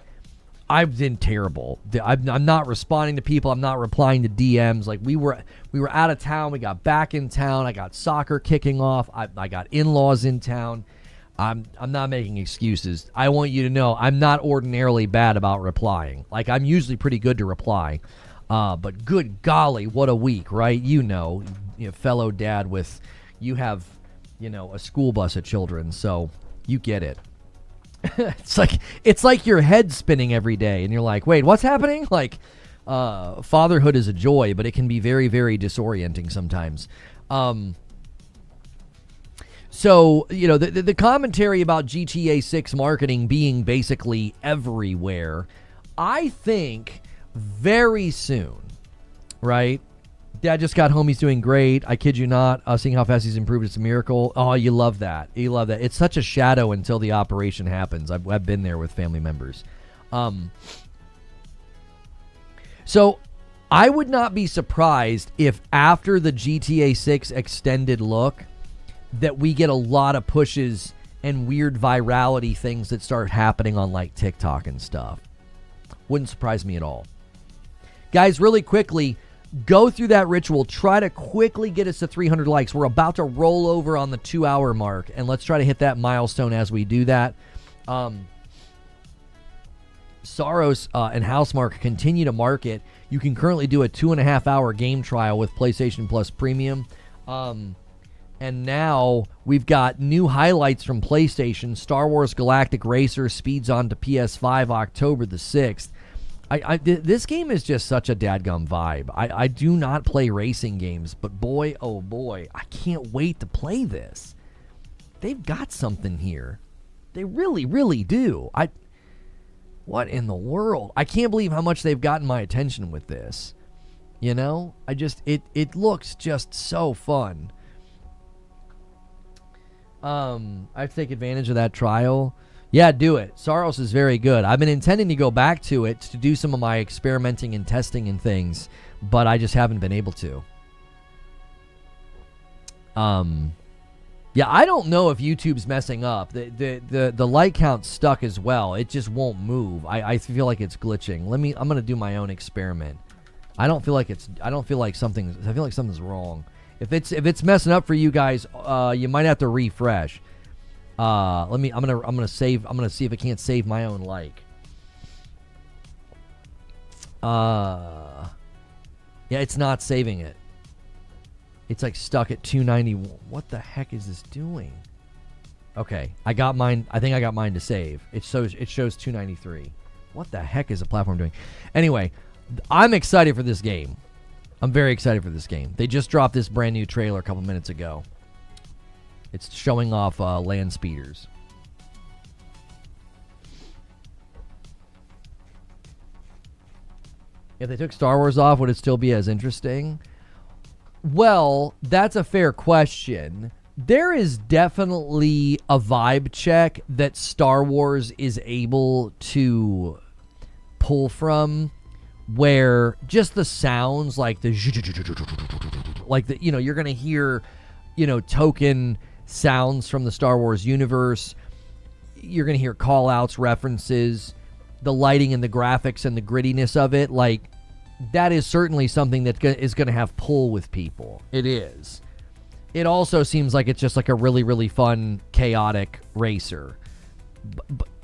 S1: I've been terrible. I'm not responding to people. I'm not replying to DMs. We were out of town. We got back in town. I got soccer kicking off. I got in-laws in town. I'm not making excuses. I want you to know I'm not ordinarily bad about replying. I'm usually pretty good to reply, but good golly, what a week, right? Fellow dad with. You have, a school bus of children, so you get it. It's like your head spinning every day, and you're like, wait, what's happening? Fatherhood is a joy, but it can be very, very disorienting sometimes. So, the commentary about GTA 6 marketing being basically everywhere, I think very soon, right? Dad just got home. He's doing great. I kid you not. Seeing how fast he's improved, it's a miracle. Oh, you love that. You love that. It's such a shadow until the operation happens. I've been there with family members. So I would not be surprised if after the GTA 6 extended look that we get a lot of pushes and weird virality things that start happening on TikTok and stuff. Wouldn't surprise me at all. Guys, really quickly, go through that ritual. Try to quickly get us to 300 likes. We're about to roll over on the 2-hour mark, and let's try to hit that milestone as we do that. Saros and Housemark continue to market. You can currently do a 2.5-hour game trial with PlayStation Plus Premium. And now we've got new highlights from PlayStation. Star Wars Galactic Racer speeds on to PS5 October the 6th. This game is just such a dadgum vibe. I do not play racing games, but boy, oh boy, I can't wait to play this. They've got something here. They really, really do. What in the world? I can't believe how much they've gotten my attention with this. It looks just so fun. I have to take advantage of that trial. Yeah, do it. Saros is very good. I've been intending to go back to it to do some of my experimenting and testing and things, but I just haven't been able to. Yeah, I don't know if YouTube's messing up. The like count's stuck as well. It just won't move. I feel like it's glitching. I'm gonna do my own experiment. I feel like something's wrong. If it's messing up for you guys, you might have to refresh. I'm gonna save. I'm gonna see if it can't save my own like. Yeah, it's not saving it. It's stuck at 291. What the heck is this doing? Okay, I got mine. I think I got mine to save. It shows 293. What the heck is the platform doing? Anyway, I'm excited for this game. I'm very excited for this game. They just dropped this brand new trailer a couple minutes ago. It's showing off land speeders. If they took Star Wars off, would it still be as interesting? Well, that's a fair question. There is definitely a vibe check that Star Wars is able to pull from, where just the sounds, like the you're gonna hear, token sounds from the Star Wars universe. You're gonna hear call outs, references, the lighting and the graphics and the grittiness of it. That is certainly something that is gonna have pull with people. It is. it also seems like it's just like a really, really fun, chaotic racer.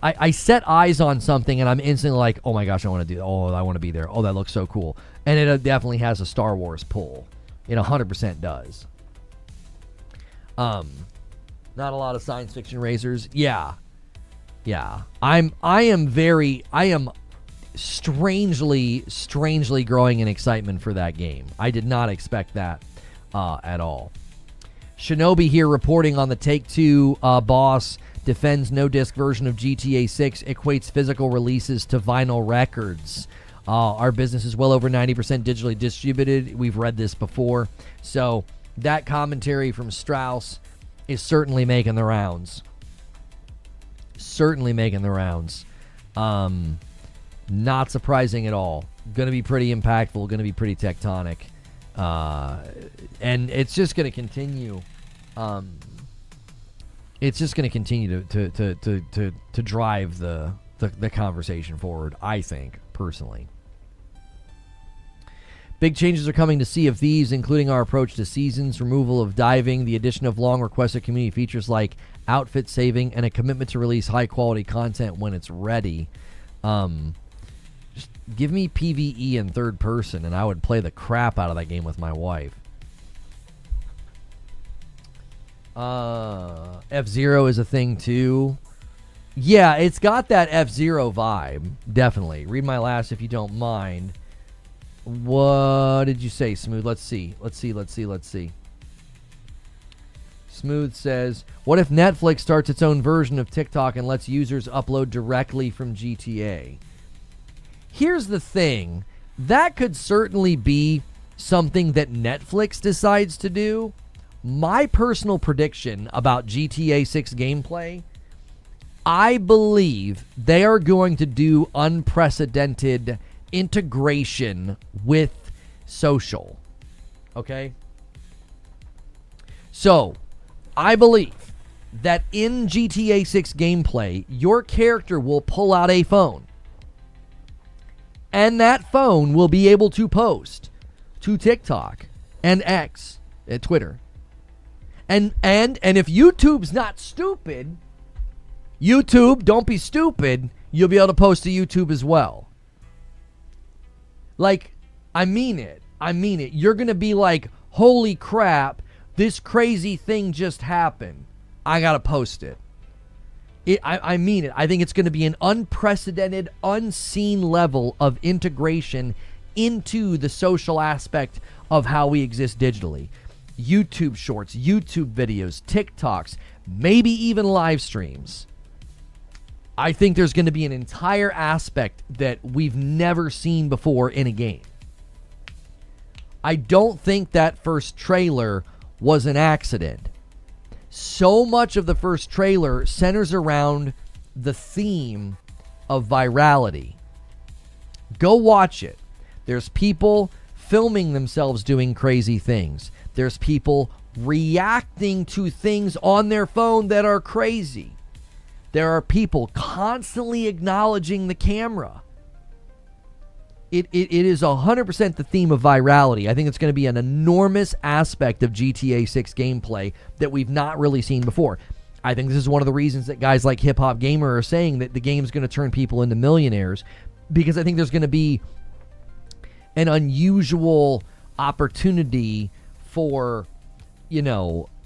S1: I set eyes on something and I'm instantly like, oh my gosh, I want to do that. Oh, I want to be there. Oh, that looks so cool. And it definitely has a Star Wars pull. It 100% does. Not a lot of science fiction racers. Yeah. I am strangely growing in excitement for that game. I did not expect that at all. Shinobi here reporting on the Take-Two boss defends no-disc version of GTA 6, equates physical releases to vinyl records. Our business is well over 90% digitally distributed. We've read this before. So that commentary from Strauss is certainly making the rounds. Not surprising at all. Going to be pretty impactful, going to be pretty tectonic. And it's just going to continue. It's just going to continue to drive the conversation forward, I think, personally. Big changes are coming to Sea of Thieves, including our approach to seasons, removal of diving, the addition of long-requested community features like outfit saving, and a commitment to release high-quality content when it's ready. Just give me PvE in third person, and I would play the crap out of that game with my wife. F-Zero is a thing, too. Yeah, it's got that F-Zero vibe, definitely. Read my last if you don't mind. What did you say, Smooth? Let's see. Smooth says, what if Netflix starts its own version of TikTok and lets users upload directly from GTA? Here's the thing. That could certainly be something that Netflix decides to do. My personal prediction about GTA 6 gameplay, I believe they are going to do unprecedented integration with social. Okay? So, I believe that in GTA 6 gameplay, your character will pull out a phone. And that phone will be able to post to TikTok and X, Twitter. And if YouTube's not stupid, YouTube, don't be stupid, you'll be able to post to YouTube as well. Like, I mean it. You're going to be like, holy crap, this crazy thing just happened. I got to post it. I mean it. I think it's going to be an unprecedented, unseen level of integration into the social aspect of how we exist digitally. YouTube shorts, YouTube videos, TikToks, maybe even live streams. I think there's going to be an entire aspect that we've never seen before in a game. I don't think that first trailer was an accident. So much of the first trailer centers around the theme of virality. Go watch it. There's people filming themselves doing crazy things. There's people reacting to things on their phone that are crazy. There are people constantly acknowledging the camera. It is 100% the theme of virality. I think it's going to be an enormous aspect of GTA 6 gameplay that we've not really seen before. I think this is one of the reasons that guys like Hip Hop Gamer are saying that the game's going to turn people into millionaires, because I think there's going to be an unusual opportunity for,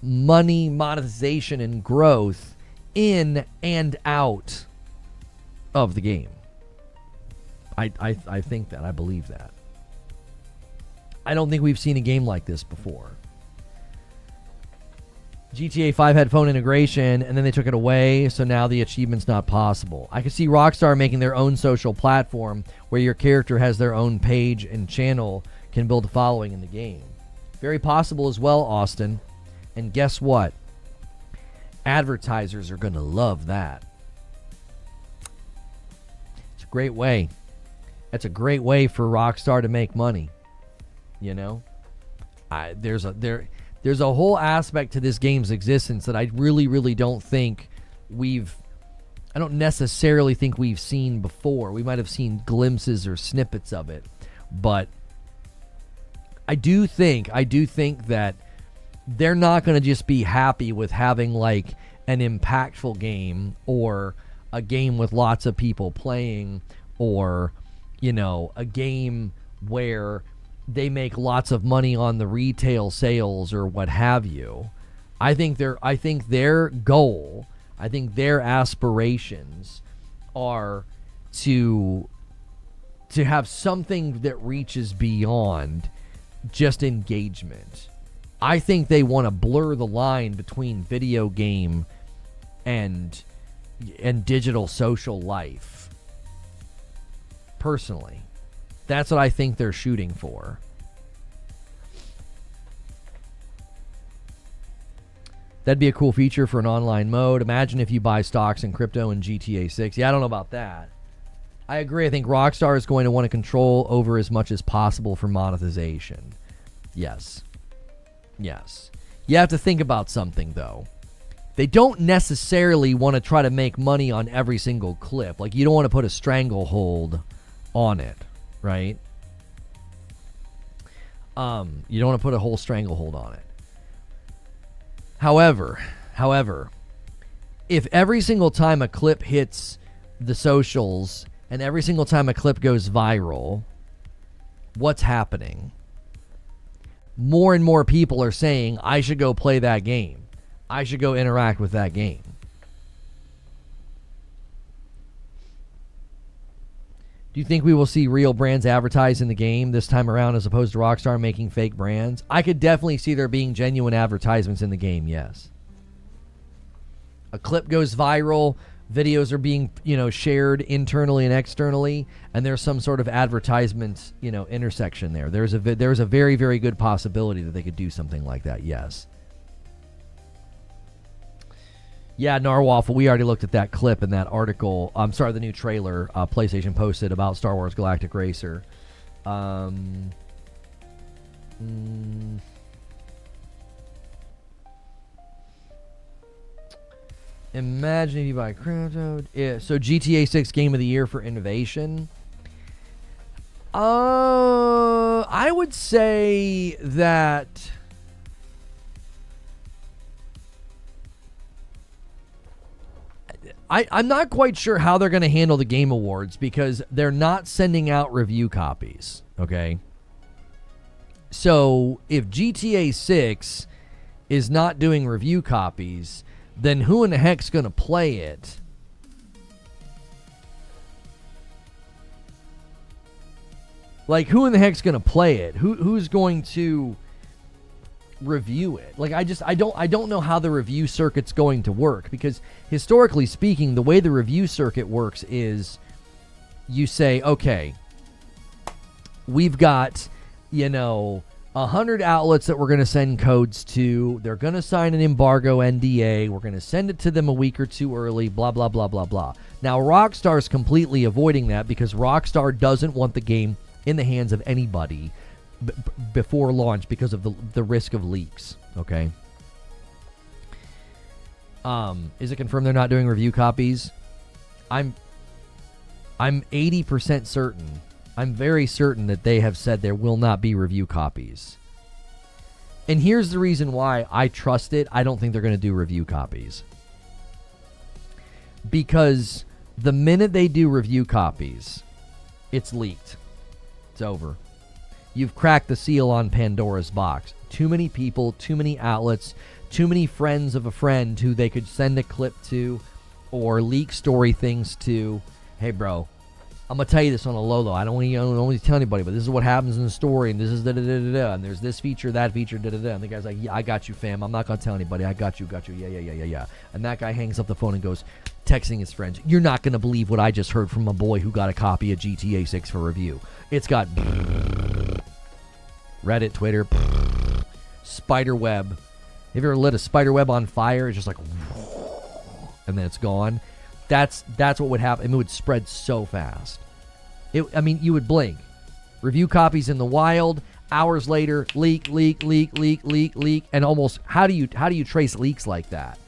S1: money, monetization, and growth in and out of the game. I think that. I believe that. I don't think we've seen a game like this before. GTA 5 had phone integration, and then they took it away, so now the achievement's not possible. I could see Rockstar making their own social platform where your character has their own page and channel, can build a following in the game. Very possible as well, Austin. And guess what? Advertisers are going to love that. It's a great way. That's a great way for Rockstar to make money. There's a whole aspect to this game's existence that I really don't think I don't necessarily think we've seen before. We might have seen glimpses or snippets of it, but I do think that they're not going to just be happy with having like an impactful game or a game with lots of people playing or, you know, a game where they make lots of money on the retail sales or what have you. I think their goal, I think their aspirations are to have something that reaches beyond just engagement. I think they want to blur the line between video game and digital social life. Personally, that's what I think they're shooting for. That'd be a cool feature for an online mode. Imagine if you buy stocks in crypto in GTA 6. Yeah, I don't know about that. I agree. I think Rockstar is going to want to control over as much as possible for monetization. Yes. Yes. You have to think about something, though. They don't necessarily want to try to make money on every single clip. Like, you don't want to put a stranglehold on it, right? You don't want to put a whole stranglehold on it. However, if every single time a clip hits the socials and every single time a clip goes viral, what's happening? More and more people are saying, I should go play that game. I should go interact with that game. Do you think we will see real brands advertised in the game this time around as opposed to Rockstar making fake brands? I could definitely see there being genuine advertisements in the game, yes. A clip goes viral, videos are being, shared internally and externally, and there's some sort of advertisement, intersection there. There's a very, very good possibility that they could do something like that, yes. Yeah, Narwaffle, we already looked at that clip in that article. I'm sorry, the new trailer PlayStation posted about Star Wars Galactic Racer. Imagine if you buy crypto. Yeah, so GTA 6 Game of the Year for innovation. I would say that I'm not quite sure how they're going to handle the Game Awards because they're not sending out review copies, okay? So if GTA 6 is not doing review copies, then who in the heck's going to play it? Like, who in the heck's going to play it? Who's going to review it? Like, I don't know how the review circuit's going to work, because historically speaking, the way the review circuit works is you say, okay, we've got 100 outlets that we're going to send codes to. They're going to sign an embargo NDA. We're going to send it to them a week or two early, blah, blah, blah, blah, blah. Now, Rockstar's completely avoiding that because Rockstar doesn't want the game in the hands of anybody before launch because of the risk of leaks, okay? Is it confirmed they're not doing review copies? I'm 80% certain. I'm very certain that they have said there will not be review copies. And here's the reason why I trust it. I don't think they're going to do review copies. Because the minute they do review copies, it's leaked. It's over. You've cracked the seal on Pandora's box. Too many people, too many outlets, too many friends of a friend who they could send a clip to or leak story things to. Hey, bro, I'm going to tell you this on a low. I don't want to tell anybody, but this is what happens in the story, and this is da-da-da-da-da, and there's this feature, that feature, da-da-da. And the guy's like, yeah, I got you, fam. I'm not going to tell anybody. I got you. Yeah. And that guy hangs up the phone and goes, texting his friends, you're not going to believe what I just heard from a boy who got a copy of GTA 6 for review. It's got Reddit, Twitter, spider web. Have you ever lit a spider web on fire? It's just like, and then it's gone. That's what would happen. I mean, it would spread so fast. You would blink. Review copies in the wild. Hours later, leak, and almost. How do you trace leaks like that?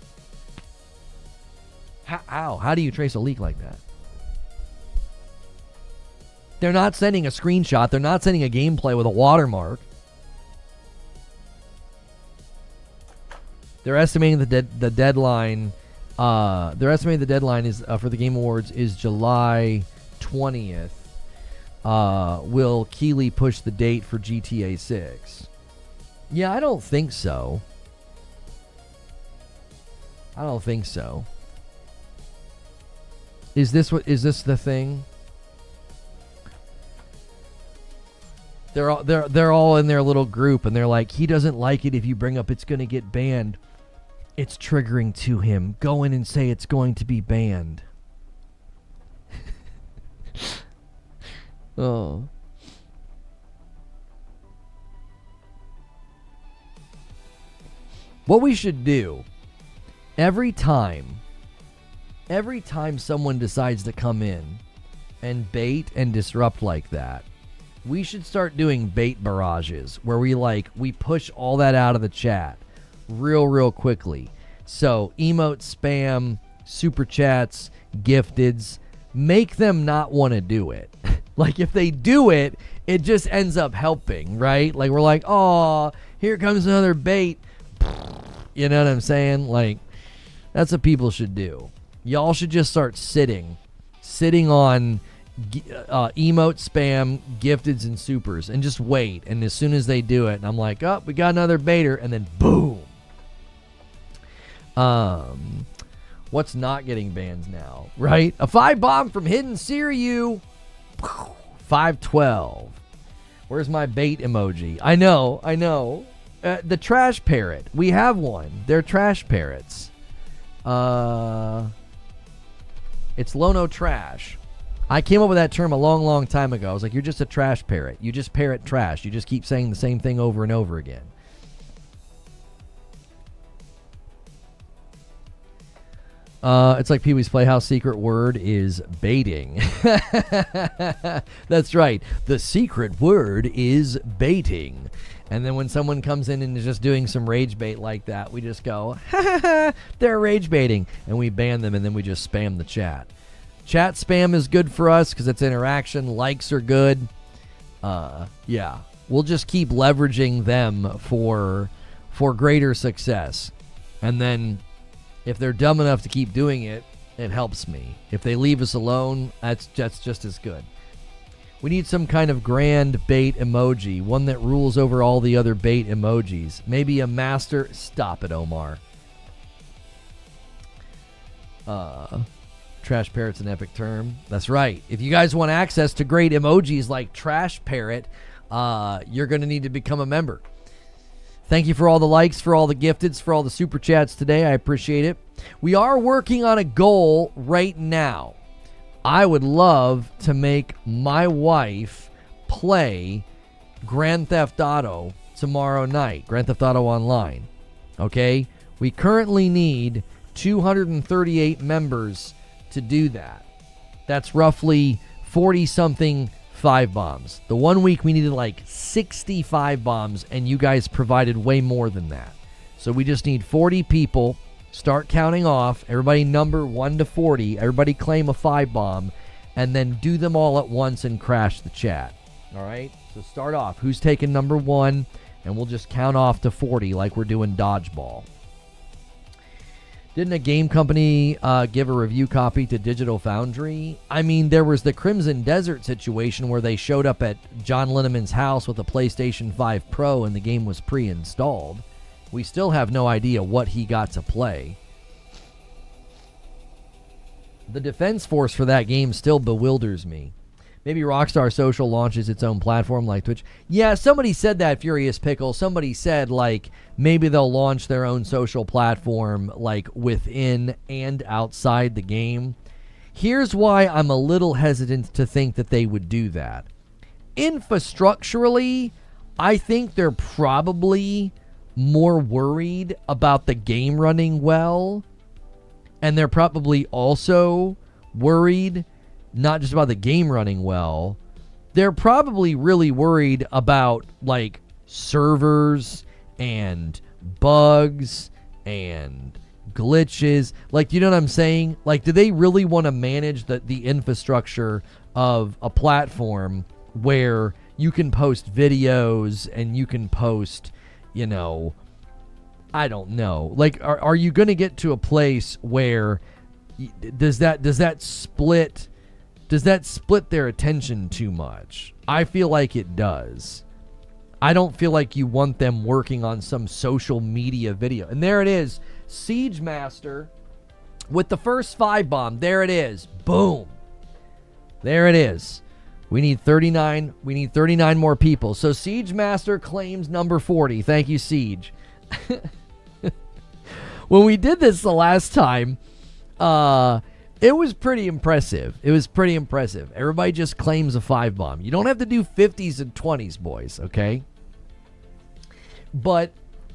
S1: How do you trace a leak like that? They're not sending a screenshot. They're not sending a gameplay with a watermark. They're estimating the deadline. They're estimating the deadline is for the Game Awards is July 20th. Will Keighley push the date for GTA 6? Yeah, I don't think so. I don't think so. Is this the thing? They're all in their little group, and they're like, he doesn't like it if you bring up it's going to get banned. It's triggering to him. Go in and say it's going to be banned. Oh. What we should do, every time someone decides to come in and bait and disrupt like that, we should start doing bait barrages where we push all that out of the chat real quickly. So emote spam, super chats, gifteds, make them not want to do it. Like if they do it, it just ends up helping, right? Like we're like, oh, here comes another bait. You know what I'm saying? Like that's what people should do. Y'all should just start sitting on emote spam, gifteds, and supers, and just wait. And as soon as they do it, and I'm like, oh, we got another baiter, and then boom. What's not getting bans now, right? A 5-bomb from Hidden Siryu. 512. Where's my bait emoji? I know. The trash parrot. We have one. They're trash parrots. It's Lono Trash. I came up with that term a long time ago. I was like, you're just a trash parrot. You just parrot trash. You just keep saying the same thing over and over again. It's like Pee-wee's Playhouse secret word is baiting. That's right. The secret word is baiting. And then when someone comes in and is just doing some rage bait like that, we just go, they're rage baiting. And we ban them, and then we just spam the chat. Chat spam is good for us because it's interaction. Likes are good. Yeah. We'll just keep leveraging them for greater success. And then if they're dumb enough to keep doing it, it helps me. If they leave us alone, that's just as good. We need some kind of grand bait emoji, one that rules over all the other bait emojis. Maybe a master. Stop it, Omar. Trash parrot's an epic term. That's right. If you guys want access to great emojis like trash parrot, you're going to need to become a member. Thank you for all the likes, for all the gifteds, for all the super chats today. I appreciate it. We are working on a goal right now. I would love to make my wife play Grand Theft Auto tomorrow night. Grand Theft Auto Online. Okay? We currently need 238 members to do that. That's roughly 40-something 5-bombs. The 1 week we needed like 65 bombs, and you guys provided way more than that. So we just need 40 people. Start counting off. Everybody number 1 to 40. Everybody claim a 5-bomb, and then do them all at once and crash the chat. All right? So start off. Who's taking number 1? And we'll just count off to 40 like we're doing dodgeball. Didn't a game company give a review copy to Digital Foundry? I mean, there was the Crimson Desert situation where they showed up at John Linneman's house with a PlayStation 5 Pro and the game was pre-installed. We still have no idea what he got to play. The defense force for that game still bewilders me. Maybe Rockstar Social launches its own platform like Twitch. Yeah, somebody said that, Furious Pickle. Somebody said, like, maybe they'll launch their own social platform, like, within and outside the game. Here's why I'm a little hesitant to think that they would do that. Infrastructurally, I think they're probably more worried about the game running well. And they're probably also worried not just about the game running well, they're probably really worried about like servers and bugs and glitches. Like, you know what I'm saying? Like, do they really want to manage the infrastructure of a platform where you can post videos and you can post, you know, I don't know. Like, are you going to get to a place where does that split their attention too much? I feel like it does. I don't feel like you want them working on some social media video. And there it is. Siege Master with the first 5 bomb. There it is. Boom. There it is. We need 39. We need 39 more people. So Siege Master claims number 40. Thank you, Siege. When we did this the last time, it was pretty impressive. Everybody just claims a 5 bomb. You don't have to do 50s and 20s, boys, okay? But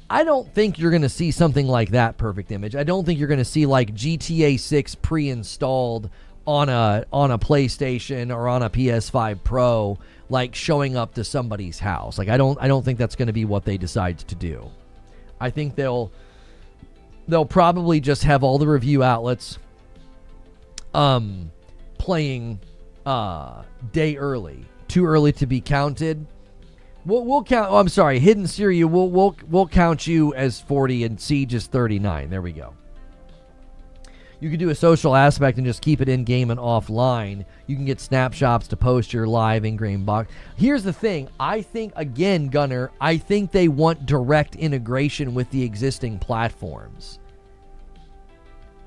S1: I don't think you're going to see something like that, Perfect Image. I don't think you're going to see like GTA 6 pre-installed on a PlayStation or on a PS5 Pro, like showing up to somebody's house. Like I don't think that's going to be what they decide to do. I think they'll probably just have all the review outlets playing day early. Too early to be counted. We'll count. Oh, I'm sorry, Hidden Syria. We'll count you as 40 and Siege is 39. There we go. You can do a social aspect and just keep it in game and offline. You can get snapshots to post your live in-game box. Here's the thing. I think, again, Gunner, I think they want direct integration with the existing platforms.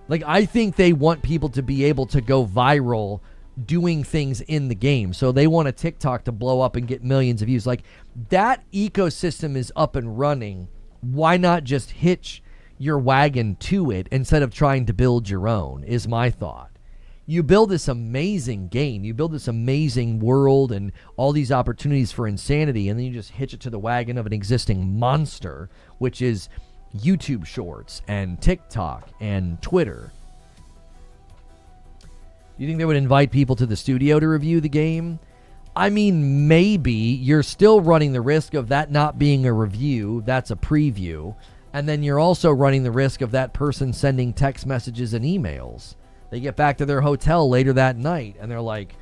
S1: Like, I think they want people to be able to go viral doing things in the game. So they want a TikTok to blow up and get millions of views. Like, that ecosystem is up and running. Why not just hitch your wagon to it instead of trying to build your own, is my thought. You build this amazing game, you build this amazing world and all these opportunities for insanity, and then you just hitch it to the wagon of an existing monster, which is YouTube Shorts and TikTok and Twitter. You think they would invite people to the studio to review the game? I mean, maybe. You're still running the risk of that not being a review. That's a preview. And then you're also running the risk of that person sending text messages and emails. They get back to their hotel later that night, and they're like,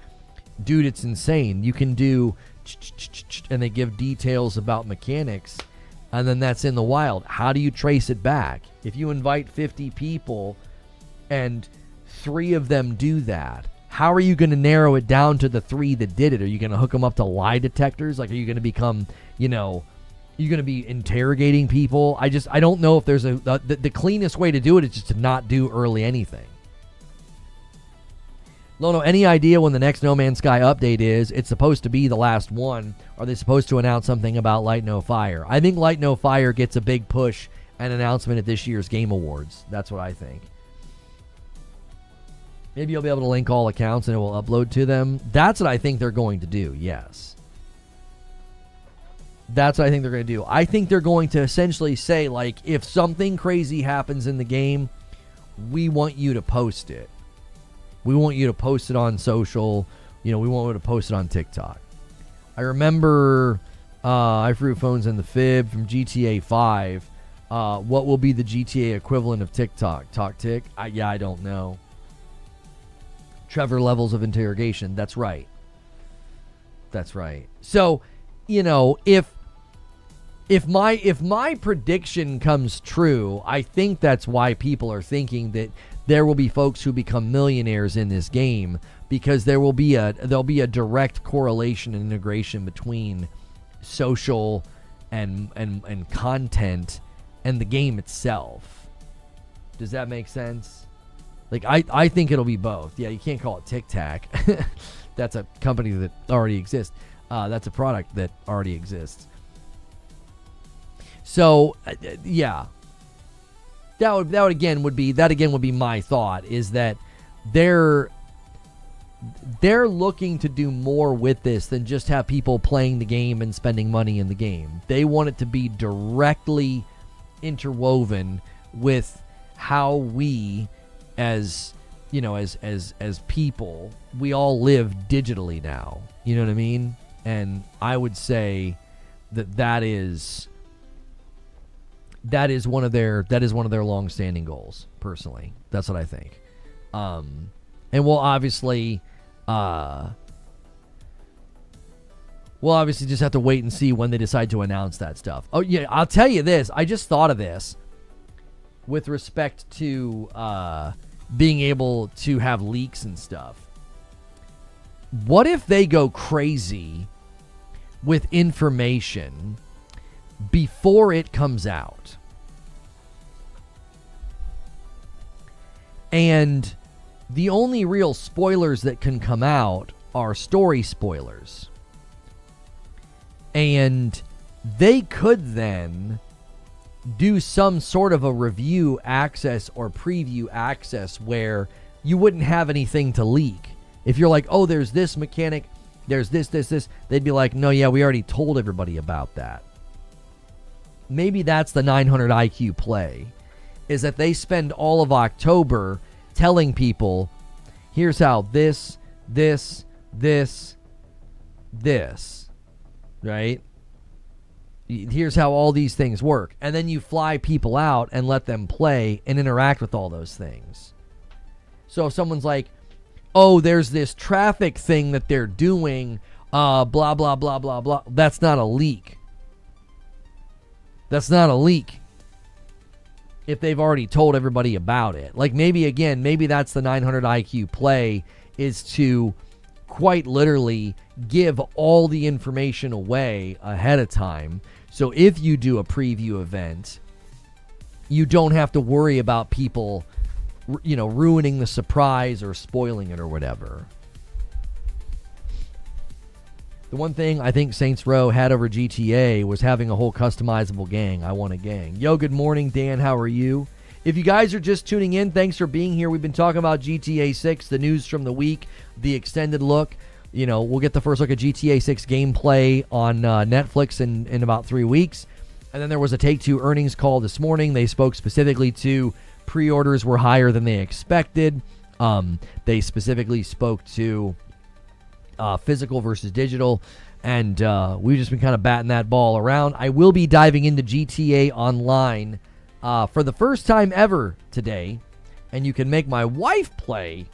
S1: dude, it's insane. You can do... and they give details about mechanics, and then that's in the wild. How do you trace it back? If you invite 50 people and 3 of them do that, how are you going to narrow it down to the 3 that did it? Are you going to hook them up to lie detectors? Like, are you going to become, you're going to be interrogating people? I don't know if there's the cleanest way to do it is just to not do early anything. Lono, any idea when the next No Man's Sky update is? It's supposed to be the last one. Are they supposed to announce something about Light No Fire? I think Light No Fire gets a big push and announcement at this year's Game Awards. That's what I think. Maybe you'll be able to link all accounts and it will upload to them. That's what I think they're going to do, yes. That's what I think they're going to do. I think they're going to essentially say, like, if something crazy happens in the game, we want you to post it. We want you to post it on social. We want you to post it on TikTok. I remember I threw phones in the fib from GTA 5. What will be the GTA equivalent of TikTok? TokTik? I don't know. Trevor levels of interrogation. That's right. So, if my prediction comes true, I think that's why people are thinking that there will be folks who become millionaires in this game, because there'll be a direct correlation and integration between social and content and the game itself. Does that make sense? Like, I think it'll be both. Yeah, you can't call it Tic Tac. That's a company that already exists. That's a product that already exists. So, yeah. That again would be my thought, is that they're looking to do more with this than just have people playing the game and spending money in the game. They want it to be directly interwoven with how we as people, we all live digitally now. You know what I mean? And I would say that is one of their long-standing goals. Personally, that's what I think. And we'll obviously just have to wait and see when they decide to announce that stuff. Oh yeah, I'll tell you this. I just thought of this. with respect to being able to have leaks and stuff. What if they go crazy with information before it comes out? And the only real spoilers that can come out are story spoilers. And they could then do some sort of a review access or preview access where you wouldn't have anything to leak. If you're like, oh, there's this mechanic, there's this, they'd be like, no, yeah, we already told everybody about that. Maybe that's the 900 IQ play, is that they spend all of October telling people, here's how this, right? Here's how all these things work. And then you fly people out and let them play and interact with all those things. So if someone's like, oh, there's this traffic thing that they're doing, blah, blah, blah, blah, blah. That's not a leak. That's not a leak. If they've already told everybody about it. Like maybe that's the 900 IQ play, is to quite literally give all the information away ahead of time. So if you do a preview event, you don't have to worry about people, ruining the surprise or spoiling it or whatever. The one thing I think Saints Row had over GTA was having a whole customizable gang. I want a gang. Yo, good morning, Dan. How are you? If you guys are just tuning in, thanks for being here. We've been talking about GTA 6, the news from the week, the extended look. We'll get the first look at GTA 6 gameplay on Netflix in about 3 weeks. And then there was a Take-Two earnings call this morning. They spoke specifically to pre-orders were higher than they expected. They specifically spoke to physical versus digital. And we've just been kind of batting that ball around. I will be diving into GTA Online for the first time ever today. And you can make my wife play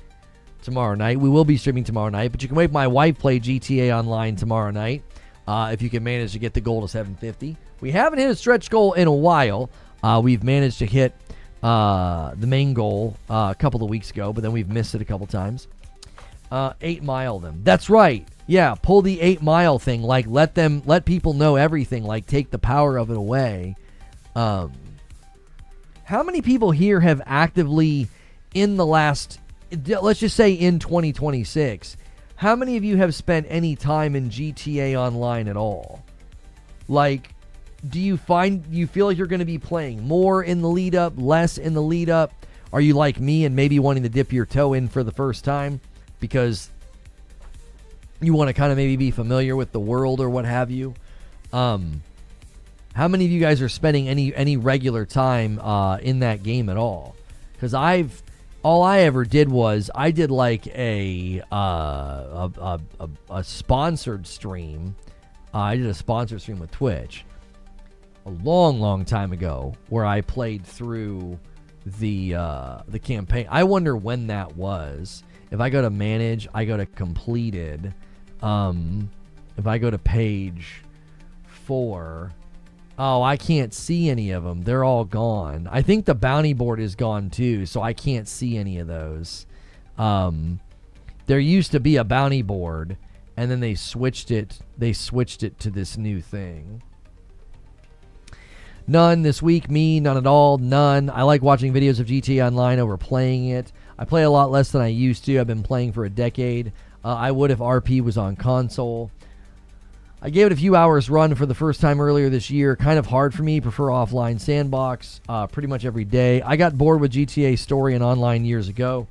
S1: tomorrow night. We will be streaming tomorrow night, but you can make my wife play GTA Online tomorrow night if you can manage to get the goal to 750. We haven't hit a stretch goal in a while. We've managed to hit the main goal a couple of weeks ago, but then we've missed it a couple times. 8 Mile them. That's right. Yeah, pull the 8 Mile thing. Like let people know everything. Like take the power of it away. How many people here have actively in the last, let's just say in 2026, how many of you have spent any time in GTA Online at all? Like, do you feel like you're going to be playing more in the lead up, less in the lead up? Are you like me and maybe wanting to dip your toe in for the first time because you want to kind of maybe be familiar with the world or what have you? How many of you guys are spending any regular time in that game at all? Because all I ever did was I did like a sponsored stream. I did a sponsored stream with Twitch a long time ago where I played through the campaign. I wonder when that was. If I go to manage, I go to completed. If I go to page 4, oh, I can't see any of them. They're all gone. I think the bounty board is gone too, so I can't see any of those. There used to be a bounty board, and then they switched it. They switched it to this new thing. None this week. Me, none at all. None. I like watching videos of GTA Online over playing it. I play a lot less than I used to. I've been playing for a decade. I would if RP was on console. I gave it a few hours run for the first time earlier this year. Kind of hard for me. Prefer offline sandbox pretty much every day. I got bored with GTA Story and Online years ago.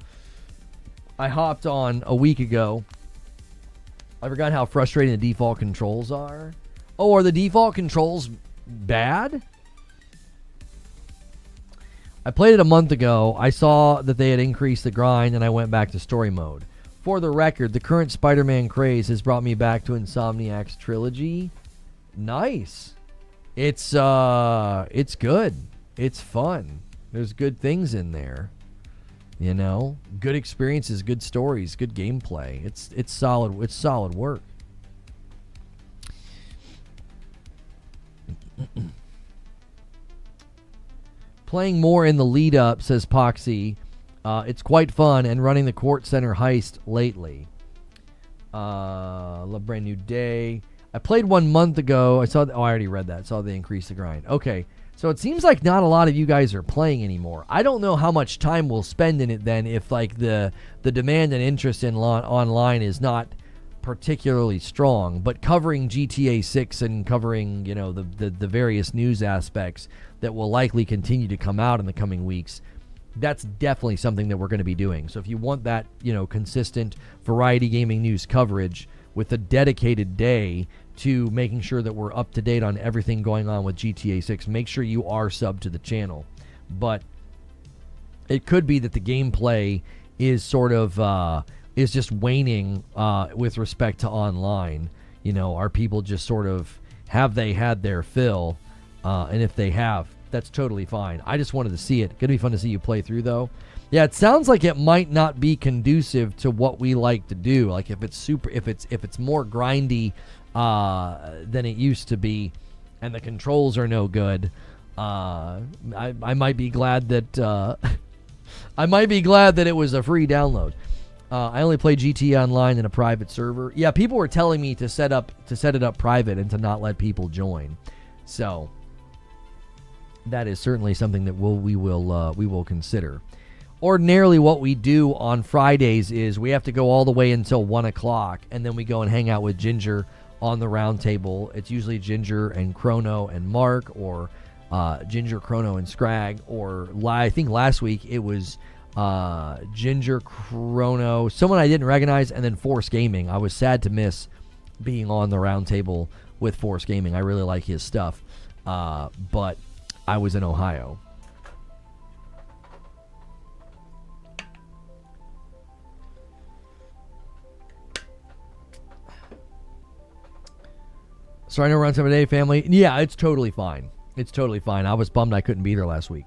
S1: I hopped on a week ago. I forgot how frustrating the default controls are. Oh, are the default controls bad? I played it a month ago. I saw that they had increased the grind, and I went back to story mode. For the record, the current Spider-Man craze has brought me back to Insomniac's trilogy. Nice. It's good. It's fun. There's good things in there. You know, good experiences, good stories, good gameplay. It's solid. It's solid work. Playing more in the lead up, says Poxy. It's quite fun, and running the court center heist lately. Love Brand New Day. I played 1 month ago. I already read that. Saw the increase the grind. Okay. So it seems like not a lot of you guys are playing anymore. I don't know how much time we'll spend in it then if like the demand and interest in online is not particularly strong. But covering GTA 6 and covering, you know, the various news aspects that will likely continue to come out in the coming weeks, that's definitely something that we're going to be doing. So if you want that, you know, consistent variety gaming news coverage with a dedicated day to making sure that we're up to date on everything going on with GTA 6, make sure you are subbed to the channel. But it could be that the gameplay is sort of is just waning with respect to online. You know, are people just sort of, have they had their fill? And if they have, that's totally fine. I just wanted to see it. Gonna be fun to see you play through though. Yeah, it sounds like it might not be conducive to what we like to do. Like if it's more grindy than it used to be, and the controls are no good, I might be glad that I might be glad that it was a free download. I only play GTA Online in a private server. Yeah, people were telling me to set it up private and to not let people join. So that is certainly something that we will consider. Ordinarily, what we do on Fridays is we have to go all the way until 1 o'clock, and then we go and hang out with Ginger on the round table. It's usually Ginger and Chrono and Mark, or Ginger, Chrono, and Scrag, or I think last week it was Ginger, Chrono, someone I didn't recognize, and then Force Gaming. I was sad to miss being on the round table with Force Gaming. I really like his stuff, but I was in Ohio. So I know around 7 day family. Yeah, it's totally fine. It's totally fine. I was bummed I couldn't be there last week.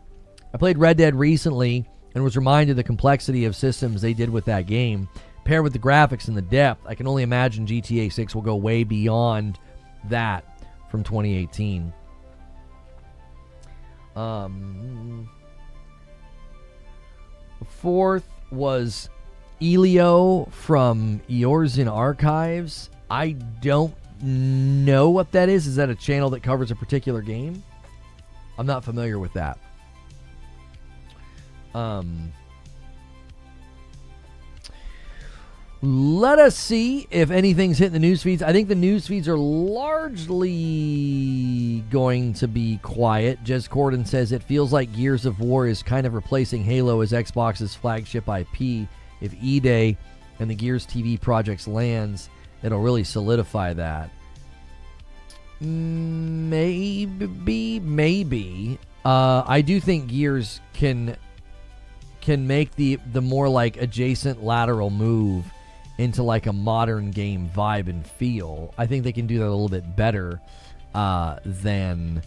S1: I played Red Dead recently and was reminded of the complexity of systems they did with that game. Paired with the graphics and the depth, I can only imagine GTA 6 will go way beyond that from 2018. Fourth was Elio from Eorzin Archives. I don't know what that is. Is that a channel that covers a particular game? I'm not familiar with that. Let us see if anything's hitting the news feeds. I think the news feeds are largely going to be quiet. Jez Corden says it feels like Gears of War is kind of replacing Halo as Xbox's flagship IP. If E-Day and the Gears TV projects lands, it'll really solidify that. Maybe. I do think Gears can make the more like adjacent lateral move into like a modern game vibe and feel. I think they can do that a little bit better than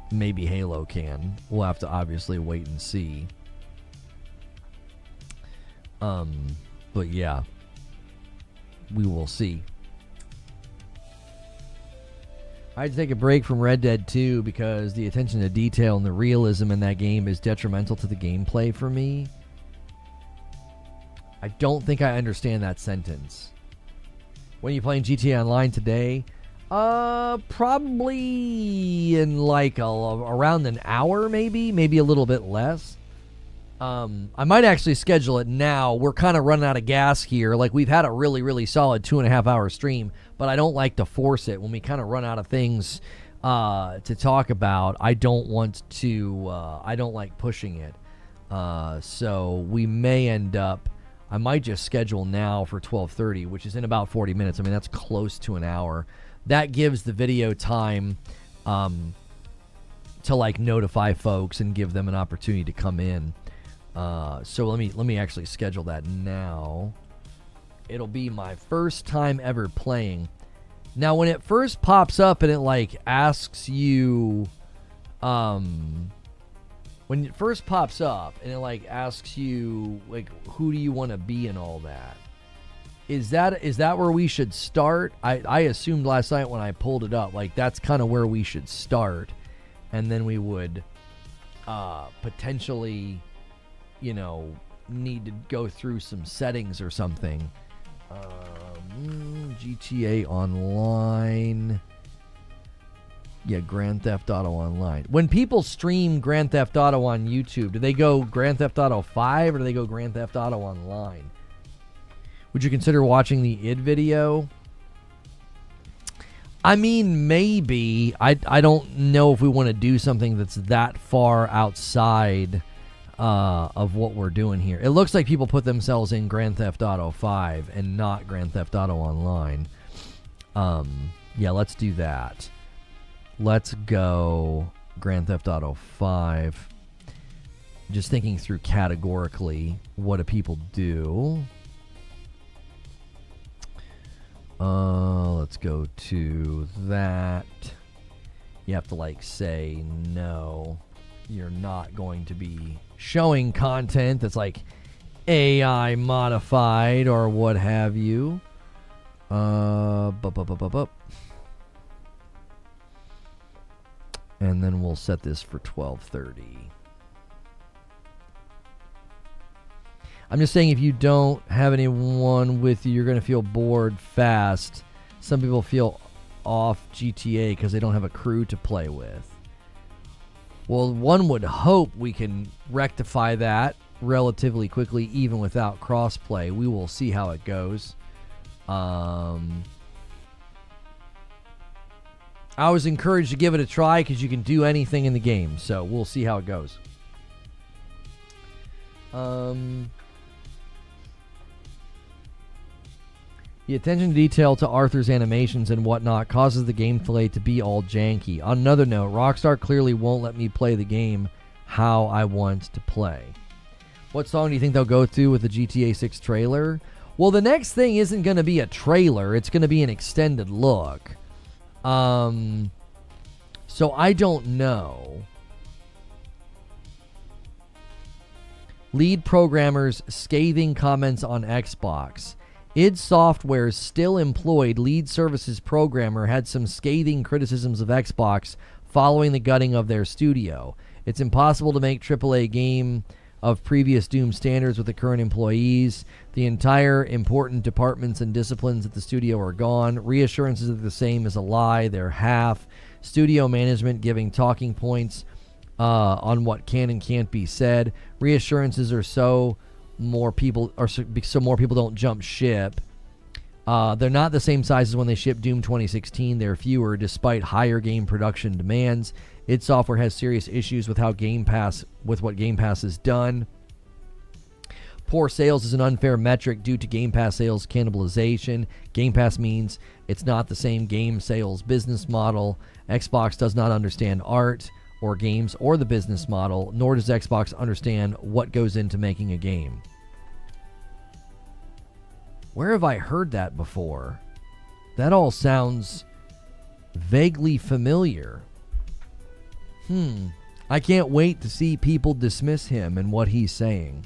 S1: maybe Halo can. We'll have to obviously wait and see. But yeah, we will see. I had to take a break from Red Dead 2 because the attention to detail and the realism in that game is detrimental to the gameplay for me. I don't think I understand that sentence. When are you playing GTA Online today? Probably in like around an hour, maybe a little bit less. I might actually schedule it now. We're kind of running out of gas here. Like, we've had a really, really solid 2.5 hour stream, but I don't like to force it. When we kind of run out of things to talk about, I don't want to, I don't like pushing it. So we may end up, I might just schedule now for 12:30, which is in about 40 minutes. I mean, that's close to an hour. That gives the video time to like notify folks and give them an opportunity to come in. So let me actually schedule that now. It'll be my first time ever playing. Now, when it first pops up and it like asks you, when it first pops up and it like asks you like who do you want to be and all that, is that where we should start? I assumed last night when I pulled it up, like that's kind of where we should start. and then we would potentially, need to go through some settings or something. GTA Online. Yeah, Grand Theft Auto Online. When people stream Grand Theft Auto on YouTube, do they go Grand Theft Auto 5 or do they go Grand Theft Auto Online? Would you consider watching the id video? I mean, maybe. I don't know if we want to do something that's that far outside of what we're doing here. It looks like people put themselves in Grand Theft Auto 5 and not Grand Theft Auto Online. Yeah, let's do that. Let's go Grand Theft Auto 5. Just thinking through categorically, what do people do? Let's go to that. You have to say, no, you're not going to be showing content that's AI modified or what have you. And then we'll set this for 12:30. I'm just saying, if you don't have anyone with you, you're going to feel bored fast. Some people feel off GTA because they don't have a crew to play with. Well, one would hope we can rectify that relatively quickly, even without crossplay. We will see how it goes. I was encouraged to give it a try because you can do anything in the game. So we'll see how it goes. The attention to detail to Arthur's animations and whatnot causes the gameplay to be all janky. On another note, Rockstar clearly won't let me play the game how I want to play. What song do you think they'll go through with the GTA 6 trailer? Well, the next thing isn't going to be a trailer. It's going to be an extended look. So I don't know. Lead programmer's scathing comments on Xbox. id Software's still employed lead services programmer had some scathing criticisms of Xbox following the gutting of their studio. It's impossible to make AAA game of previous Doom standards with the current employees. The entire important departments and disciplines at the studio are gone. Reassurances of the same is a lie. They're half. Studio management giving talking points on what can and can't be said. Reassurances are so more people don't jump ship. They're not the same size as when they shipped Doom 2016. They're fewer despite higher game production demands. id Software has serious issues with what Game Pass has done. Poor sales is an unfair metric due to Game Pass sales cannibalization. Game Pass means it's not the same game sales business model. Xbox does not understand art or games or the business model, nor does Xbox understand what goes into making a game. Where have I heard that before? That all sounds vaguely familiar. I can't wait to see people dismiss him and what he's saying.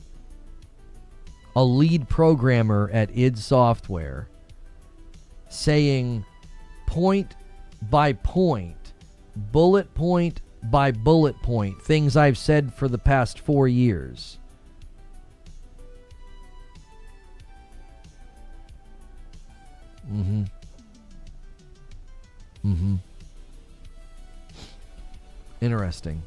S1: A lead programmer at id Software saying point by point, bullet point by bullet point, things I've said for the past 4 years. Interesting.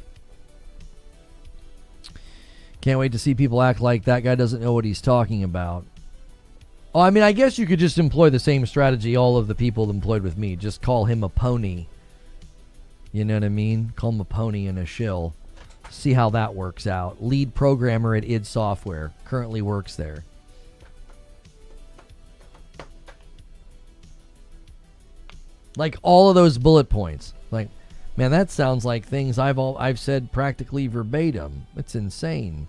S1: Can't wait to see people act like that guy doesn't know what he's talking about. Oh, I mean, I guess you could just employ the same strategy all of the people employed with me. Just call him a pony. You know what I mean? Call him a pony and a shill. See how that works out. Lead programmer at id Software. Currently works there. Like all of those bullet points. Like, man, that sounds like things I've said practically verbatim. It's insane.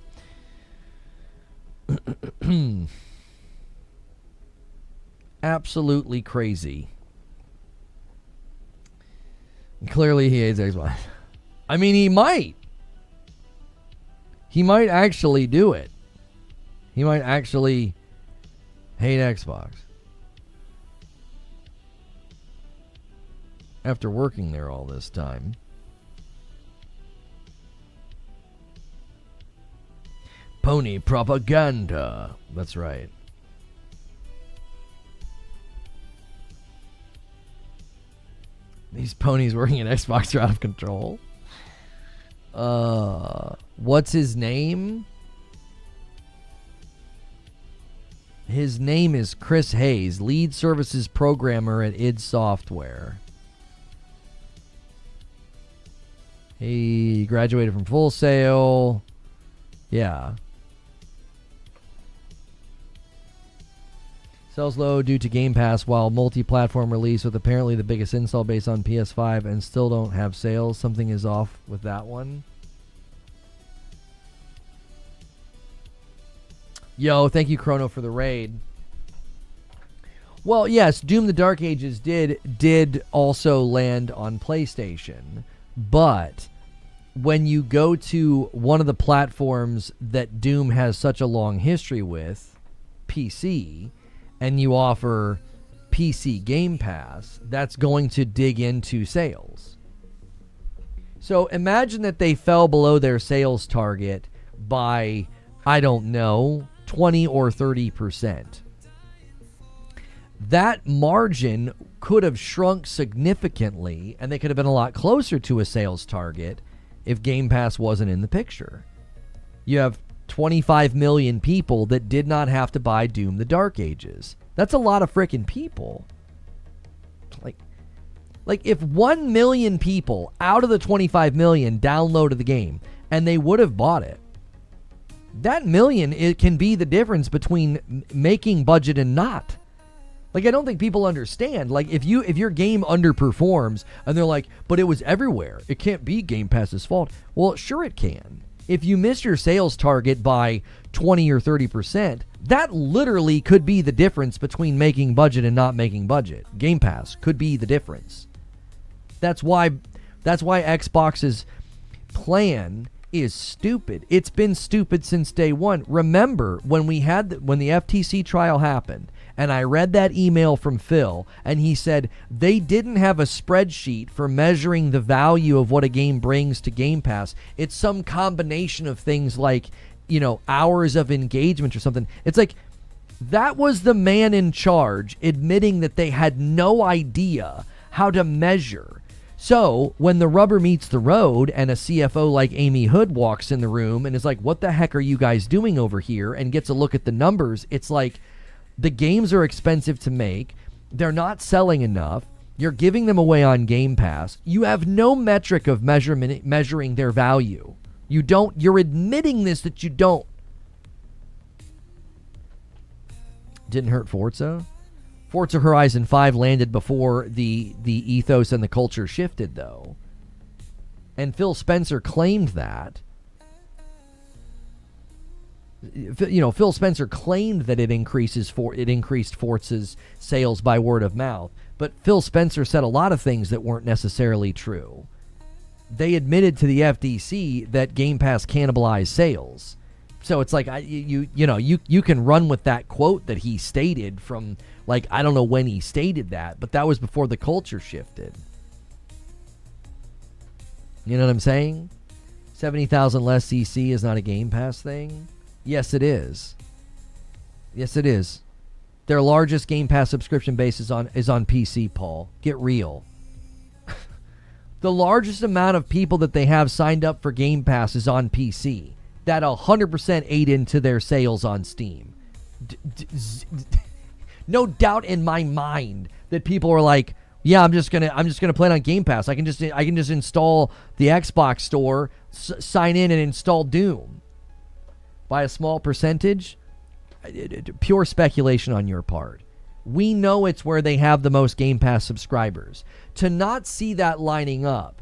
S1: Absolutely crazy. Clearly he hates Xbox. I mean, he might. He might actually do it. He might actually hate Xbox. After working there all this time. Pony propaganda. That's right. These ponies working at Xbox are out of control. What's his name? His name is Chris Hayes, lead services programmer at id Software. He graduated from Full Sail. Yeah. Sales low due to Game Pass while multi-platform release with apparently the biggest install base on PS5 and still don't have sales. Something is off with that one. Yo, thank you, Chrono, for the raid. Well, yes, Doom the Dark Ages did also land on PlayStation, but when you go to one of the platforms that Doom has such a long history with, PC, and you offer PC Game Pass, that's going to dig into sales. So imagine that they fell below their sales target by, I don't know, 20 or 30%. That margin could have shrunk significantly, and they could have been a lot closer to a sales target if Game Pass wasn't in the picture. You have 25 million people that did not have to buy Doom the Dark Ages. That's a lot of freaking people. Like if 1 million people out of the 25 million downloaded the game and they would have bought it, that million, it can be the difference between making budget and not. Like, I don't think people understand. Like, if your game underperforms and they're like, but it was everywhere, it can't be Game Pass's fault. Well, sure it can. If you miss your sales target by 20 or 30%, that literally could be the difference between making budget and not making budget. Game Pass could be the difference. That's why Xbox's plan is stupid. It's been stupid since day one. Remember when the FTC trial happened, and I read that email from Phil, and he said they didn't have a spreadsheet for measuring the value of what a game brings to Game Pass. It's some combination of things like, hours of engagement or something. It's like, that was the man in charge admitting that they had no idea how to measure. So when the rubber meets the road and a CFO like Amy Hood walks in the room and is like, what the heck are you guys doing over here? And gets a look at the numbers, it's like, the games are expensive to make. They're not selling enough. You're giving them away on Game Pass. You have no metric of measuring their value. You don't. You're admitting this that you don't. Didn't hurt Forza. Forza Horizon 5 landed before the ethos and the culture shifted, though. And Phil Spencer claimed that. Phil Spencer claimed that it increased Forza's sales by word of mouth, but Phil Spencer said a lot of things that weren't necessarily true. They admitted to the FTC that Game Pass cannibalized sales. So it's like you can run with that quote that he stated from, like, I don't know when he stated that, but that was before the culture shifted. You know what I'm saying? 70,000 less CC is not a Game Pass thing. Yes, it is. Yes, it is. Their largest Game Pass subscription base is on PC, Paul. Get real. The largest amount of people that they have signed up for Game Pass is on PC. That 100% ate into their sales on Steam. No doubt in my mind that people are like, yeah, I'm just gonna play it on Game Pass. I can just install the Xbox store, sign in, and install Doom. By a small percentage, pure speculation on your part. We know it's where they have the most Game Pass subscribers. To not see that lining up,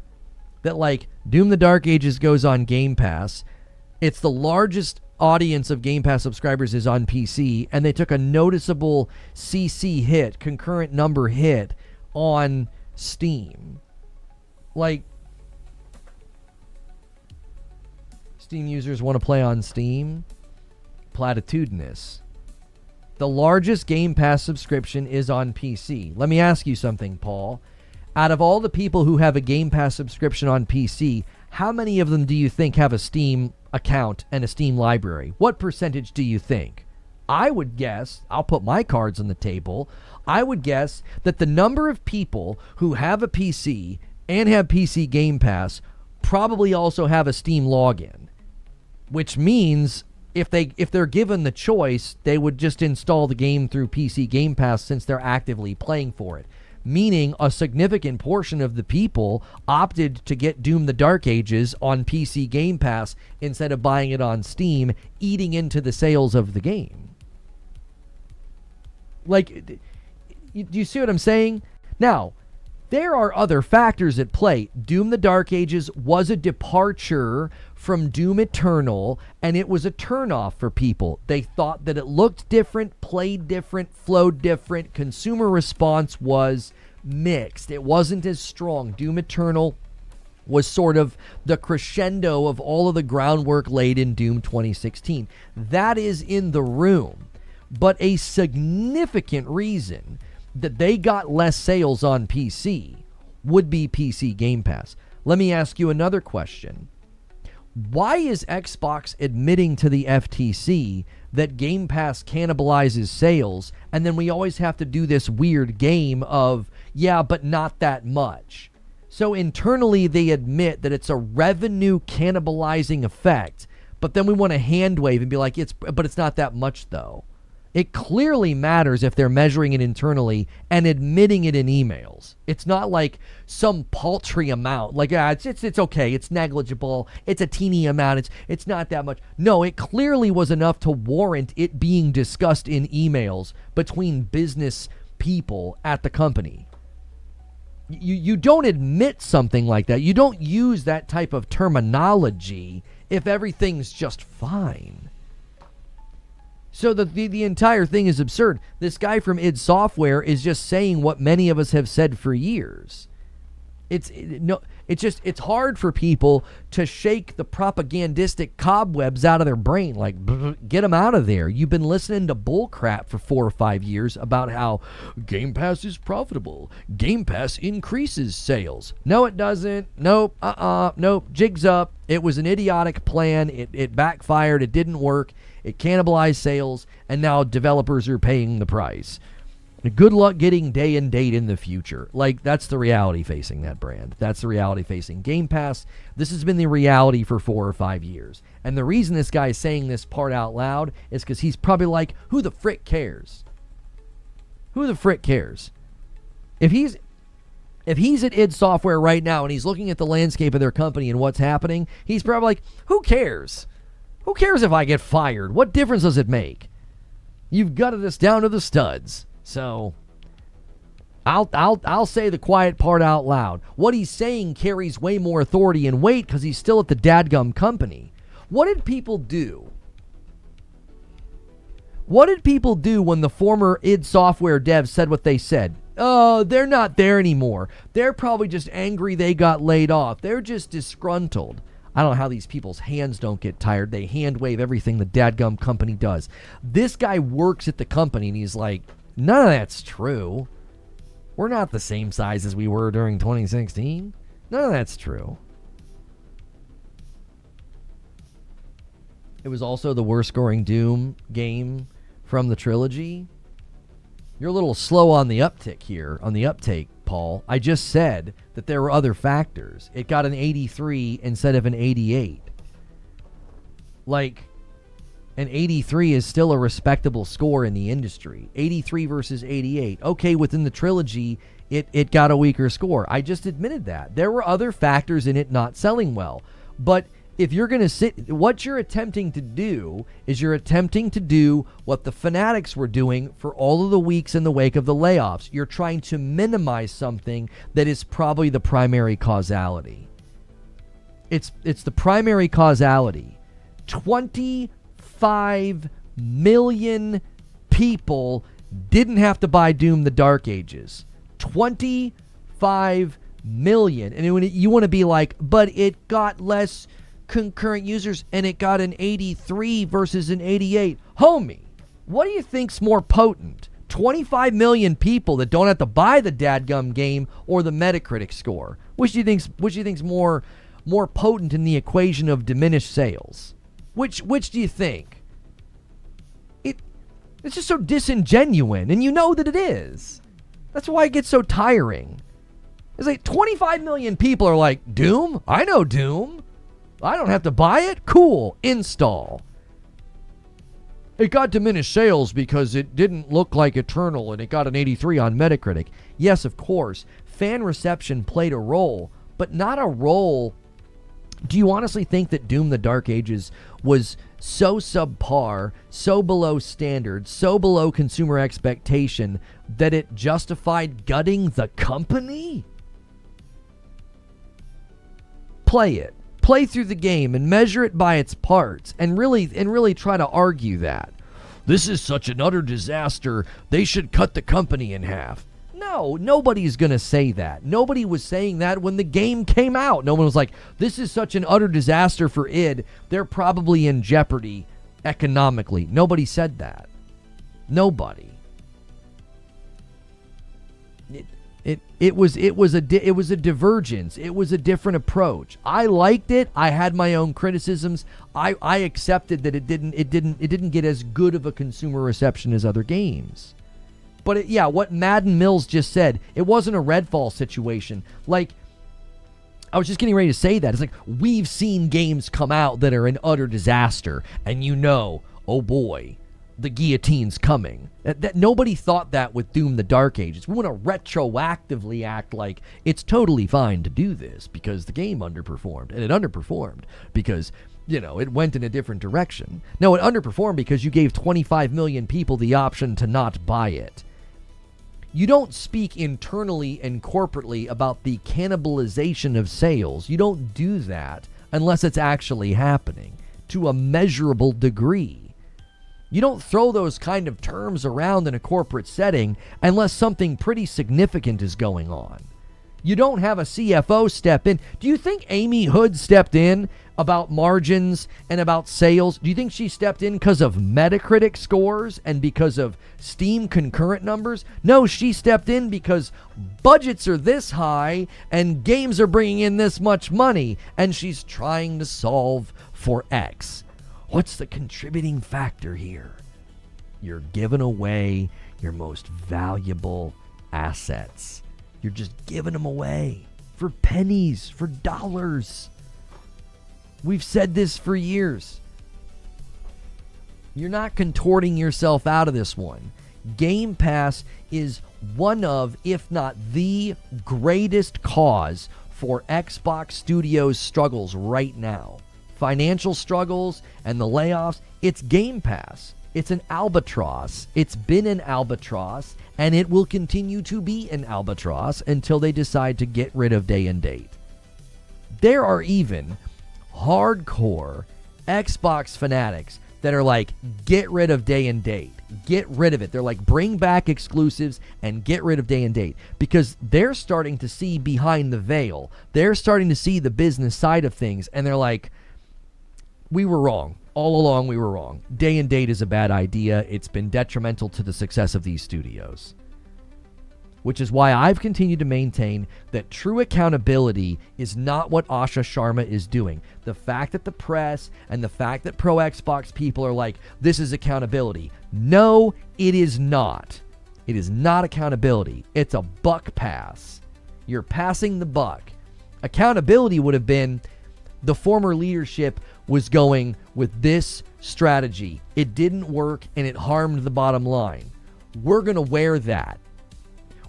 S1: that like Doom the Dark Ages goes on Game Pass, it's the largest audience of Game Pass subscribers is on PC, and they took a noticeable CC hit, concurrent number hit, on Steam. Like, Steam users want to play on Steam? Platitudinous. The largest Game Pass subscription is on PC. Let me ask you something, Paul. Out of all the people who have a Game Pass subscription on PC, how many of them do you think have a Steam account and a Steam library? What percentage do you think? I would guess, I'll put my cards on the table, I would guess that the number of people who have a PC and have PC Game Pass probably also have a Steam login, which means if they're given the choice, they would just install the game through PC Game Pass since they're actively playing for it. Meaning a significant portion of the people opted to get Doom the Dark Ages on PC Game Pass instead of buying it on Steam, eating into the sales of the game. Like, do you see what I'm saying? Now, there are other factors at play. Doom the Dark Ages was a departure from Doom Eternal, and it was a turnoff for people. They thought that it looked different, played different, flowed different. Consumer response was mixed. It wasn't as strong. Doom Eternal was sort of the crescendo of all of the groundwork laid in Doom 2016. That is in the room. But a significant reason that they got less sales on PC would be PC Game Pass. Let me ask you another question. Why is Xbox admitting to the FTC that Game Pass cannibalizes sales, and then we always have to do this weird game of, yeah, but not that much? So internally they admit that it's a revenue cannibalizing effect, but then we want to hand wave and be like, but it's not that much though. It clearly matters if they're measuring it internally and admitting it in emails. It's not like some paltry amount. Like, it's okay. It's negligible. It's a teeny amount. It's not that much. No, it clearly was enough to warrant it being discussed in emails between business people at the company. You don't admit something like that. You don't use that type of terminology if everything's just fine. So the entire thing is absurd. This guy from id Software is just saying what many of us have said for years. It's hard for people to shake the propagandistic cobwebs out of their brain. Like, get them out of there. You've been listening to bull crap for 4 or 5 years about how Game Pass is profitable. Game Pass increases sales. No, it doesn't. Nope. Nope. Jig's up. It was an idiotic plan. It backfired. It didn't work. It cannibalized sales, and now developers are paying the price. Good luck getting day and date in the future. Like, that's the reality facing that brand. That's the reality facing Game Pass. This has been the reality for 4 or 5 years. And the reason this guy is saying this part out loud is because he's probably like, who the frick cares? Who the frick cares? If he's at id Software right now and he's looking at the landscape of their company and what's happening, he's probably like, who cares? Who cares if I get fired? What difference does it make? You've gutted us down to the studs. So I'll say the quiet part out loud. What he's saying carries way more authority and weight because he's still at the dadgum company. What did people do? What did people do when the former id Software devs said what they said? Oh, they're not there anymore. They're probably just angry they got laid off. They're just disgruntled. I don't know how these people's hands don't get tired. They hand wave everything the dadgum company does. This guy works at the company and he's like, none of that's true. We're not the same size as we were during 2016. None of that's true. It was also the worst scoring Doom game from the trilogy. You're a little slow on the uptick here, on the uptake, Paul. I just said that there were other factors. It got an 83 instead of an 88. Like, an 83 is still a respectable score in the industry. 83 versus 88. Okay, within the trilogy, it got a weaker score. I just admitted that. There were other factors in it not selling well. But if you're going to what you're attempting to do is you're attempting to do what the Fanatics were doing for all of the weeks in the wake of the layoffs. You're trying to minimize something that is probably the primary causality. It's the primary causality. 25 million people didn't have to buy Doom the Dark Ages. 25 million. And you want to be like, but it got less concurrent users and it got an 83 versus an 88. Homie, what do you think's more potent? 25 million people that don't have to buy the dadgum game or the Metacritic score? Which do you think's more more potent in the equation of diminished sales? Which do you think? It's just so disingenuous, and you know that it is. That's why it gets so tiring. It's like 25 million people are like, Doom? I know Doom. I don't have to buy it? Cool. Install. It got diminished sales because it didn't look like Eternal and it got an 83 on Metacritic. Yes, of course. Fan reception played a role, but not a role. Do you honestly think that Doom the Dark Ages was so subpar, so below standard, so below consumer expectation that it justified gutting the company? Play it. Play through the game and measure it by its parts and really try to argue that. This is such an utter disaster, they should cut the company in half. No, nobody's going to say that. Nobody was saying that when the game came out. No one was like, this is such an utter disaster for id, they're probably in jeopardy economically. Nobody said that. Nobody. It was a divergence. It was a different approach. I liked it. I had my own criticisms. I accepted that it didn't get as good of a consumer reception as other games. But what Madden Mills just said, it wasn't a Redfall situation. Like, I was just getting ready to say that. It's like, we've seen games come out that are an utter disaster, and oh boy, the guillotine's coming. That nobody thought that with Doom the Dark Ages. We want to retroactively act like it's totally fine to do this because the game underperformed, and it underperformed because it went in a different direction. No, it underperformed because you gave 25 million people the option to not buy it. You don't speak internally and corporately about the cannibalization of sales. You don't do that unless it's actually happening to a measurable degree. You don't throw those kind of terms around in a corporate setting unless something pretty significant is going on. You don't have a CFO step in. Do you think Amy Hood stepped in about margins and about sales? Do you think she stepped in because of Metacritic scores and because of Steam concurrent numbers? No, she stepped in because budgets are this high and games are bringing in this much money, and she's trying to solve for X. What's the contributing factor here? You're giving away your most valuable assets. You're just giving them away for pennies, for dollars. We've said this for years. You're not contorting yourself out of this one. Game Pass is one of, if not the greatest cause for Xbox Studios' struggles right now. Financial struggles and the layoffs, it's Game Pass. It's an albatross. It's been an albatross, and it will continue to be an albatross until they decide to get rid of day and date. There are even hardcore Xbox fanatics that are like, get rid of day and date. Get rid of it. They're like, bring back exclusives and get rid of day and date, because they're starting to see behind the veil. They're starting to see the business side of things, and they're like, we were wrong. All along, we were wrong. Day and date is a bad idea. It's been detrimental to the success of these studios. Which is why I've continued to maintain that true accountability is not what Asha Sharma is doing. The fact that the press and the fact that pro Xbox people are like, this is accountability. No, it is not. It is not accountability. It's a buck pass. You're passing the buck. Accountability would have been the former leadership was going with this strategy. It didn't work and it harmed the bottom line. We're going to wear that.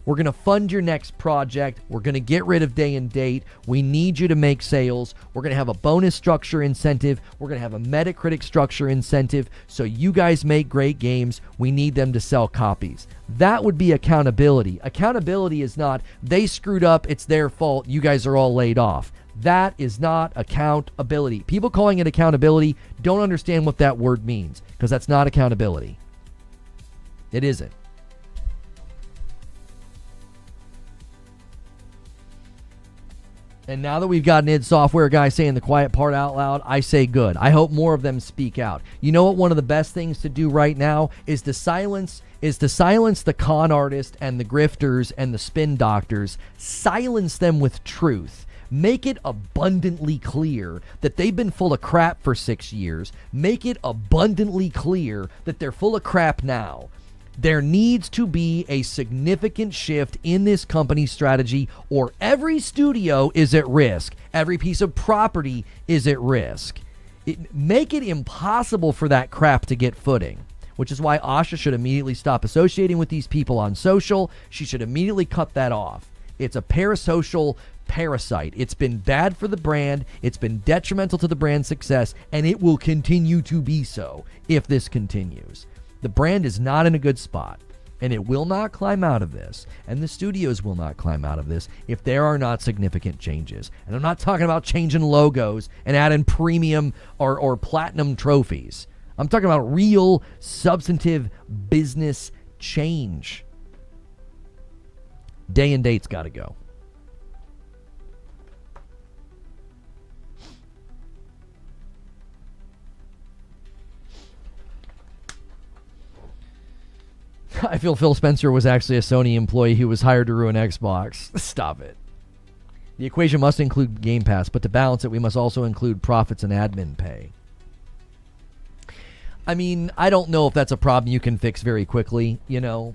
S1: We're going to fund your next project. We're going to get rid of day and date. We need you to make sales. We're going to have a bonus structure incentive. We're going to have a Metacritic structure incentive. So you guys make great games. We need them to sell copies. That would be accountability. Accountability is not, they screwed up, it's their fault, you guys are all laid off. That is not accountability. People calling it accountability don't understand what that word means, because that's not accountability. It isn't. And now that we've got an id Software guy saying the quiet part out loud, I say good. I hope more of them speak out. You know what one of the best things to do right now is to silence the con artist and the grifters and the spin doctors. Silence them with truth. Make it abundantly clear that they've been full of crap for 6 years. Make it abundantly clear that they're full of crap now. There needs to be a significant shift in this company's strategy, or every studio is at risk. Every piece of property is at risk. Make it impossible for that crap to get footing, which is why Asha should immediately stop associating with these people on social. She should immediately cut that off. It's a parasocial parasite. It's been bad for the brand. It's been detrimental to the brand's success, and it will continue to be so if this continues. The brand is not in a good spot, and it will not climb out of this, and the studios will not climb out of this if there are not significant changes. And I'm not talking about changing logos and adding premium or platinum trophies. I'm talking about real, substantive business change. Day and date's got to go. I feel Phil Spencer was actually a Sony employee who was hired to ruin Xbox. Stop it. The equation must include Game Pass, but to balance it, we must also include profits and admin pay. I mean, I don't know if that's a problem you can fix very quickly. You know,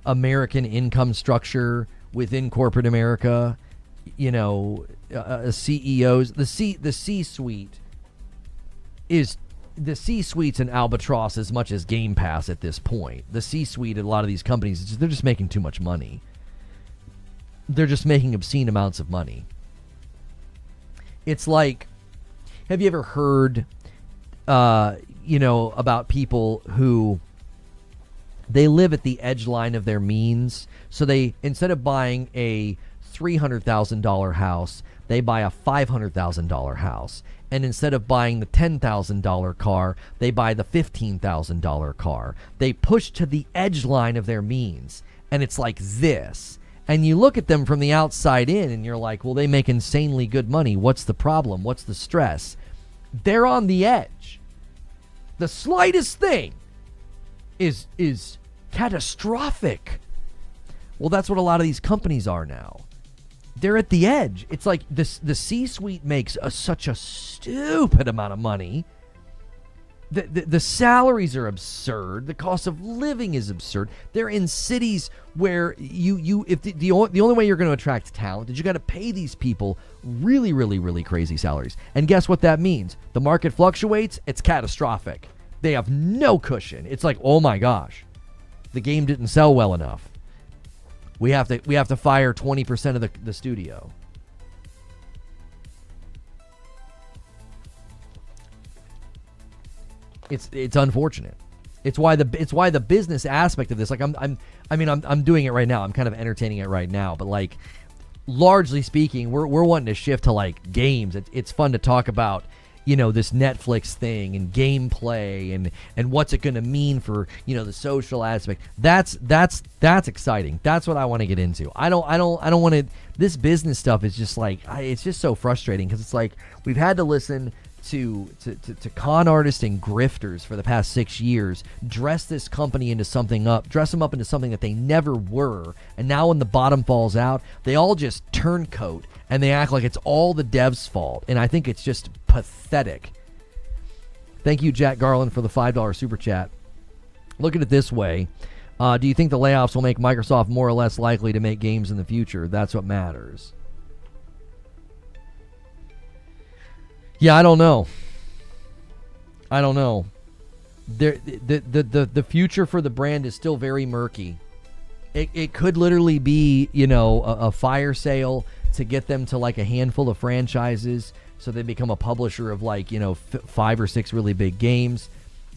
S1: American income structure within corporate America. You know, CEOs, the C-suite is. The C-suite's an albatross as much as Game Pass at this point. The C-suite at a lot of these companies, they're just making too much money. They're just making obscene amounts of money. It's like, have you ever heard, about people who, they live at the edge line of their means. So they, instead of buying a $300,000 house, they buy a $500,000 house. And instead of buying the $10,000 car, they buy the $15,000 car. They push to the edge line of their means. And it's like this. And you look at them from the outside in and you're like, well, they make insanely good money. What's the problem? What's the stress? They're on the edge. The slightest thing is catastrophic. Well, that's what a lot of these companies are now. They're at the edge. It's like the C-suite makes such a stupid amount of money. The salaries are absurd. The cost of living is absurd. They're in cities where if the only way you're going to attract talent is you got to pay these people really, really, really crazy salaries. And guess what that means? The market fluctuates. It's catastrophic. They have no cushion. It's like, oh my gosh, the game didn't sell well enough. We have to fire 20% of the studio. It's unfortunate. It's why the business aspect of this, like I'm doing it right now. I'm kind of entertaining it right now, but like largely speaking, we're wanting to shift to like games. It's fun to talk about, this Netflix thing and gameplay and what's it going to mean for, the social aspect. That's exciting. That's what I want to get into. I don't want to, this business stuff is just like, it's just so frustrating because it's like we've had to listen to con artists and grifters for the past 6 years, dress this company into dress them up into something that they never were. And now when the bottom falls out, they all just turncoat and they act like it's all the devs' fault. And I think it's just pathetic. Thank you, Jack Garland, for the $5 super chat. Look at it this way. Do you think the layoffs will make Microsoft more or less likely to make games in the future? That's what matters. Yeah, I don't know. The future for the brand is still very murky. It could literally be, a fire sale to get them to like a handful of franchises so they become a publisher of like, 5 or 6 really big games.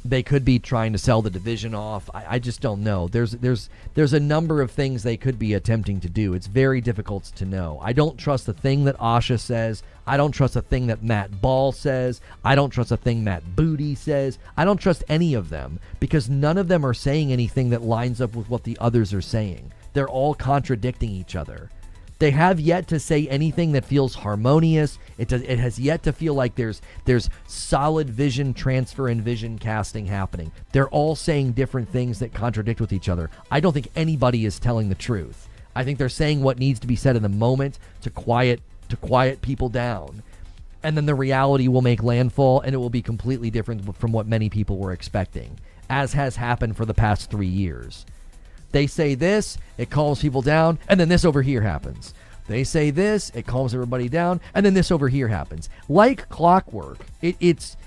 S1: They could be trying to sell the division off. I just don't know. There's a number of things they could be attempting to do. It's very difficult to know. I don't trust the thing that Asha says. I don't trust the thing that Matt Ball says. I don't trust the thing Matt Booty says. I don't trust any of them because none of them are saying anything that lines up with what the others are saying. They're all contradicting each other. They have yet to say anything that feels harmonious. It has yet to feel like there's solid vision transfer and vision casting happening. They're all saying different things that contradict with each other. I don't think anybody is telling the truth. I think they're saying what needs to be said in the moment to quiet to quiet people down. And then the reality will make landfall, and it will be completely different from what many people were expecting, as has happened for the past 3 years. They say this, it calms people down, and then this over here happens. They say this, it calms everybody down, and then this over here happens. Like clockwork. It's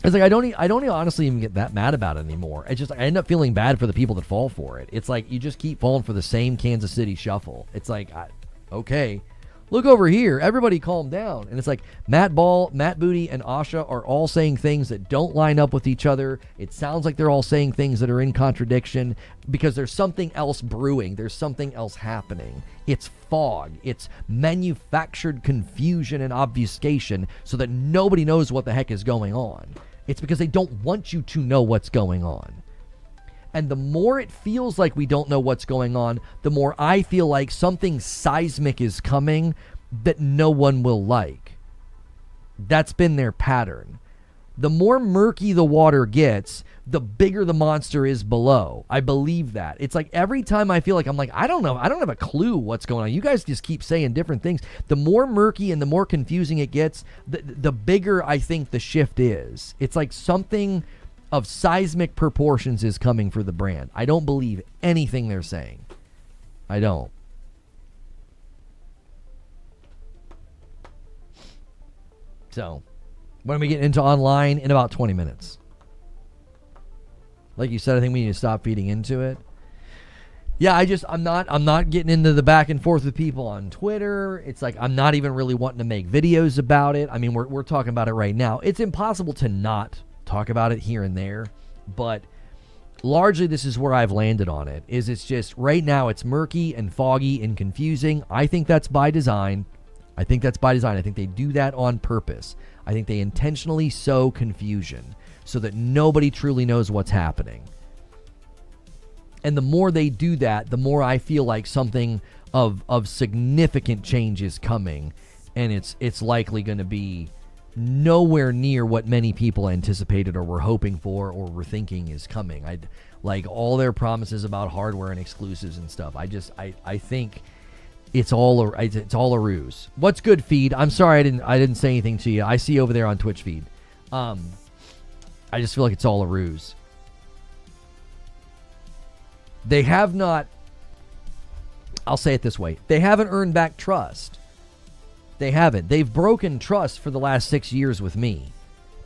S1: like I don't honestly even get that mad about it anymore. It's just I end up feeling bad for the people that fall for it. It's like you just keep falling for the same Kansas City shuffle. It's like, okay, look over here. Everybody calm down. And it's like Matt Ball, Matt Booty, and Asha are all saying things that don't line up with each other. It sounds like they're all saying things that are in contradiction because there's something else brewing. There's something else happening. It's fog. It's manufactured confusion and obfuscation so that nobody knows what the heck is going on. It's because they don't want you to know what's going on. And the more it feels like we don't know what's going on, the more I feel like something seismic is coming that no one will like. That's been their pattern. The more murky the water gets, the bigger the monster is below. I believe that. It's like every time I feel like I'm like, I don't know. I don't have a clue what's going on. You guys just keep saying different things. The more murky and the more confusing it gets, the bigger I think the shift is. It's like something of seismic proportions is coming for the brand. I don't believe anything they're saying. I don't. So, when are we getting into online? In about 20 minutes. Like you said, I think we need to stop feeding into it. Yeah, I'm not getting into the back and forth with people on Twitter. It's like I'm not even really wanting to make videos about it. I mean, we're talking about it right now. It's impossible to not talk about it here and there, but largely this is where I've landed on it. It's just right now it's murky and foggy and confusing. I think that's by design. I think they do that on purpose. I think they intentionally sow confusion so that nobody truly knows what's happening. And the more they do that, the more I feel like something of significant change is coming, and it's likely going to be nowhere near what many people anticipated or were hoping for or were thinking is coming. Like all their promises about hardware and exclusives and stuff. I think it's all a ruse. What's good, feed? I'm sorry I didn't say anything to you. I see you over there on Twitch feed. I just feel like it's all a ruse. They have not, I'll say it this way, they haven't earned back trust. They haven't. They've broken trust for the last 6 years with me.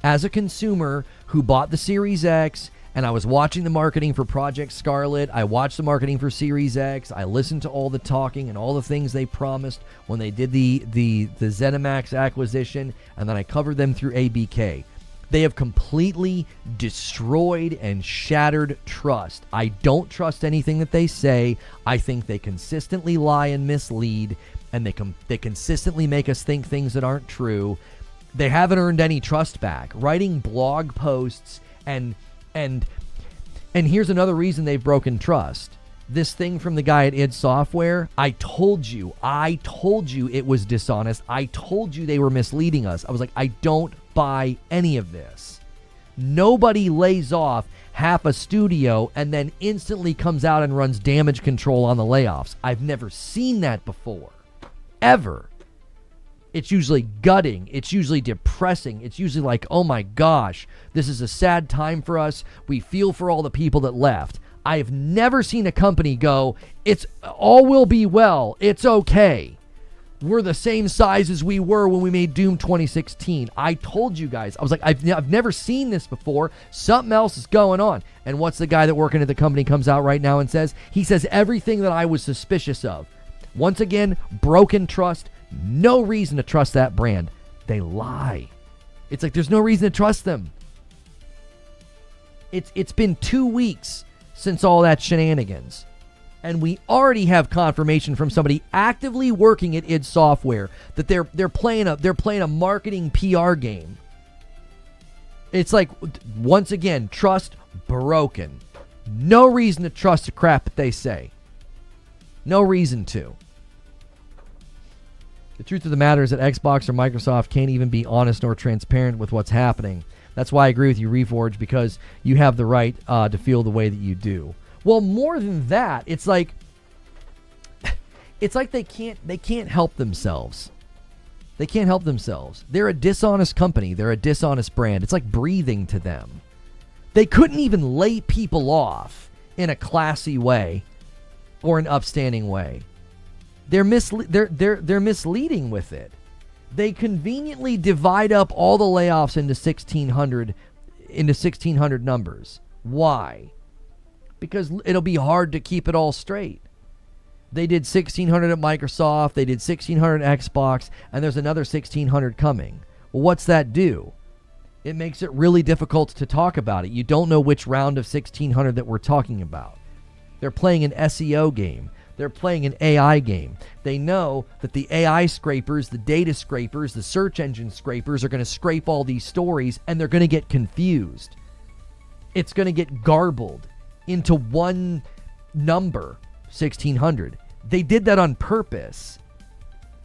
S1: As a consumer who bought the Series X, and I was watching the marketing for Project Scarlet, I watched the marketing for Series X, I listened to all the talking and all the things they promised when they did the ZeniMax acquisition, and then I covered them through ABK. They have completely destroyed and shattered trust. I don't trust anything that they say. I think they consistently lie and mislead, and they consistently make us think things that aren't true. They haven't earned any trust back. Writing blog posts and here's another reason they've broken trust. This thing from the guy at id Software, I told you it was dishonest. I told you they were misleading us. I was like, I don't buy any of this. Nobody lays off half a studio and then instantly comes out and runs damage control on the layoffs. I've never seen that before. Ever. It's usually gutting. It's usually depressing. It's usually like, oh my gosh, this is a sad time for us. We feel for all the people that left. I've never seen a company go, it's all will be well. It's okay. We're the same size as we were when we made Doom 2016. I told you guys. I was like, I've never seen this before. Something else is going on. And what's the guy that working at the company comes out right now and says? He says everything that I was suspicious of. Once again, broken trust. No reason to trust that brand. They lie. It's like there's no reason to trust them. It's been 2 weeks since all that shenanigans. And we already have confirmation from somebody actively working at id Software that they're playing a marketing PR game. It's like, once again, trust broken. No reason to trust the crap that they say. No reason to. The truth of the matter is that Xbox or Microsoft can't even be honest nor transparent with what's happening. That's why I agree with you, Reforge, because you have the right to feel the way that you do. Well, more than that, it's like It's like they can't help themselves. They can't help themselves. They're a dishonest company. They're a dishonest brand. It's like breathing to them. They couldn't even lay people off in a classy way or an upstanding way. They're misleading with it. They conveniently divide up all the layoffs into 1,600 numbers. Why? Because it'll be hard to keep it all straight. They did 1,600 at Microsoft, they did 1,600 at Xbox, and there's another 1,600 coming. Well, what's that do? It makes it really difficult to talk about it. You don't know which round of 1,600 that we're talking about. They're playing an SEO game. They're playing an AI game. They know that the AI scrapers, the data scrapers, the search engine scrapers are going to scrape all these stories, and they're going to get confused. It's going to get garbled into one number, 1,600. They did that on purpose.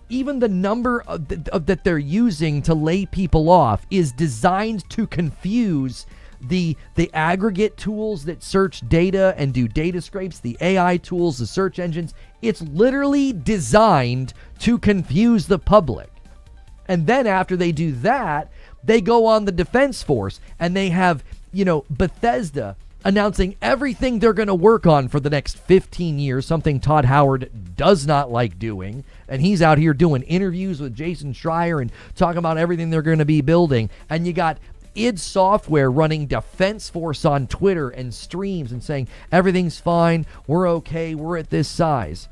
S1: Even the number that they're using to lay people off is designed to confuse the aggregate tools that search data and do data scrapes, the AI tools, the search engines. It's literally designed to confuse the public. And then after they do that, they go on the defense force and they have, Bethesda announcing everything they're going to work on for the next 15 years, something Todd Howard does not like doing. And he's out here doing interviews with Jason Schreier and talking about everything they're going to be building. And you got id Software running defense force on Twitter and streams and saying, everything's fine, we're okay, we're at this size.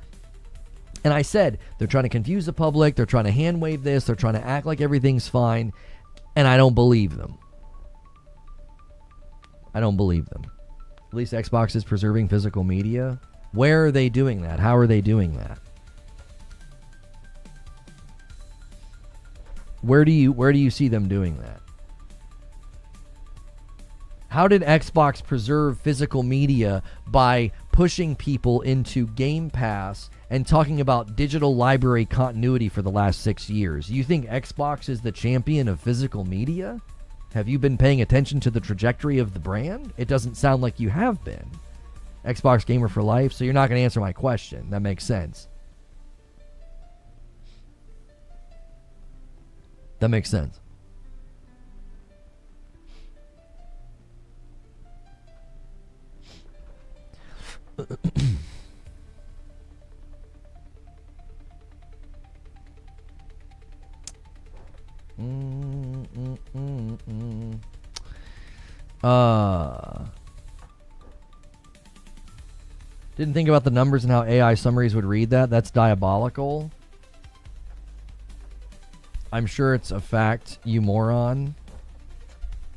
S1: And I said, they're trying to confuse the public, they're trying to hand wave this, they're trying to act like everything's fine, and I don't believe them. I don't believe them. At least Xbox is preserving physical media. Where are they doing that? How are they doing that? Where do you see them doing that? How did Xbox preserve physical media by pushing people into Game Pass and talking about digital library continuity for the last 6 years? You think Xbox is the champion of physical media? Have you been paying attention to the trajectory of the brand? It doesn't sound like you have been. Xbox gamer for life, so you're not going to answer my question. That makes sense. That makes sense. Didn't think about the numbers and how AI summaries would read that. That's diabolical. I'm sure it's a fact, you moron.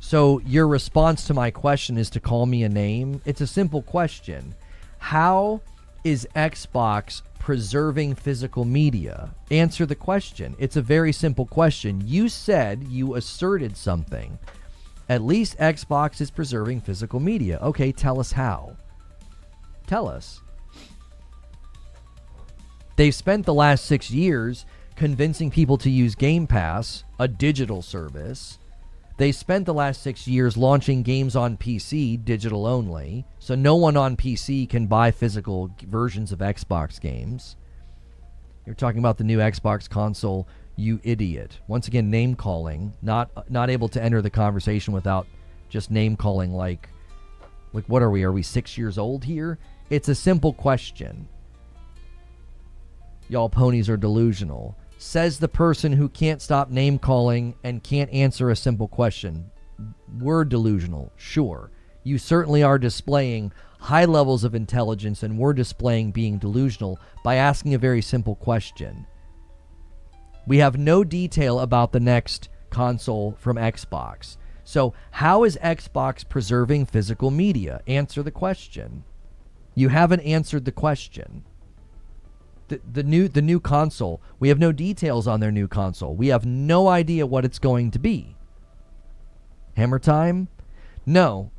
S1: So your response to my question is to call me a name? It's a simple question. How is Xbox preserving physical media? Answer the question. It's a very simple question. You said, you asserted something. At least Xbox is preserving physical media. Okay, tell us how. Tell us. They've spent the last 6 years convincing people to use Game Pass, a digital service. They spent the last 6 years launching games on PC, digital only, so no one on PC can buy physical versions of Xbox games. You're talking about the new Xbox console, you idiot. Once again, name calling, not able to enter the conversation without just name calling like what are we? Are we 6 years old here? It's a simple question. Y'all ponies are delusional. Says the person who can't stop name calling and can't answer a simple question. We're delusional, sure. You certainly are displaying high levels of intelligence, and we're displaying being delusional by asking a very simple question. We have no detail about the next console from Xbox. So how is Xbox preserving physical media? Answer the question. You haven't answered the question. The new console, we have no details on their new console. We have no idea what it's going to be. Hammer time? No.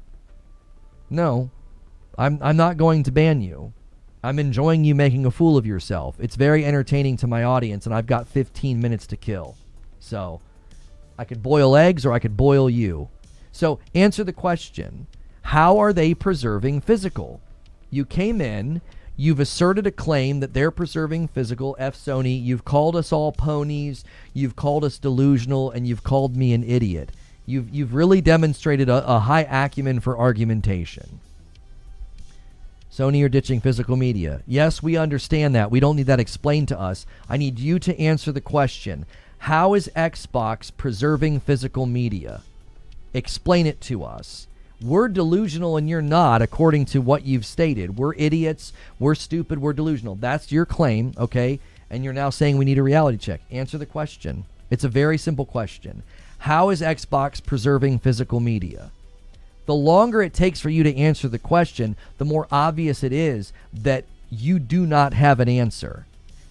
S1: I'm not going to ban you. I'm enjoying you making a fool of yourself. It's very entertaining to my audience, and I've got 15 minutes to kill. So I could boil eggs or I could boil you. So answer the question. How are they preserving physical? You came in, You've asserted a claim that they're preserving physical. F Sony, you've called us all ponies, you've called us delusional, and you've called me an idiot. You've really demonstrated a high acumen for argumentation. Sony, you're ditching physical media. Yes, we understand that. We don't need that explained to us. I need you to answer the question. How is Xbox preserving physical media? Explain it to us. We're delusional and you're not, according to what you've stated. We're idiots, we're stupid, we're delusional. That's your claim, okay? And you're now saying we need a reality check. Answer the question. It's a very simple question. How is Xbox preserving physical media? The longer it takes for you to answer the question, the more obvious it is that you do not have an answer.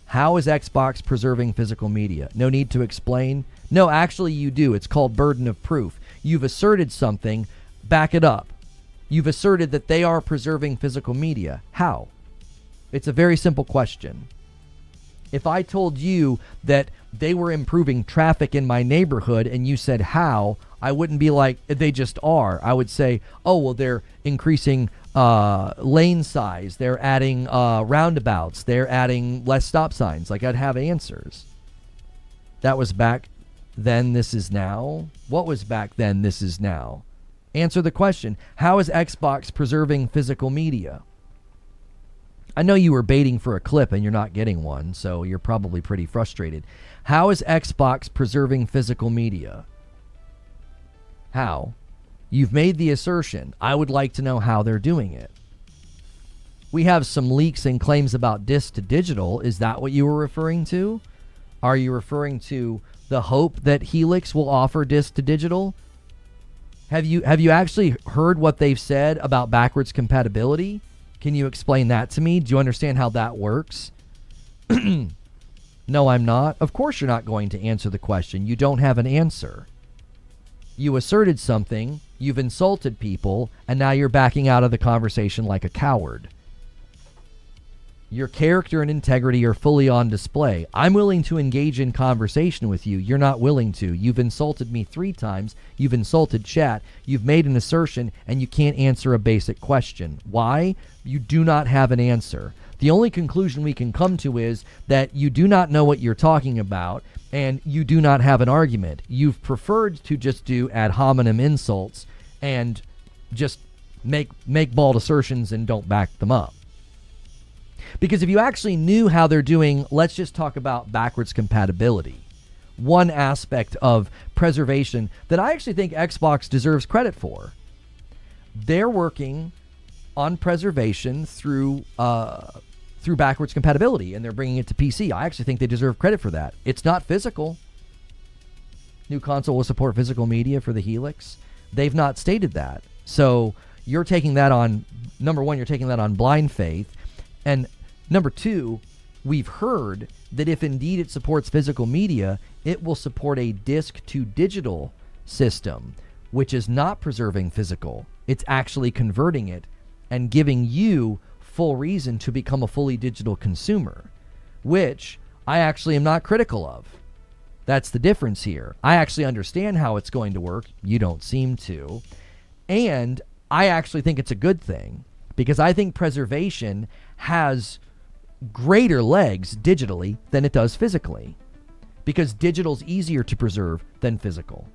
S1: How is Xbox preserving physical media? No need to explain? No, actually you do. It's called burden of proof. You've asserted something. Back it up. You've asserted that they are preserving physical media. How? It's a very simple question. If I told you that they were improving traffic in my neighborhood and you said how, I wouldn't be like, they just are. I would say, oh, well, they're increasing lane size. They're adding roundabouts. They're adding less stop signs. Like, I'd have answers. That was back then, this is now. What was back then, this is now? Answer the question. How is Xbox preserving physical media? I know you were baiting for a clip and you're not getting one, so you're probably pretty frustrated. How is Xbox preserving physical media? How? You've made the assertion. I would like to know how they're doing it. We have some leaks and claims about disc to digital. Is that what you were referring to? Are you referring to the hope that Helix will offer disc to digital? Have you actually heard what they've said about backwards compatibility? Can you explain that to me? Do you understand how that works? No, I'm not. Of course you're not going to answer the question. You don't have an answer. You asserted something, you've insulted people, and now you're backing out of the conversation like a coward. Your character and integrity are fully on display. I'm willing to engage in conversation with you. You're not willing to. You've insulted me 3 times. You've insulted chat. You've made an assertion, and you can't answer a basic question. Why? You do not have an answer. The only conclusion we can come to is that you do not know what you're talking about, and you do not have an argument. You've preferred to just do ad hominem insults and just make bald assertions and don't back them up. Because if you actually knew how they're doing, let's just talk about backwards compatibility. One aspect of preservation that I actually think Xbox deserves credit for. They're working on preservation through backwards compatibility, and they're bringing it to PC. I actually think they deserve credit for that. It's not physical. New console will support physical media for the Helix. They've not stated that. So you're taking that on, number one, you're taking that on blind faith. And number two, we've heard that if indeed it supports physical media, it will support a disc to digital system, which is not preserving physical. It's actually converting it and giving you full reason to become a fully digital consumer, which I actually am not critical of. That's the difference here. I actually understand how it's going to work. You don't seem to. And I actually think it's a good thing, because I think preservation has greater legs digitally than it does physically, because digital's easier to preserve than physical.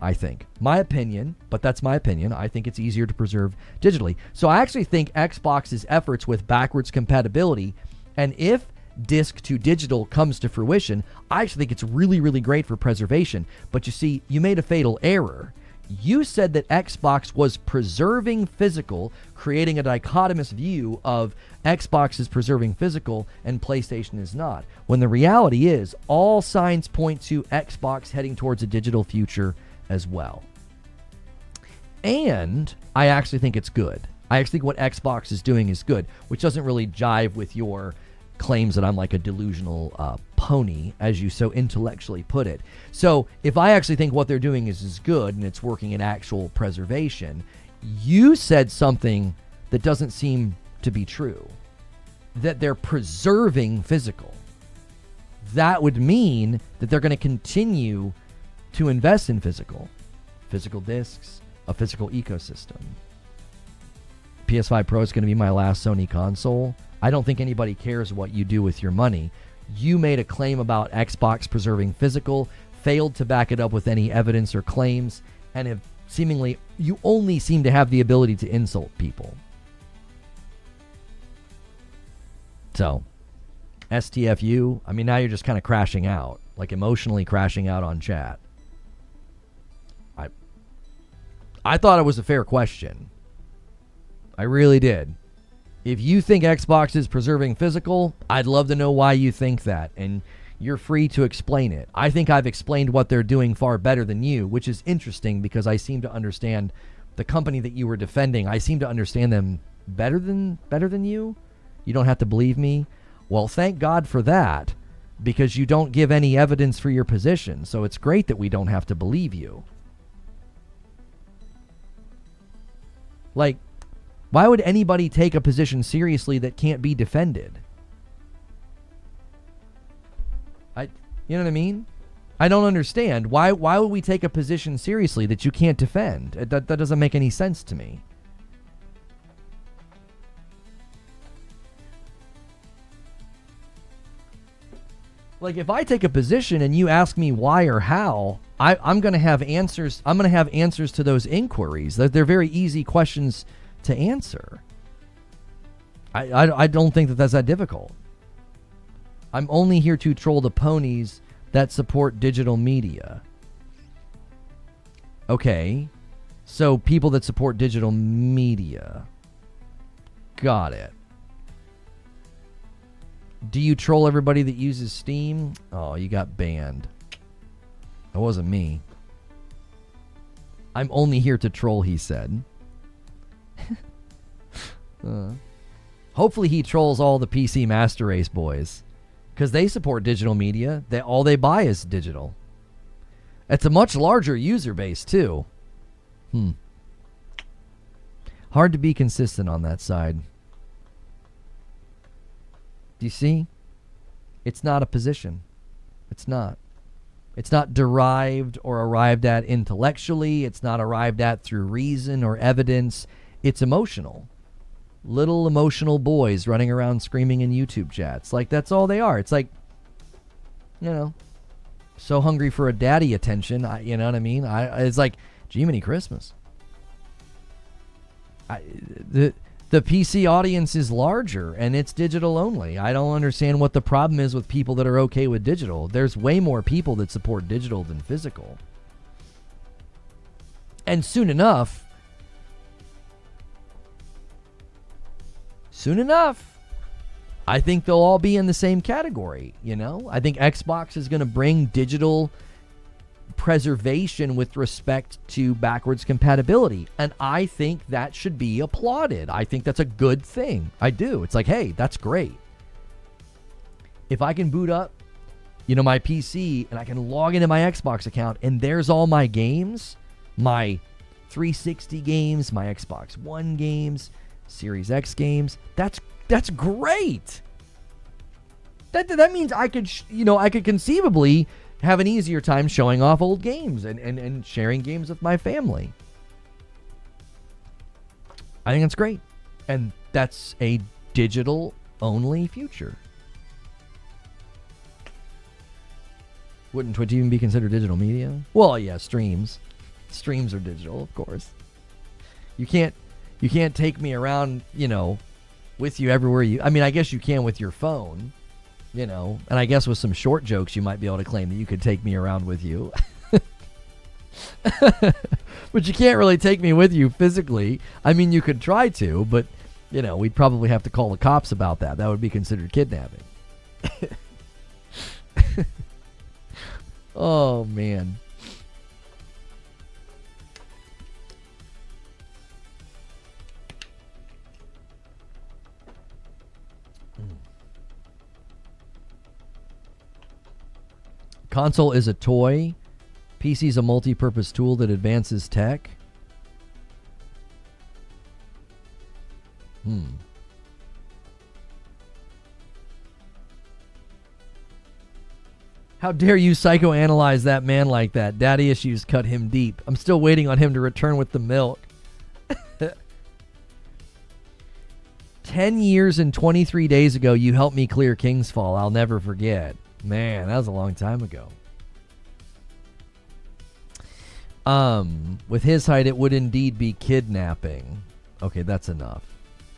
S1: I think. My opinion, but that's my opinion. I think it's easier to preserve digitally. So I actually think Xbox's efforts with backwards compatibility, and if disc to digital comes to fruition, I actually think it's really, really great for preservation. But you see, you made a fatal error. You said that Xbox was preserving physical, creating a dichotomous view of Xbox is preserving physical and PlayStation is not. When the reality is, all signs point to Xbox heading towards a digital future as well. And I actually think it's good. I actually think what Xbox is doing is good, which doesn't really jive with your claims that I'm like a delusional pony, as you so intellectually put it. So if I actually think what they're doing is good and it's working in actual preservation, you said something that doesn't seem to be true, that they're preserving physical. That would mean that they're going to continue to invest in physical discs, a physical ecosystem. PS5 Pro is going to be my last Sony console. I don't think anybody cares what you do with your money. You made a claim about Xbox preserving physical, failed to back it up with any evidence or claims, and have seemingly, you only seem to have the ability to insult people. So, STFU, I mean, now you're just kind of crashing out, like emotionally crashing out on chat. I thought it was a fair question. I really did. If you think Xbox is preserving physical, I'd love to know why you think that, and you're free to explain it. I think I've explained what they're doing far better than you, which is interesting because I seem to understand the company that you were defending. I seem to understand them better than you. You don't have to believe me. Well, thank God for that, because you don't give any evidence for your position. So it's great that we don't have to believe you. Like, why would anybody take a position seriously that can't be defended? You know what I mean? I don't understand. Why would we take a position seriously that you can't defend? That doesn't make any sense to me. Like, if I take a position and you ask me why or how, I'm going to have answers. I'm going to have answers to those inquiries. They're very easy questions to answer. I don't think that that's that difficult. I'm only here to troll the ponies that support digital media. Okay. So people that support digital media. Got it. Do you troll everybody that uses Steam? Oh, you got banned. That wasn't me. I'm only here to troll, he said. Hopefully he trolls all the PC Master Race boys, because they support digital media. All they buy is digital. It's a much larger user base, too. Hard to be consistent on that side. Do you see? It's not a position. It's not. It's not derived or arrived at intellectually. It's not arrived at through reason or evidence. It's emotional. Little emotional boys running around screaming in YouTube chats. Like, that's all they are. It's like, you know, so hungry for a daddy attention. You know what I mean? It's like, Jiminy Christmas. The PC audience is larger, and it's digital only. I don't understand what the problem is with people that are okay with digital. There's way more people that support digital than physical. And soon enough, I think they'll all be in the same category, you know? I think Xbox is going to bring digital preservation with respect to backwards compatibility, and I think that should be applauded. I think that's a good thing. I do. It's like, hey, that's great. If I can boot up, you know, my PC and I can log into my Xbox account and there's all my games, my 360 games, my Xbox One games, Series X games, that's great. That means I could I could conceivably have an easier time showing off old games and sharing games with my family. I think that's great. And that's a digital only future. Wouldn't Twitch even be considered digital media? Well, yeah, streams. Streams are digital, of course. You can't take me around, with you everywhere I mean, I guess you can with your phone. And I guess with some short jokes, you might be able to claim that you could take me around with you. But you can't really take me with you physically. I mean, you could try to, but, we'd probably have to call the cops about that. That would be considered kidnapping. Oh, man. Console is a toy. PC is a multi-purpose tool that advances tech. How dare you psychoanalyze that man like that? Daddy issues cut him deep. I'm still waiting on him to return with the milk. 10 years and 23 days ago, you helped me clear King's Fall. I'll never forget. Man, that was a long time ago. With his height, it would indeed be kidnapping. Okay, that's enough.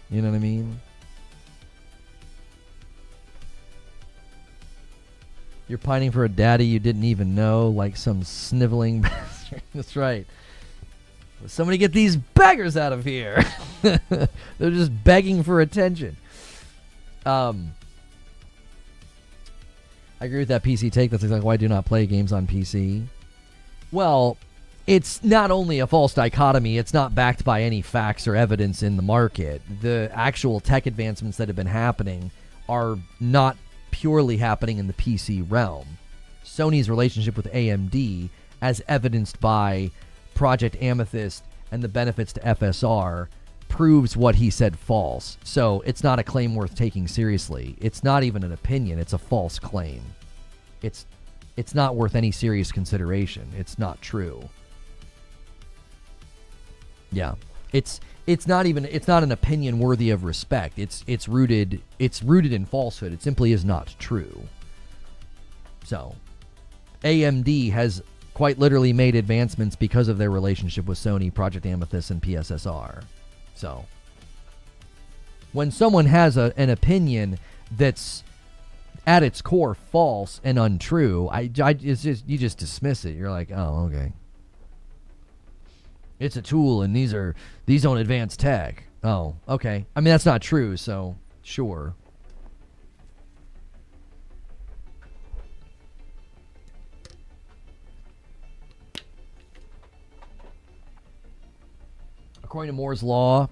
S1: You know what I mean? You're pining for a daddy you didn't even know, like some sniveling bastard. That's right. Somebody get these beggars out of here. They're just begging for attention. I agree with that PC take. That's exactly why I do not play games on PC. Well, it's not only a false dichotomy, it's not backed by any facts or evidence in the market. The actual tech advancements that have been happening are not purely happening in the PC realm. Sony's relationship with AMD, as evidenced by Project Amethyst and the benefits to FSR, proves what he said false. So it's not a claim worth taking seriously. It's not even an opinion. It's a false claim. It's not worth any serious consideration. It's not true. Yeah. It's not an opinion worthy of respect. It's rooted in falsehood. It simply is not true. So, AMD has quite literally made advancements because of their relationship with Sony, Project Amethyst, and PSSR. So, when someone has an opinion that's at its core false and untrue, you just dismiss it. You're like, oh, okay. It's a tool, and these don't advance tech. Oh, okay. I mean, that's not true, so sure. According to Moore's Law,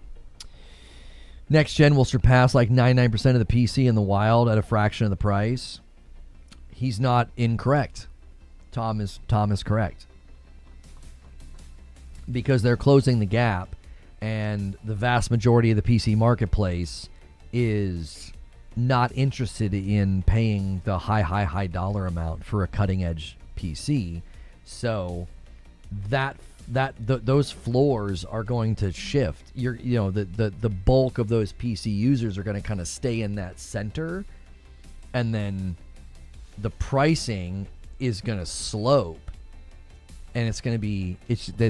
S1: next gen will surpass like 99% of the PC in the wild at a fraction of the price. He's not incorrect. Tom is correct. Because they're closing the gap, and the vast majority of the PC marketplace is not interested in paying the high dollar amount for a cutting edge PC. So those floors are going to shift. The bulk of those PC users are going to kind of stay in that center, and then the pricing is going to slope. And it's going to be,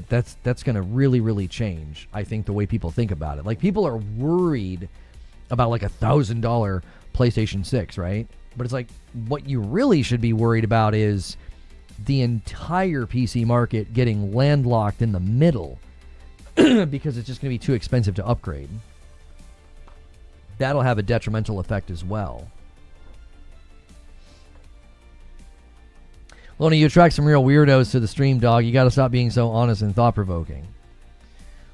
S1: that's going to really, really change, I think, the way people think about it. Like, people are worried about like $1,000 PlayStation 6, right? But it's like, what you really should be worried about is the entire PC market getting landlocked in the middle because it's just going to be too expensive to upgrade. That'll have a detrimental effect as well. Lonnie, you attract some real weirdos to the stream, dog. You got to stop being so honest and thought-provoking.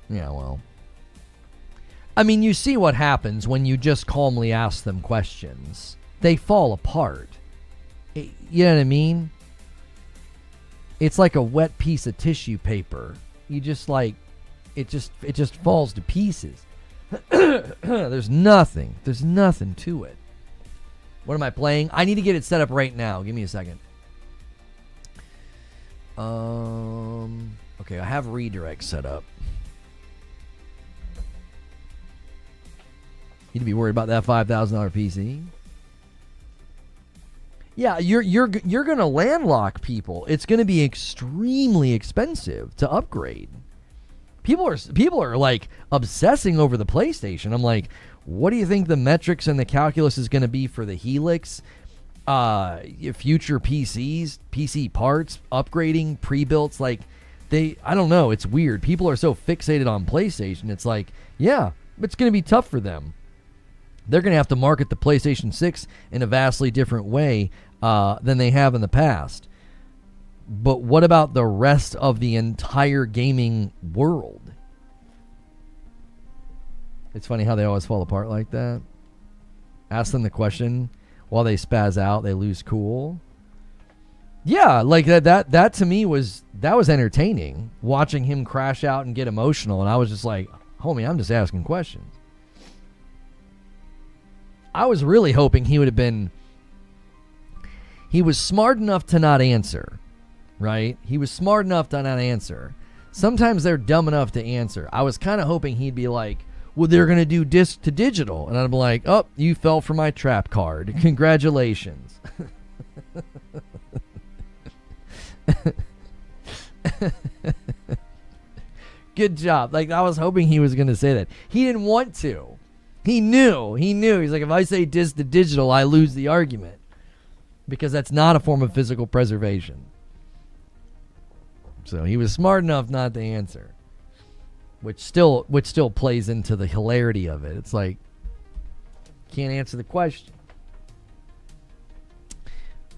S1: Yeah, well. I mean, you see what happens when you just calmly ask them questions. They fall apart. You know what I mean? It's like a wet piece of tissue paper. You just like, it just falls to pieces. There's nothing to it. What am I playing? I need to get it set up right now. Give me a second. Okay, I have redirect set up. You need to be worried about that $5,000 PC. Yeah, you're gonna landlock people. It's gonna be extremely expensive to upgrade. People are like obsessing over the PlayStation. I'm like, what do you think the metrics and the calculus is gonna be for the Helix? Future PCs, PC parts, upgrading, pre-builts, like I don't know, it's weird. People are so fixated on PlayStation. It's like, yeah, it's going to be tough for them. They're going to have to market the PlayStation 6 in a vastly different way than they have in the past. But what about the rest of the entire gaming world? It's funny how they always fall apart like that. Ask them the question. While they spaz out, they lose cool. Yeah, like that to me was entertaining. Watching him crash out and get emotional, and I was just like, homie, I'm just asking questions. I was really hoping he would have been... He was smart enough to not answer, right? He was smart enough to not answer. Sometimes they're dumb enough to answer. I was kind of hoping he'd be like, well, they're going to do disc to digital. And I'm like, oh, you fell for my trap card. Congratulations. Good job. Like, I was hoping he was going to say that. He didn't want to. He knew. He's like, if I say disc to digital, I lose the argument. Because that's not a form of physical preservation. So he was smart enough not to answer. Which still plays into the hilarity of it. It's like, can't answer the question.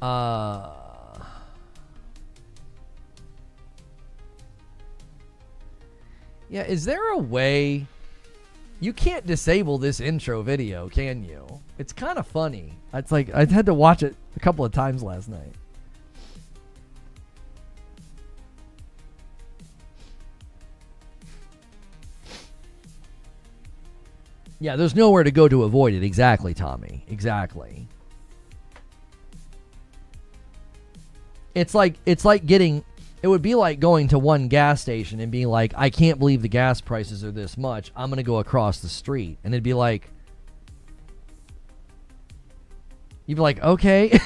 S1: Yeah, is there a way... You can't disable this intro video, can you? It's kind of funny. It's like, I had to watch it a couple of times last night. Yeah, there's nowhere to go to avoid it. Exactly, Tommy. Exactly. It's like getting... It would be like going to one gas station and being like, I can't believe the gas prices are this much. I'm going to go across the street. And it'd be like... You'd be like, okay.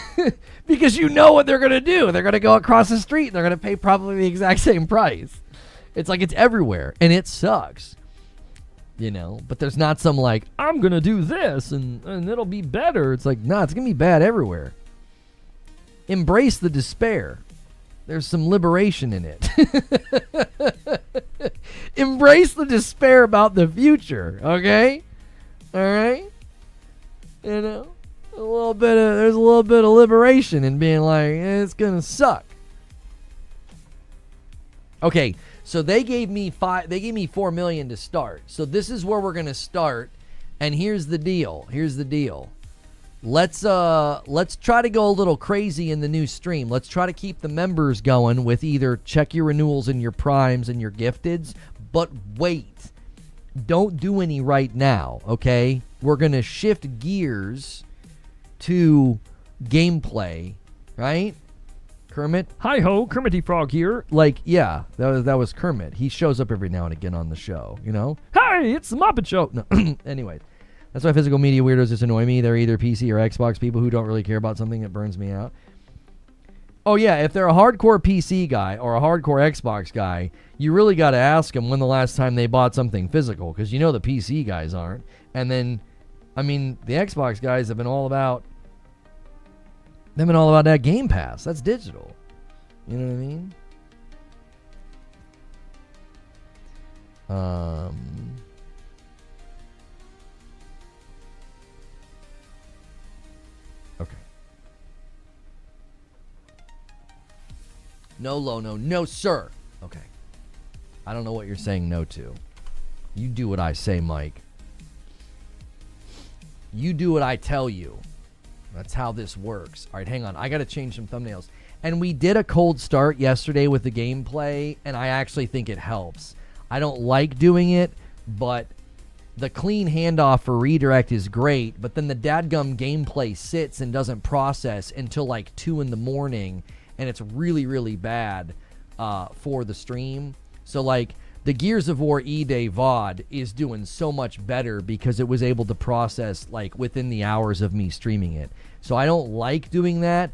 S1: Because you know what they're going to do. They're going to go across the street. And they're going to pay probably the exact same price. It's like it's everywhere. And it sucks. You know? But there's not some like, I'm going to do this and it'll be better. It's like, nah, it's going to be bad everywhere. Embrace the despair. There's some liberation in it. Embrace the despair about the future, okay? All right? You know, there's a little bit of liberation in being like, it's gonna suck. Okay, so they gave me $4 million to start. So this is where we're gonna start, and here's the deal. Let's try to go a little crazy in the new stream. Let's try to keep the members going with either check your renewals and your primes and your gifteds, but wait. Don't do any right now, okay? We're going to shift gears to gameplay, right? Kermit? Hi-ho, Kermity Frog here. Like, yeah, that was Kermit. He shows up every now and again on the show, you know? Hi, it's the Muppet Show. No, anyways. That's why physical media weirdos just annoy me. They're either PC or Xbox people who don't really care about something that burns me out. Oh, yeah, if they're a hardcore PC guy or a hardcore Xbox guy, you really got to ask them when the last time they bought something physical, because you know the PC guys aren't. And then, I mean, the Xbox guys have been all about... They've been all about that Game Pass. That's digital. You know what I mean? Okay. No, Lono. No, sir. Okay. I don't know what you're saying no to. You do what I say, Mike. You do what I tell you. That's how this works. All right, hang on. I got to change some thumbnails. And we did a cold start yesterday with the gameplay, and I actually think it helps. I don't like doing it, but the clean handoff for redirect is great, but then the dadgum gameplay sits and doesn't process until like 2 in the morning, and it's really, really bad for the stream. So like the Gears of War E-Day VOD is doing so much better because it was able to process like within the hours of me streaming it. So I don't like doing that,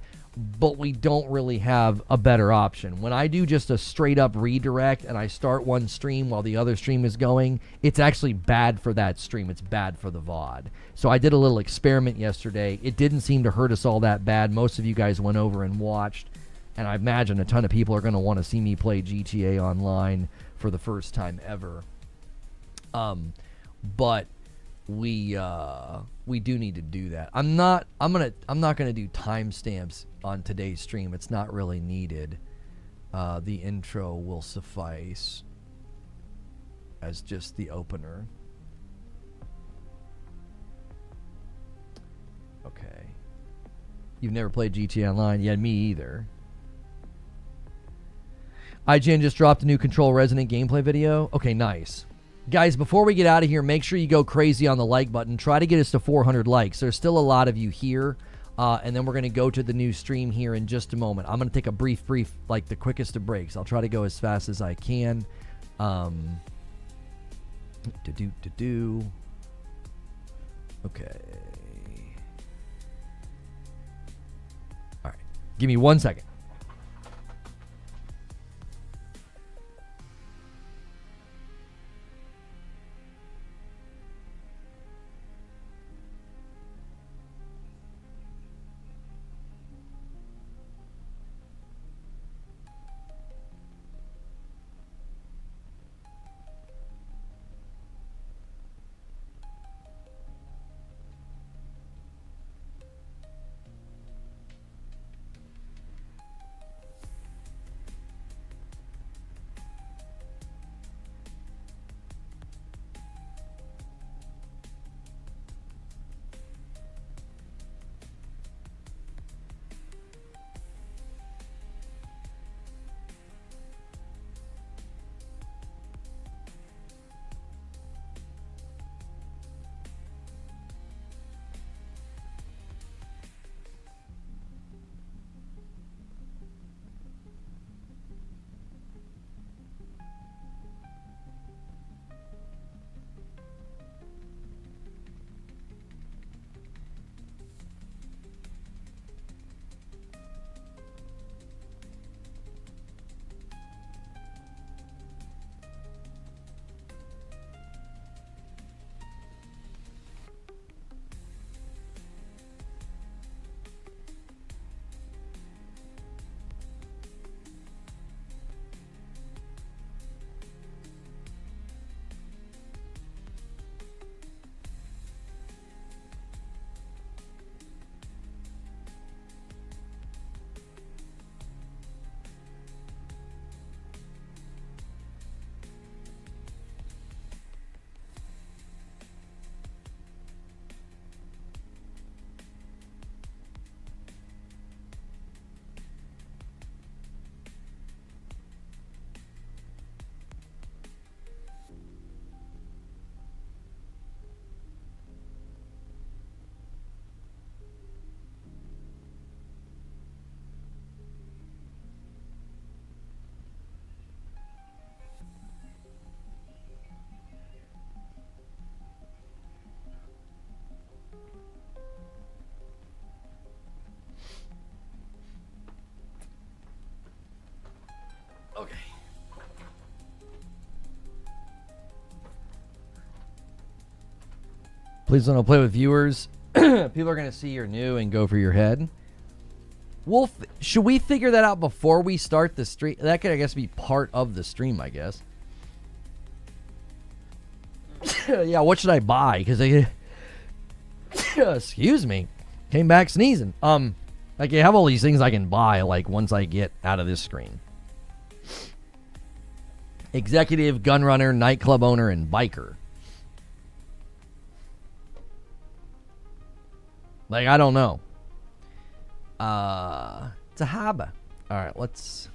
S1: but we don't really have a better option. When I do just a straight up redirect and I start one stream while the other stream is going, it's actually bad for that stream. It's bad for the VOD. So I did a little experiment yesterday. It didn't seem to hurt us all that bad. Most of you guys went over and watched, and I imagine a ton of people are going to want to see me play GTA Online for the first time ever. But we do need to do that. I'm not gonna do timestamps on today's stream. It's not really needed. The intro will suffice as just the opener. Okay. You've never played GTA Online? Yeah, me either. IGN just dropped a new Control Resonant gameplay video. Okay, nice. Guys, before we get out of here, make sure you go crazy on the like button. Try to get us to 400 likes. There's still a lot of you here. And then we're going to go to the new stream here in just a moment. I'm going to take a brief, like the quickest of breaks. I'll try to go as fast as I can. Okay. All right. Give me 1 second. Okay. Please don't play with viewers. People are going to see you're new and go for your head. Should we figure that out before we start the stream? That could, I guess, be part of the stream, I guess. Yeah, what should I buy? Because I... excuse me. Came back sneezing. Like, I have all these things I can buy, like, once I get out of this screen. Executive, gunrunner, nightclub owner, and biker. Like, I don't know. It's a haba. All right, let's...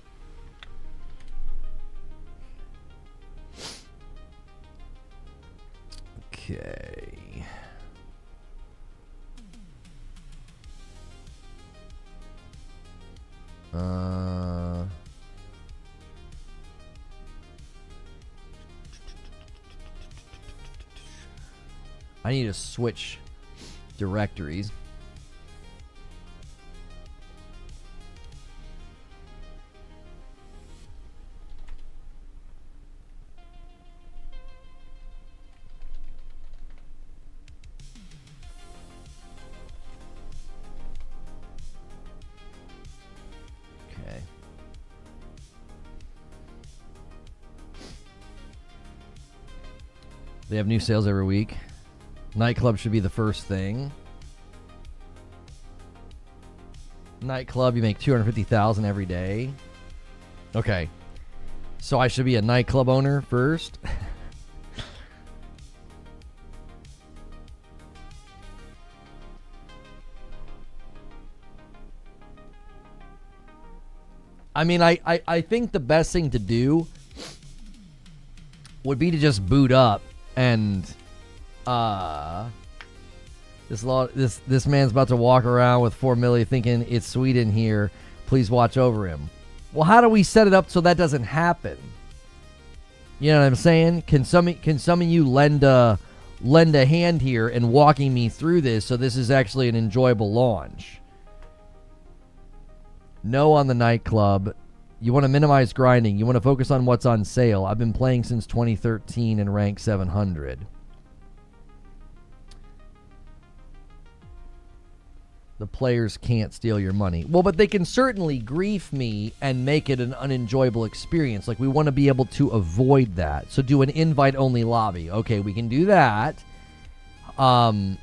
S1: Okay. I need to switch directories. Okay. They have new sales every week. Nightclub should be the first thing. Nightclub, you make $250,000 every day. Okay. So I should be a nightclub owner first. I mean, I think the best thing to do would be to just boot up and this man's about to walk around with 4 million thinking it's sweet in here. Please watch over him. Well, how do we set it up so that doesn't happen? You know what I'm saying? Can some of you lend a hand here in walking me through this so this is actually an enjoyable launch? No on the nightclub. You want to minimize grinding. You want to focus on what's on sale. I've been playing since 2013 and rank 700. The players can't steal your money. Well, but they can certainly grief me and make it an unenjoyable experience. Like, we want to be able to avoid that. So do an invite-only lobby. Okay, we can do that. And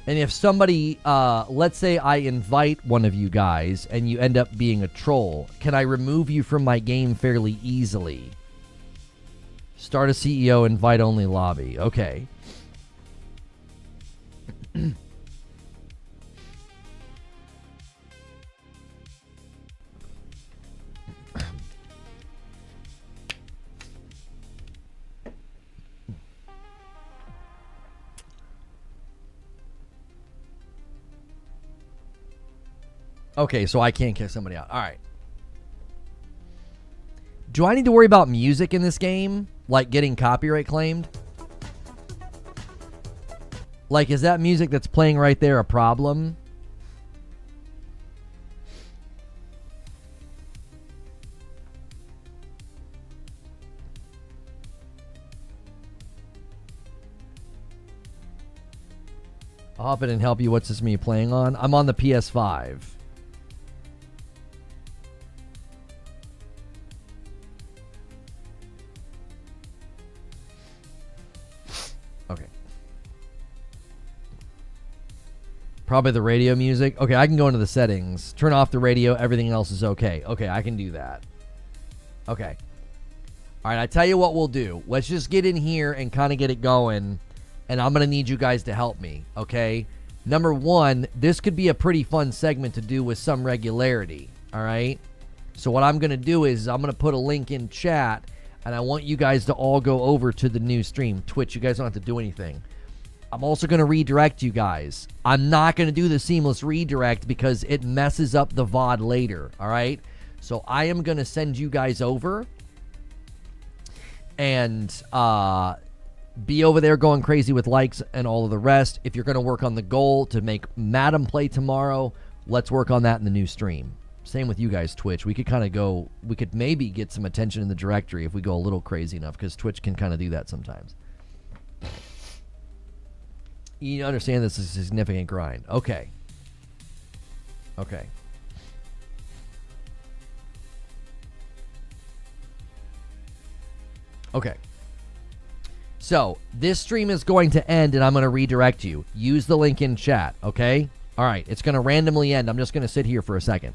S1: if somebody, let's say I invite one of you guys and you end up being a troll, can I remove you from my game fairly easily? Start a CEO invite-only lobby. Okay. Okay, so I can't kick somebody out. All right. Do I need to worry about music in this game? Like getting copyright claimed? Like, is that music that's playing right there a problem? I'll hop in and help you. What's this me playing on? I'm on the PS5. Okay. Probably the radio music. Okay, I can go into the settings. Turn off the radio. Everything else is okay. Okay, I can do that. Okay. All right, I tell you what we'll do. Let's just get in here and kind of get it going. And I'm going to need you guys to help me, okay? Number one, this could be a pretty fun segment to do with some regularity, all right? So what I'm going to do is I'm going to put a link in chat, and I want you guys to all go over to the new stream. Twitch, you guys don't have to do anything. I'm also going to redirect you guys. I'm not going to do the seamless redirect because it messes up the VOD later, all right? So I am going to send you guys over and be over there going crazy with likes and all of the rest. If you're going to work on the goal to make Madam play tomorrow, let's work on that in the new stream. Same with you guys, Twitch. We could kind of go, we could maybe get some attention in the directory if we go a little crazy enough, because Twitch can kind of do that sometimes. You understand this is a significant grind. Okay. Okay. Okay. So, this stream is going to end, and I'm going to redirect you. Use the link in chat, okay? All right, it's going to randomly end. I'm just going to sit here for a second.